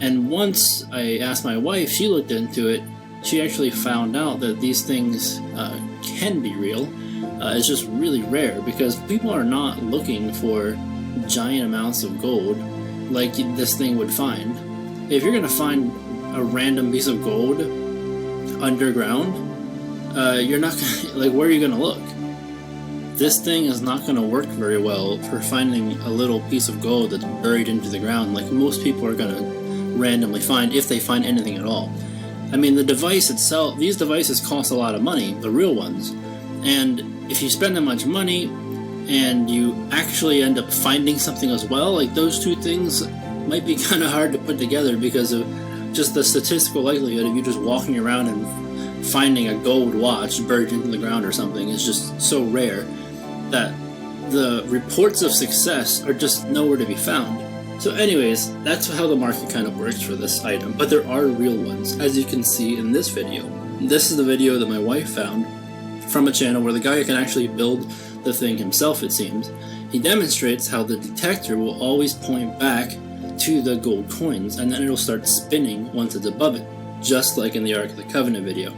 And once I asked my wife, she looked into it, she actually found out that these things can be real. It's just really rare because people are not looking for giant amounts of gold like this thing would find. If you're going to find a random piece of gold underground, you're not gonna, like, where are you going to look? This thing is not going to work very well for finding a little piece of gold that's buried into the ground like most people are going to randomly find, if they find anything at all. I mean, the device itself, these devices cost a lot of money, the real ones, and if you spend that much money and you actually end up finding something as well, like, those two things might be kind of hard to put together because of just the statistical likelihood of you just walking around and finding a gold watch buried into the ground or something is just so rare that the reports of success are just nowhere to be found. So anyways, that's how the market kind of works for this item, but there are real ones, as you can see in this video. This is the video that my wife found from a channel where the guy can actually build the thing himself, it seems. He demonstrates how the detector will always point back to the gold coins, and then it'll start spinning once it's above it, just like in the Ark of the Covenant video.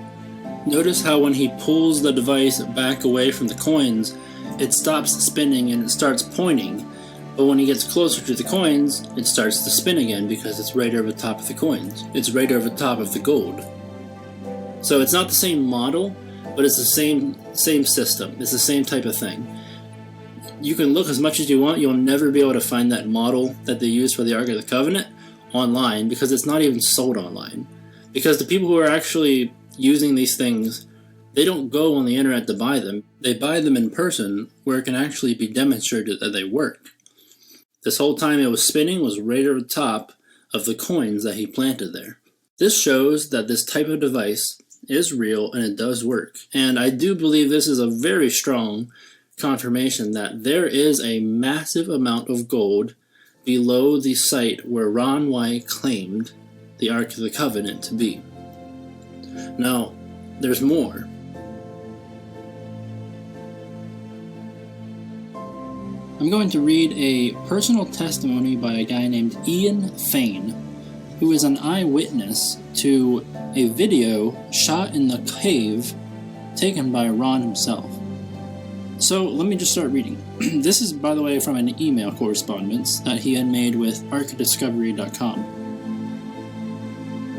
Notice how when he pulls the device back away from the coins, it stops spinning and it starts pointing. But when he gets closer to the coins, it starts to spin again because it's right over top of the coins. It's right over top of the gold. So it's not the same model, but it's the same system. It's the same type of thing. You can look as much as you want, you'll never be able to find that model that they use for the Ark of the Covenant online because it's not even sold online. Because the people who are actually using these things, they don't go on the internet to buy them. They buy them in person where it can actually be demonstrated that they work. This whole time it was spinning was right over the top of the coins that he planted there. This shows that this type of device is real and it does work. And I do believe this is a very strong confirmation that there is a massive amount of gold below the site where Ron Wyatt claimed the Ark of the Covenant to be. Now, there's more. I'm going to read a personal testimony by a guy named Ian Fain, who is an eyewitness to a video shot in the cave taken by Ron himself. So let me just start reading. This is, by the way, from an email correspondence that he had made with arkdiscovery.com.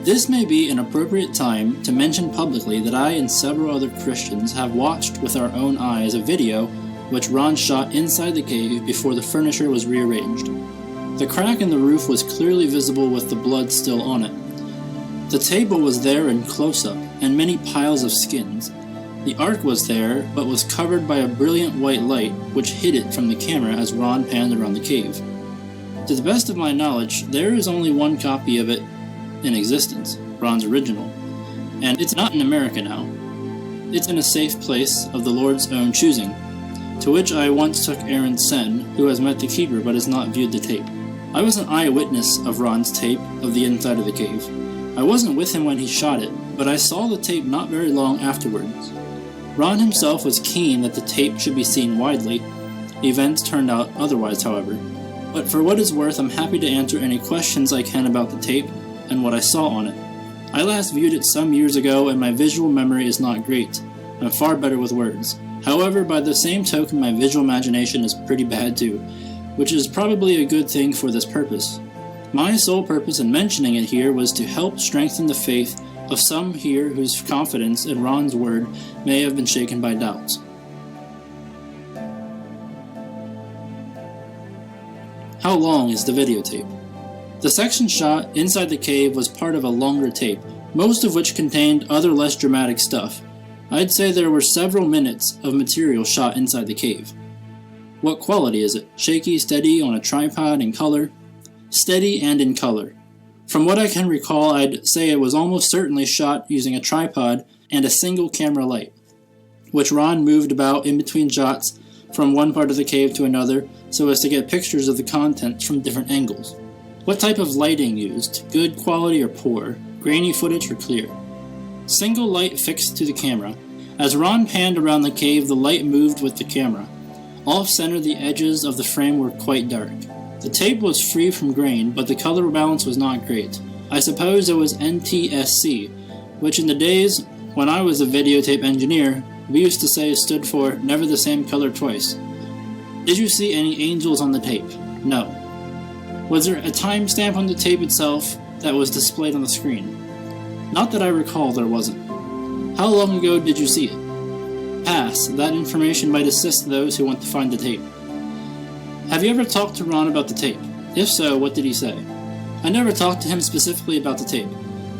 This may be an appropriate time to mention publicly that I and several other Christians have watched with our own eyes a video which Ron shot inside the cave before the furniture was rearranged. The crack in the roof was clearly visible with the blood still on it. The table was there in close-up, and many piles of skins. The ark was there, but was covered by a brilliant white light which hid it from the camera as Ron panned around the cave. To the best of my knowledge, there is only one copy of it in existence, Ron's original, and it's not in America now. It's in a safe place of the Lord's own choosing, to which I once took Aaron Sen, who has met the keeper but has not viewed the tape. I was an eyewitness of Ron's tape of the inside of the cave. I wasn't with him when he shot it, but I saw the tape not very long afterwards. Ron himself was keen that the tape should be seen widely. Events turned out otherwise, however. But for what it's worth, I'm happy to answer any questions I can about the tape and what I saw on it. I last viewed it some years ago and my visual memory is not great. I'm far better with words. However, by the same token, my visual imagination is pretty bad too, which is probably a good thing for this purpose. My sole purpose in mentioning it here was to help strengthen the faith of some here whose confidence in Ron's word may have been shaken by doubts. How long is the videotape? The section shot inside the cave was part of a longer tape, most of which contained other less dramatic stuff. I'd say there were several minutes of material shot inside the cave. What quality is it? Shaky, steady, on a tripod, in color? Steady and in color. From what I can recall, I'd say it was almost certainly shot using a tripod and a single camera light, which Ron moved about in between shots from one part of the cave to another so as to get pictures of the contents from different angles. What type of lighting used? Good quality or poor? Grainy footage or clear? Single light fixed to the camera. As Ron panned around the cave, the light moved with the camera. Off-center, the edges of the frame were quite dark. The tape was free from grain, but the color balance was not great. I suppose it was NTSC, which in the days when I was a videotape engineer, we used to say stood for never the same color twice. Did you see any angels on the tape? No. Was there a timestamp on the tape itself that was displayed on the screen? Not that I recall, there wasn't. How long ago did you see it? Pass. That information might assist those who want to find the tape. Have you ever talked to Ron about the tape? If so, what did he say? I never talked to him specifically about the tape.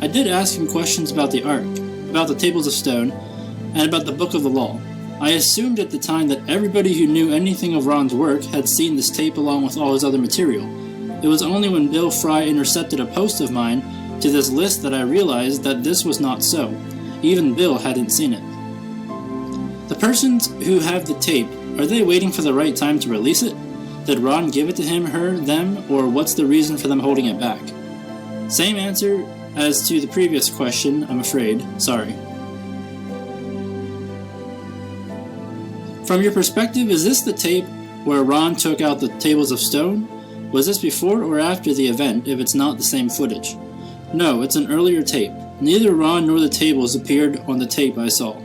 I did ask him questions about the Ark, about the tables of stone, and about the Book of the Law. I assumed at the time that everybody who knew anything of Ron's work had seen this tape along with all his other material. It was only when Bill Fry intercepted a post of mine to this list that I realized that this was not so. Even Bill hadn't seen it. The persons who have the tape, are they waiting for the right time to release it? Did Ron give it to him, her, them, or what's the reason for them holding it back? Same answer as to the previous question, I'm afraid. Sorry. From your perspective, is this the tape where Ron took out the tables of stone? Was this before or after the event, if it's not the same footage? No, it's an earlier tape. Neither Ron nor the tables appeared on the tape I saw.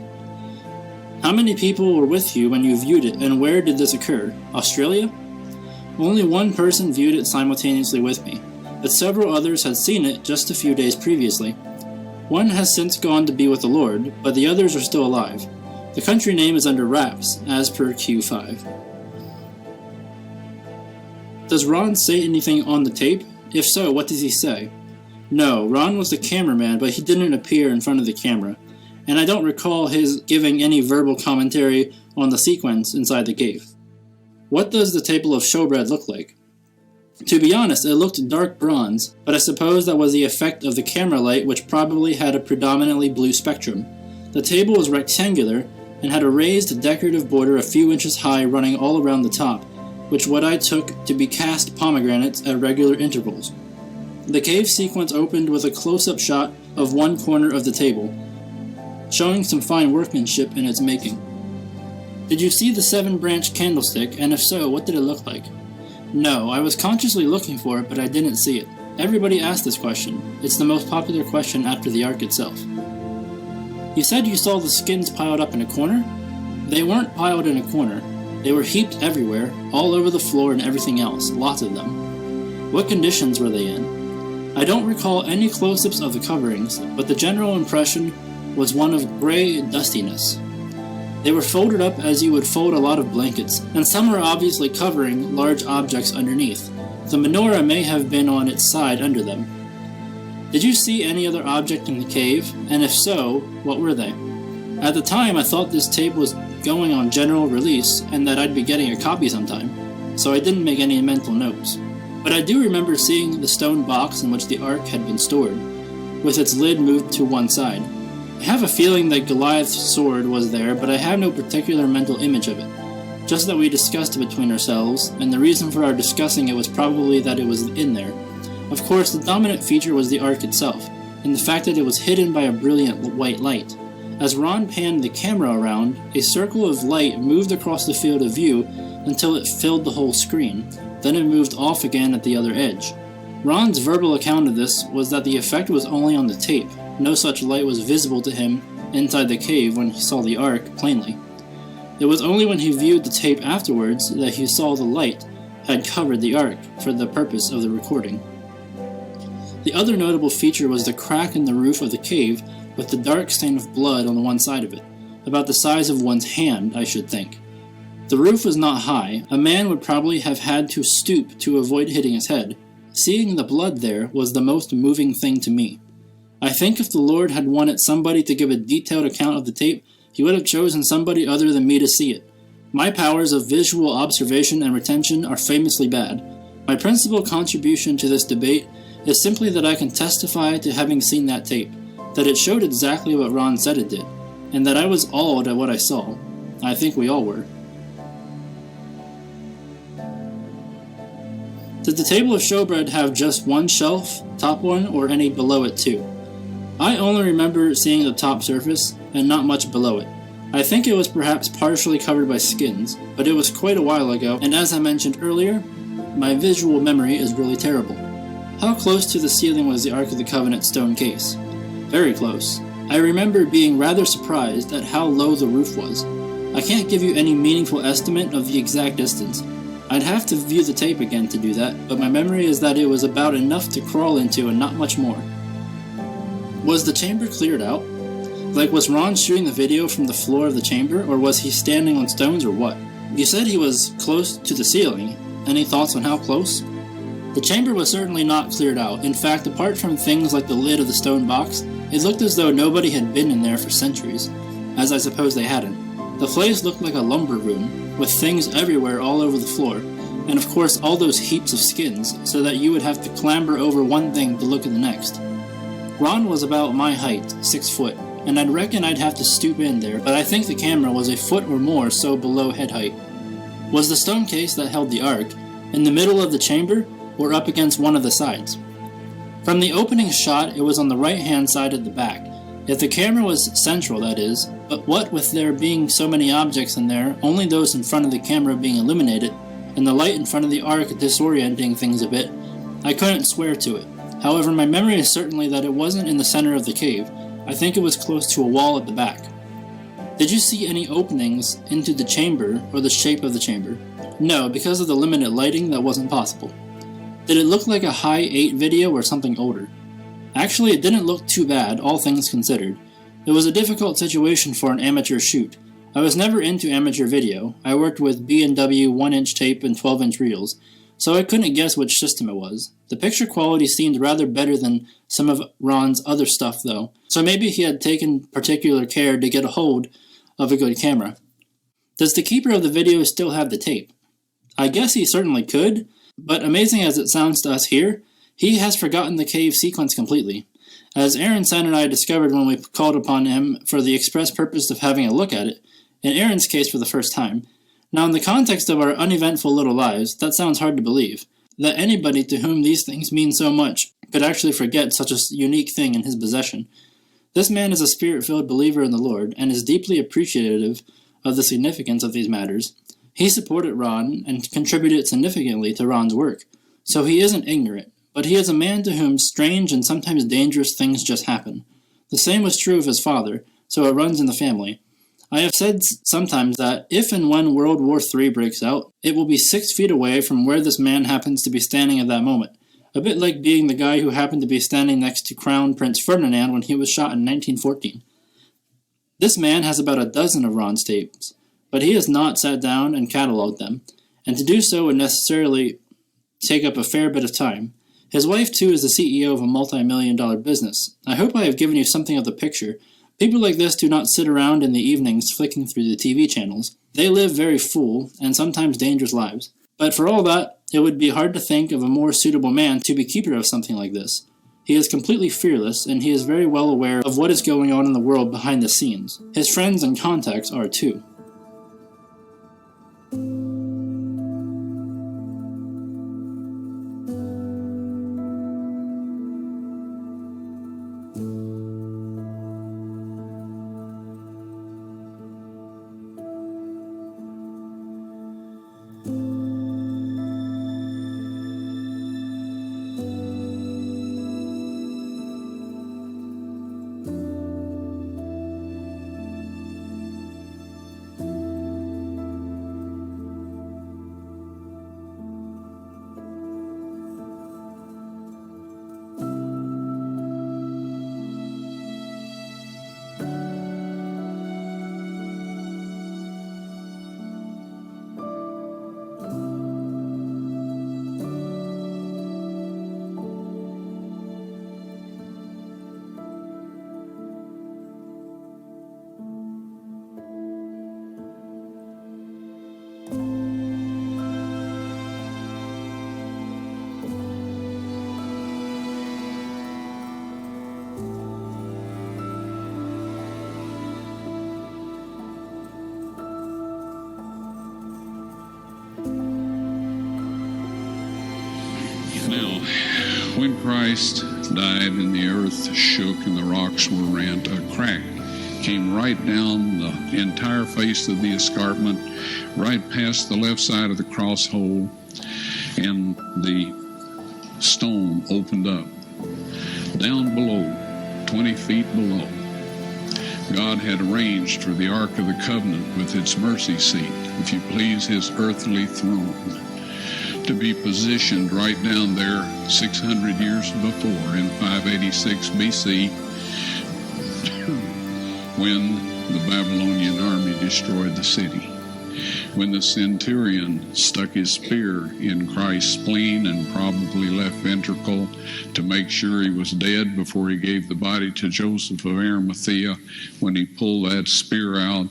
How many people were with you when you viewed it, and where did this occur? Australia? Only one person viewed it simultaneously with me, but several others had seen it just a few days previously. One has since gone to be with the Lord, but the others are still alive. The country name is under wraps, as per Q5. Does Ron say anything on the tape? If so, what does he say? No, Ron was the cameraman, but he didn't appear in front of the camera, and I don't recall his giving any verbal commentary on the sequence inside the cave. What does the table of showbread look like? To be honest, it looked dark bronze, but I suppose that was the effect of the camera light, which probably had a predominantly blue spectrum. The table was rectangular and had a raised decorative border a few inches high running all around the top, which what I took to be cast pomegranates at regular intervals. The cave sequence opened with a close-up shot of one corner of the table, showing some fine workmanship in its making. Did you see the 7-branch candlestick, and if so, what did it look like? No, I was consciously looking for it, but I didn't see it. Everybody asked this question. It's the most popular question after the Ark itself. You said you saw the skins piled up in a corner? They weren't piled in a corner. They were heaped everywhere, all over the floor and everything else, lots of them. What conditions were they in? I don't recall any close-ups of the coverings, but the general impression was one of gray dustiness. They were folded up as you would fold a lot of blankets, and some were obviously covering large objects underneath. The menorah may have been on its side under them. Did you see any other object in the cave, and if so, what were they? At the time, I thought this tape was going on general release, and that I'd be getting a copy sometime, so I didn't make any mental notes. But I do remember seeing the stone box in which the Ark had been stored, with its lid moved to one side. I have a feeling that Goliath's sword was there, but I have no particular mental image of it. Just that we discussed it between ourselves, and the reason for our discussing it was probably that it was in there. Of course, the dominant feature was the Ark itself, and the fact that it was hidden by a brilliant white light. As Ron panned the camera around, a circle of light moved across the field of view until it filled the whole screen. Then it moved off again at the other edge. Ron's verbal account of this was that the effect was only on the tape, no such light was visible to him inside the cave when he saw the ark plainly. It was only when he viewed the tape afterwards that he saw the light had covered the ark for the purpose of the recording. The other notable feature was the crack in the roof of the cave with the dark stain of blood on one side of it, about the size of one's hand, I should think. The roof was not high. A man would probably have had to stoop to avoid hitting his head. Seeing the blood there was the most moving thing to me. I think if the Lord had wanted somebody to give a detailed account of the tape, he would have chosen somebody other than me to see it. My powers of visual observation and retention are famously bad. My principal contribution to this debate is simply that I can testify to having seen that tape, that it showed exactly what Ron said it did, and that I was awed at what I saw. I think we all were. Did the table of showbread have just one shelf, top one, or any below it too? I only remember seeing the top surface, and not much below it. I think it was perhaps partially covered by skins, but it was quite a while ago, and as I mentioned earlier, my visual memory is really terrible. How close to the ceiling was the Ark of the Covenant stone case? Very close. I remember being rather surprised at how low the roof was. I can't give you any meaningful estimate of the exact distance. I'd have to view the tape again to do that, but my memory is that it was about enough to crawl into and not much more. Was the chamber cleared out? Like, was Ron shooting the video from the floor of the chamber, or was he standing on stones, or what? You said he was close to the ceiling. Any thoughts on how close? The chamber was certainly not cleared out. In fact, apart from things like the lid of the stone box, it looked as though nobody had been in there for centuries, as I suppose they hadn't. The place looked like a lumber room, with things everywhere all over the floor, and of course all those heaps of skins, so that you would have to clamber over one thing to look at the next. Ron was about my height, 6 foot, and I'd reckon I'd have to stoop in there, but I think the camera was a foot or more so below head height. Was the stone case that held the ark in the middle of the chamber, or up against one of the sides? From the opening shot, it was on the right-hand side at the back. If the camera was central, that is, but what with there being so many objects in there, only those in front of the camera being illuminated, and the light in front of the ark disorienting things a bit, I couldn't swear to it. However, my memory is certainly that it wasn't in the center of the cave. I think it was close to a wall at the back. Did you see any openings into the chamber or the shape of the chamber? No, because of the limited lighting, that wasn't possible. Did it look like a high 8 video or something older? Actually, it didn't look too bad, all things considered. It was a difficult situation for an amateur shoot. I was never into amateur video. I worked with B&W 1-inch tape and 12-inch reels, so I couldn't guess which system it was. The picture quality seemed rather better than some of Ron's other stuff, though, so maybe he had taken particular care to get a hold of a good camera. Does the keeper of the video still have the tape? I guess he certainly could, but amazing as it sounds to us here, he has forgotten the cave sequence completely. As Aaron Sen and I discovered when we called upon him for the express purpose of having a look at it, in Aaron's case for the first time. Now, in the context of our uneventful little lives, that sounds hard to believe, that anybody to whom these things mean so much could actually forget such a unique thing in his possession. This man is a spirit-filled believer in the Lord, and is deeply appreciative of the significance of these matters. He supported Ron, and contributed significantly to Ron's work, so he isn't ignorant, but he is a man to whom strange and sometimes dangerous things just happen. The same was true of his father, so it runs in the family. I have said sometimes that if and when World War III breaks out, it will be 6 feet away from where this man happens to be standing at that moment. A bit like being the guy who happened to be standing next to Crown Prince Ferdinand when he was shot in 1914. This man has about a dozen of Ron's tapes, but he has not sat down and cataloged them, and to do so would necessarily take up a fair bit of time. His wife, too, is the CEO of a multi-million-dollar business. I hope I have given you something of the picture. People like this do not sit around in the evenings flicking through the TV channels. They live very full, and sometimes dangerous lives. But for all that, it would be hard to think of a more suitable man to be keeper of something like this. He is completely fearless, and he is very well aware of what is going on in the world behind the scenes. His friends and contacts are too. Now, when Christ died and the earth shook and the rocks were rent, a crack came right down the entire face of the escarpment, right past the left side of the cross hole, and the stone opened up. Down below, 20 feet below, God had arranged for the Ark of the Covenant with its mercy seat, if you please, his earthly throne, to be positioned right down there 600 years before, in 586 BC, when the Babylonian army destroyed the city. When the centurion stuck his spear in Christ's spleen and probably left ventricle to make sure he was dead before he gave the body to Joseph of Arimathea, when he pulled that spear out,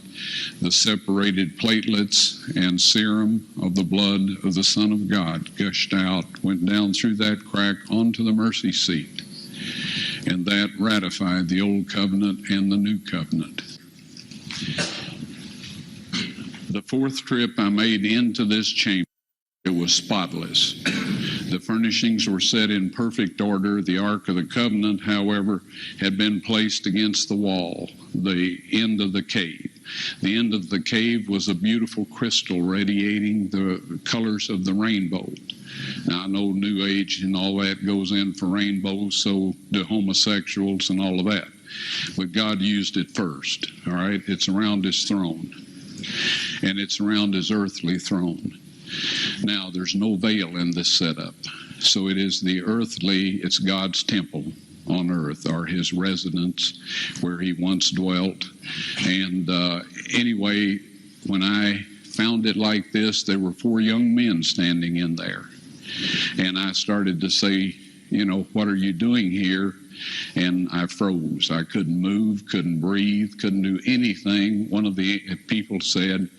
the separated platelets and serum of the blood of the Son of God gushed out, went down through that crack onto the mercy seat. And that ratified the Old Covenant and the New Covenant. The fourth trip I made into this chamber, it was spotless. The furnishings were set in perfect order. The Ark of the Covenant, however, had been placed against the wall, the end of the cave. The end of the cave was a beautiful crystal radiating the colors of the rainbow. Now, I know New Age and all that goes in for rainbows, so do homosexuals and all of that. But God used it first, all right? It's around his throne, and it's around his earthly throne. Now, there's no veil in this setup, so it is the earthly, it's God's temple on earth, or his residence where he once dwelt. And anyway, when I found it like this, there were 4 young men standing in there. And I started to say, you know, what are you doing here? And I froze. I couldn't move, couldn't breathe, couldn't do anything. One of the people said,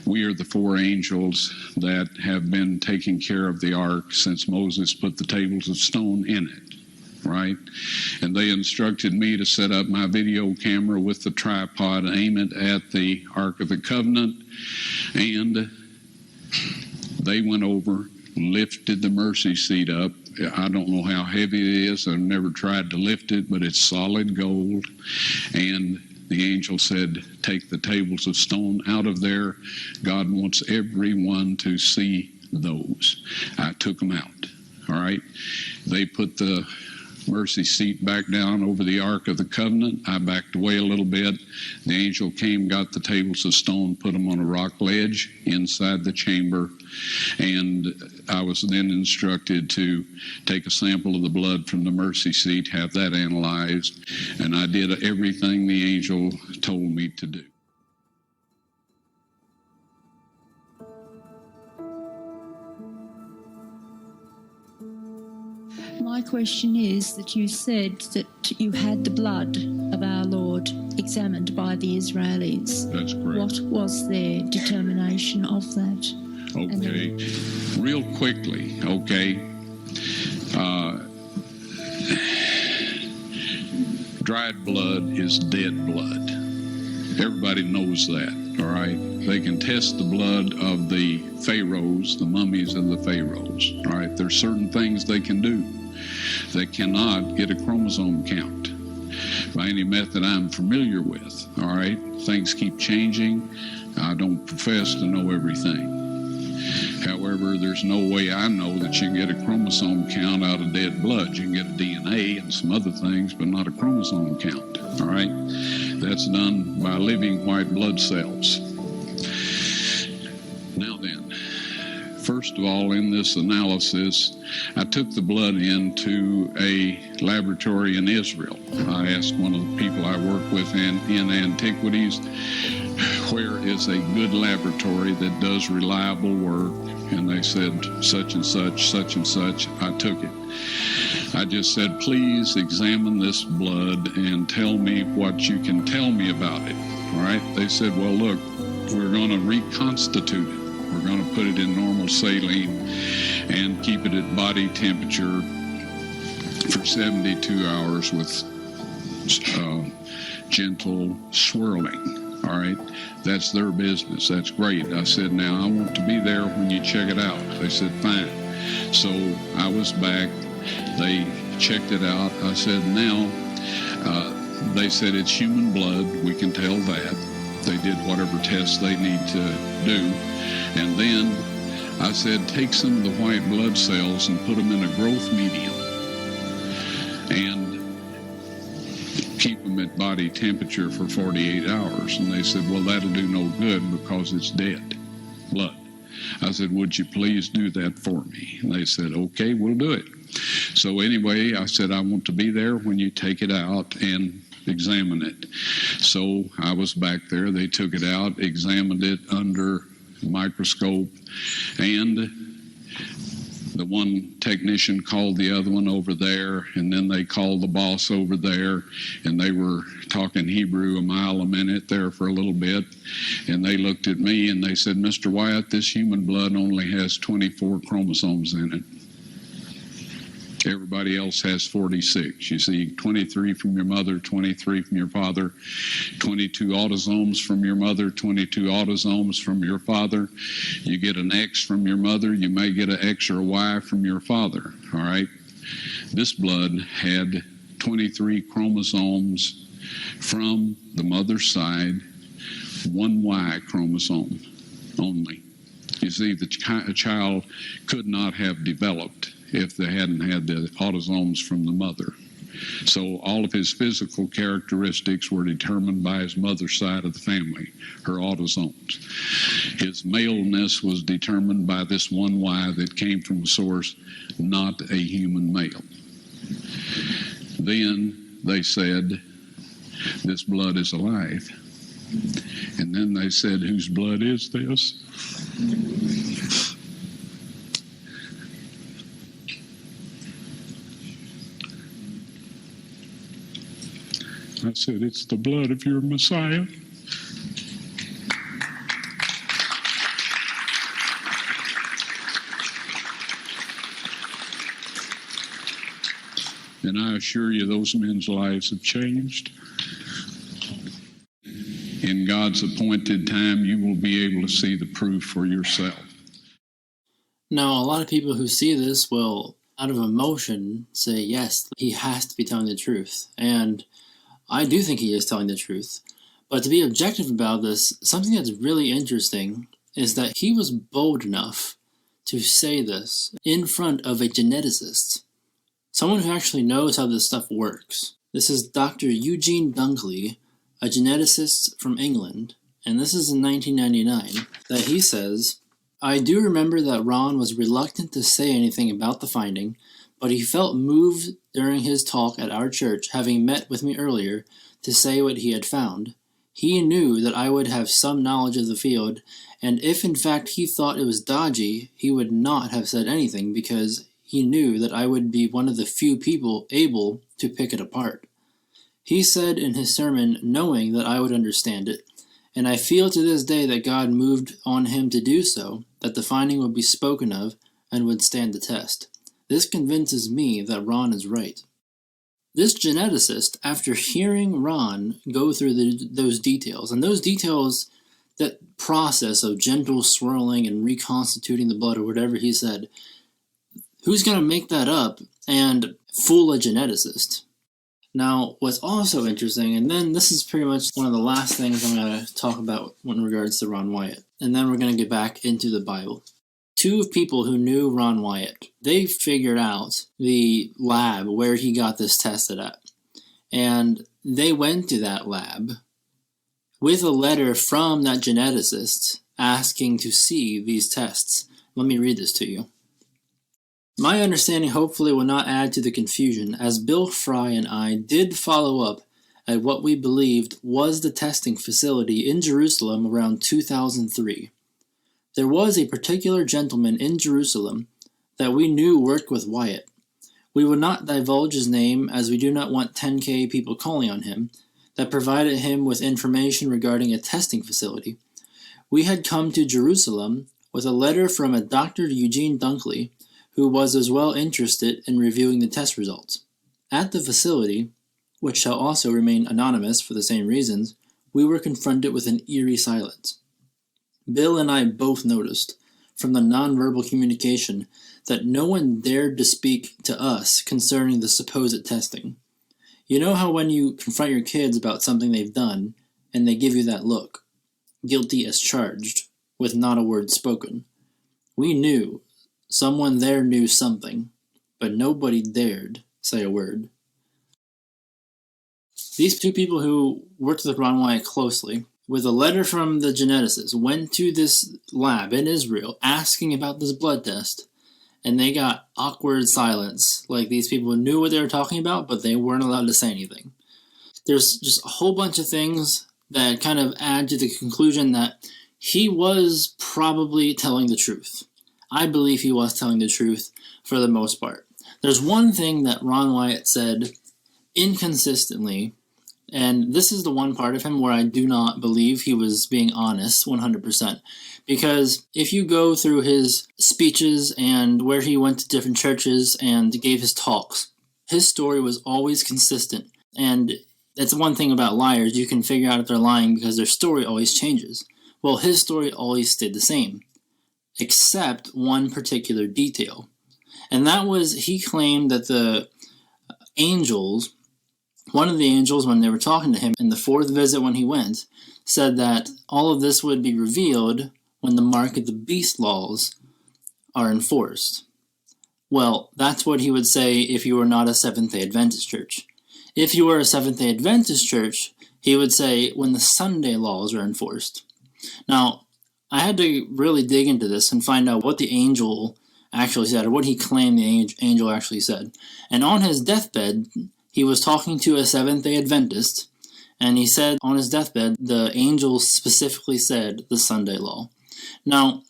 we are the 4 angels that have been taking care of the ark since Moses put the tables of stone in it, right? And they instructed me to set up my video camera with the tripod, aim it at the Ark of the Covenant, and they went over, lifted the mercy seat up. I don't know how heavy it is. I've never tried to lift it, but it's solid gold. And the angel said, take the tables of stone out of there. God wants everyone to see those. I took them out, all right? They put the mercy seat back down over the Ark of the Covenant. I backed away a little bit. The angel came, got the tables of stone, put them on a rock ledge inside the chamber, and I was then instructed to take a sample of the blood from the mercy seat, have that analyzed, and I did everything the angel told me to do. My question is that you said that you had the blood of our Lord examined by the Israelis. That's correct. What was their determination of that? Okay. Real quickly, okay. Dried blood is dead blood. Everybody knows that, all right? They can test the blood of the pharaohs, the mummies of the pharaohs, all right? There's certain things they can do. They cannot get a chromosome count by any method I'm familiar with, all right? Things keep changing. I don't profess to know everything. However, there's no way I know that you can get a chromosome count out of dead blood. You can get a DNA and some other things, but not a chromosome count, all right? That's done by living white blood cells. Now then, first of all, in this analysis, I took the blood into a laboratory in Israel. I asked one of the people I work with in antiquities, where is a good laboratory that does reliable work? And they said, such and such, such and such. I took it. I just said, please examine this blood and tell me what you can tell me about it. All right? They said, well, look, we're going to reconstitute it. We're going to put it in normal saline and keep it at body temperature for 72 hours with gentle swirling. All right, that's their business. That's great. I said, now I want to be there when you check it out. They said, fine. So I was back. They checked it out. I said, now, they said it's human blood. We can tell that. They did whatever tests they need to do. And then I said, take some of the white blood cells and put them in a growth medium and keep them at body temperature for 48 hours. And they said, well, that'll do no good because it's dead blood. I said, would you please do that for me? And they said, okay, we'll do it. So anyway, I said, I want to be there when you take it out and examine it. So I was back there. They took it out, examined it under a microscope, and the one technician called the other one over there, and then they called the boss over there, and they were talking Hebrew a mile a minute there for a little bit, and they looked at me and they said, Mr. Wyatt, this human blood only has 24 chromosomes in it. Everybody else has 46. You see, 23 from your mother, 23 from your father, 22 autosomes from your mother, 22 autosomes from your father. You get an X from your mother, you may get an X or a Y from your father, all right? This blood had 23 chromosomes from the mother's side, one Y chromosome only. You see, the child could not have developed if they hadn't had the autosomes from the mother. So all of his physical characteristics were determined by his mother's side of the family, her autosomes. His maleness was determined by this one Y that came from a source, not a human male. Then they said, this blood is alive. And then they said, whose blood is this? I said, it's the blood of your Messiah. And I assure you, those men's lives have changed. In God's appointed time, you will be able to see the proof for yourself. Now, a lot of people who see this will, out of emotion, say, yes, he has to be telling the truth. And I do think he is telling the truth. But to be objective about this, something that's really interesting is that he was bold enough to say this in front of a geneticist, someone who actually knows how this stuff works. This is Dr. Eugene Dunkley, a geneticist from England, and this is in 1999, that he says, I do remember that Ron was reluctant to say anything about the finding, but he felt moved during his talk at our church, having met with me earlier, to say what he had found. He knew that I would have some knowledge of the field, and if in fact he thought it was dodgy, he would not have said anything because he knew that I would be one of the few people able to pick it apart. He said in his sermon, knowing that I would understand it, and I feel to this day that God moved on him to do so, that the finding would be spoken of and would stand the test. This convinces me that Ron is right. This geneticist, after hearing Ron go through those details, and those details, that process of gentle swirling and reconstituting the blood or whatever he said, who's going to make that up and fool a geneticist? Now, what's also interesting, and then this is pretty much one of the last things I'm going to talk about in regards to Ron Wyatt, and then we're going to get back into the Bible. Two people who knew Ron Wyatt, they figured out the lab where he got this tested at. And they went to that lab with a letter from that geneticist asking to see these tests. Let me read this to you. My understanding hopefully will not add to the confusion, as Bill Fry and I did follow up at what we believed was the testing facility in Jerusalem around 2003. There was a particular gentleman in Jerusalem that we knew worked with Wyatt. We would not divulge his name as we do not want 10K people calling on him, that provided him with information regarding a testing facility. We had come to Jerusalem with a letter from a Dr. Eugene Dunkley, who was as well interested in reviewing the test results. At the facility, which shall also remain anonymous for the same reasons, we were confronted with an eerie silence. Bill and I both noticed, from the nonverbal communication that no one dared to speak to us concerning the supposed testing. You know how when you confront your kids about something they've done, and they give you that look, guilty as charged, with not a word spoken? We knew, someone there knew something, but nobody dared say a word. These two people who worked with Ron Wyatt closely, with a letter from the geneticist, went to this lab in Israel asking about this blood test, and they got awkward silence. Like, these people knew what they were talking about, but they weren't allowed to say anything. There's just a whole bunch of things that kind of add to the conclusion that he was probably telling the truth. I believe he was telling the truth for the most part. There's one thing that Ron Wyatt said inconsistently, and this is the one part of him where I do not believe he was being honest 100%. Because if you go through his speeches and where he went to different churches and gave his talks, his story was always consistent. And that's one thing about liars. You can figure out if they're lying because their story always changes. Well, his story always stayed the same, except one particular detail. And that was, he claimed that the angels, one of the angels, when they were talking to him in the fourth visit when he went, said that all of this would be revealed when the mark of the beast laws are enforced. Well, that's what he would say if you were not a Seventh-day Adventist church. If you were a Seventh-day Adventist church, he would say when the Sunday laws are enforced. Now, I had to really dig into this and find out what the angel actually said, or what he claimed the angel actually said. And on his deathbed, he was talking to a Seventh-day Adventist, and he said on his deathbed, the angel specifically said the Sunday law. Now,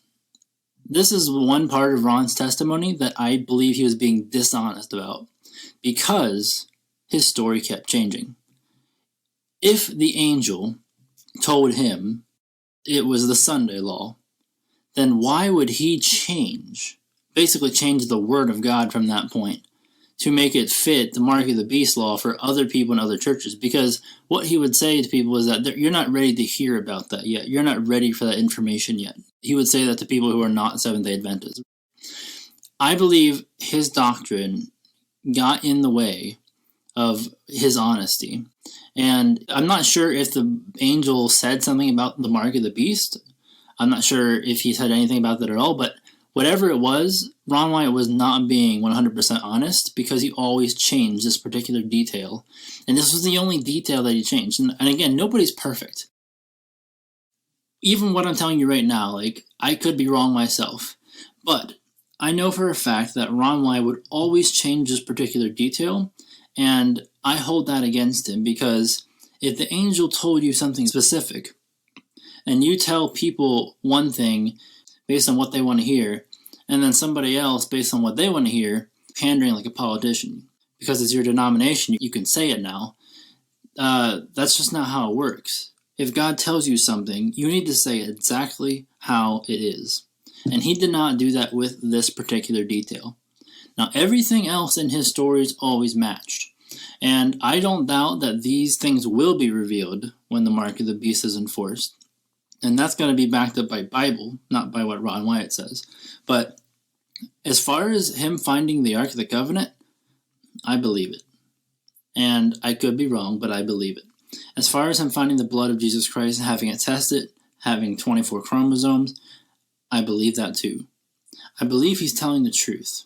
this is one part of Ron's testimony that I believe he was being dishonest about, because his story kept changing. If the angel told him it was the Sunday law, then why would he basically change the word of God from that point to make it fit the mark of the beast law for other people in other churches? Because what he would say to people is that you're not ready to hear about that yet. You're not ready for that information yet. He would say that to people who are not Seventh-day Adventists. I believe his doctrine got in the way of his honesty. And I'm not sure if the angel said something about the mark of the beast. I'm not sure if he said anything about that at all, but whatever it was, Ron Wyatt was not being 100% honest, because he always changed this particular detail. And this was the only detail that he changed. And again, nobody's perfect. Even what I'm telling you right now, like, I could be wrong myself. But I know for a fact that Ron Wyatt would always change this particular detail, and I hold that against him, because if the angel told you something specific, and you tell people one thing based on what they want to hear, and then somebody else based on what they want to hear, pandering like a politician, because it's your denomination, you can say it now. That's just not how it works. If God tells you something, you need to say exactly how it is. And he did not do that with this particular detail. Now, everything else in his stories always matched. And I don't doubt that these things will be revealed when the mark of the beast is enforced. And that's going to be backed up by Bible, not by what Ron Wyatt says. But as far as him finding the Ark of the Covenant, I believe it. And I could be wrong, but I believe it. As far as him finding the blood of Jesus Christ and having it tested, having 24 chromosomes, I believe that too. I believe he's telling the truth.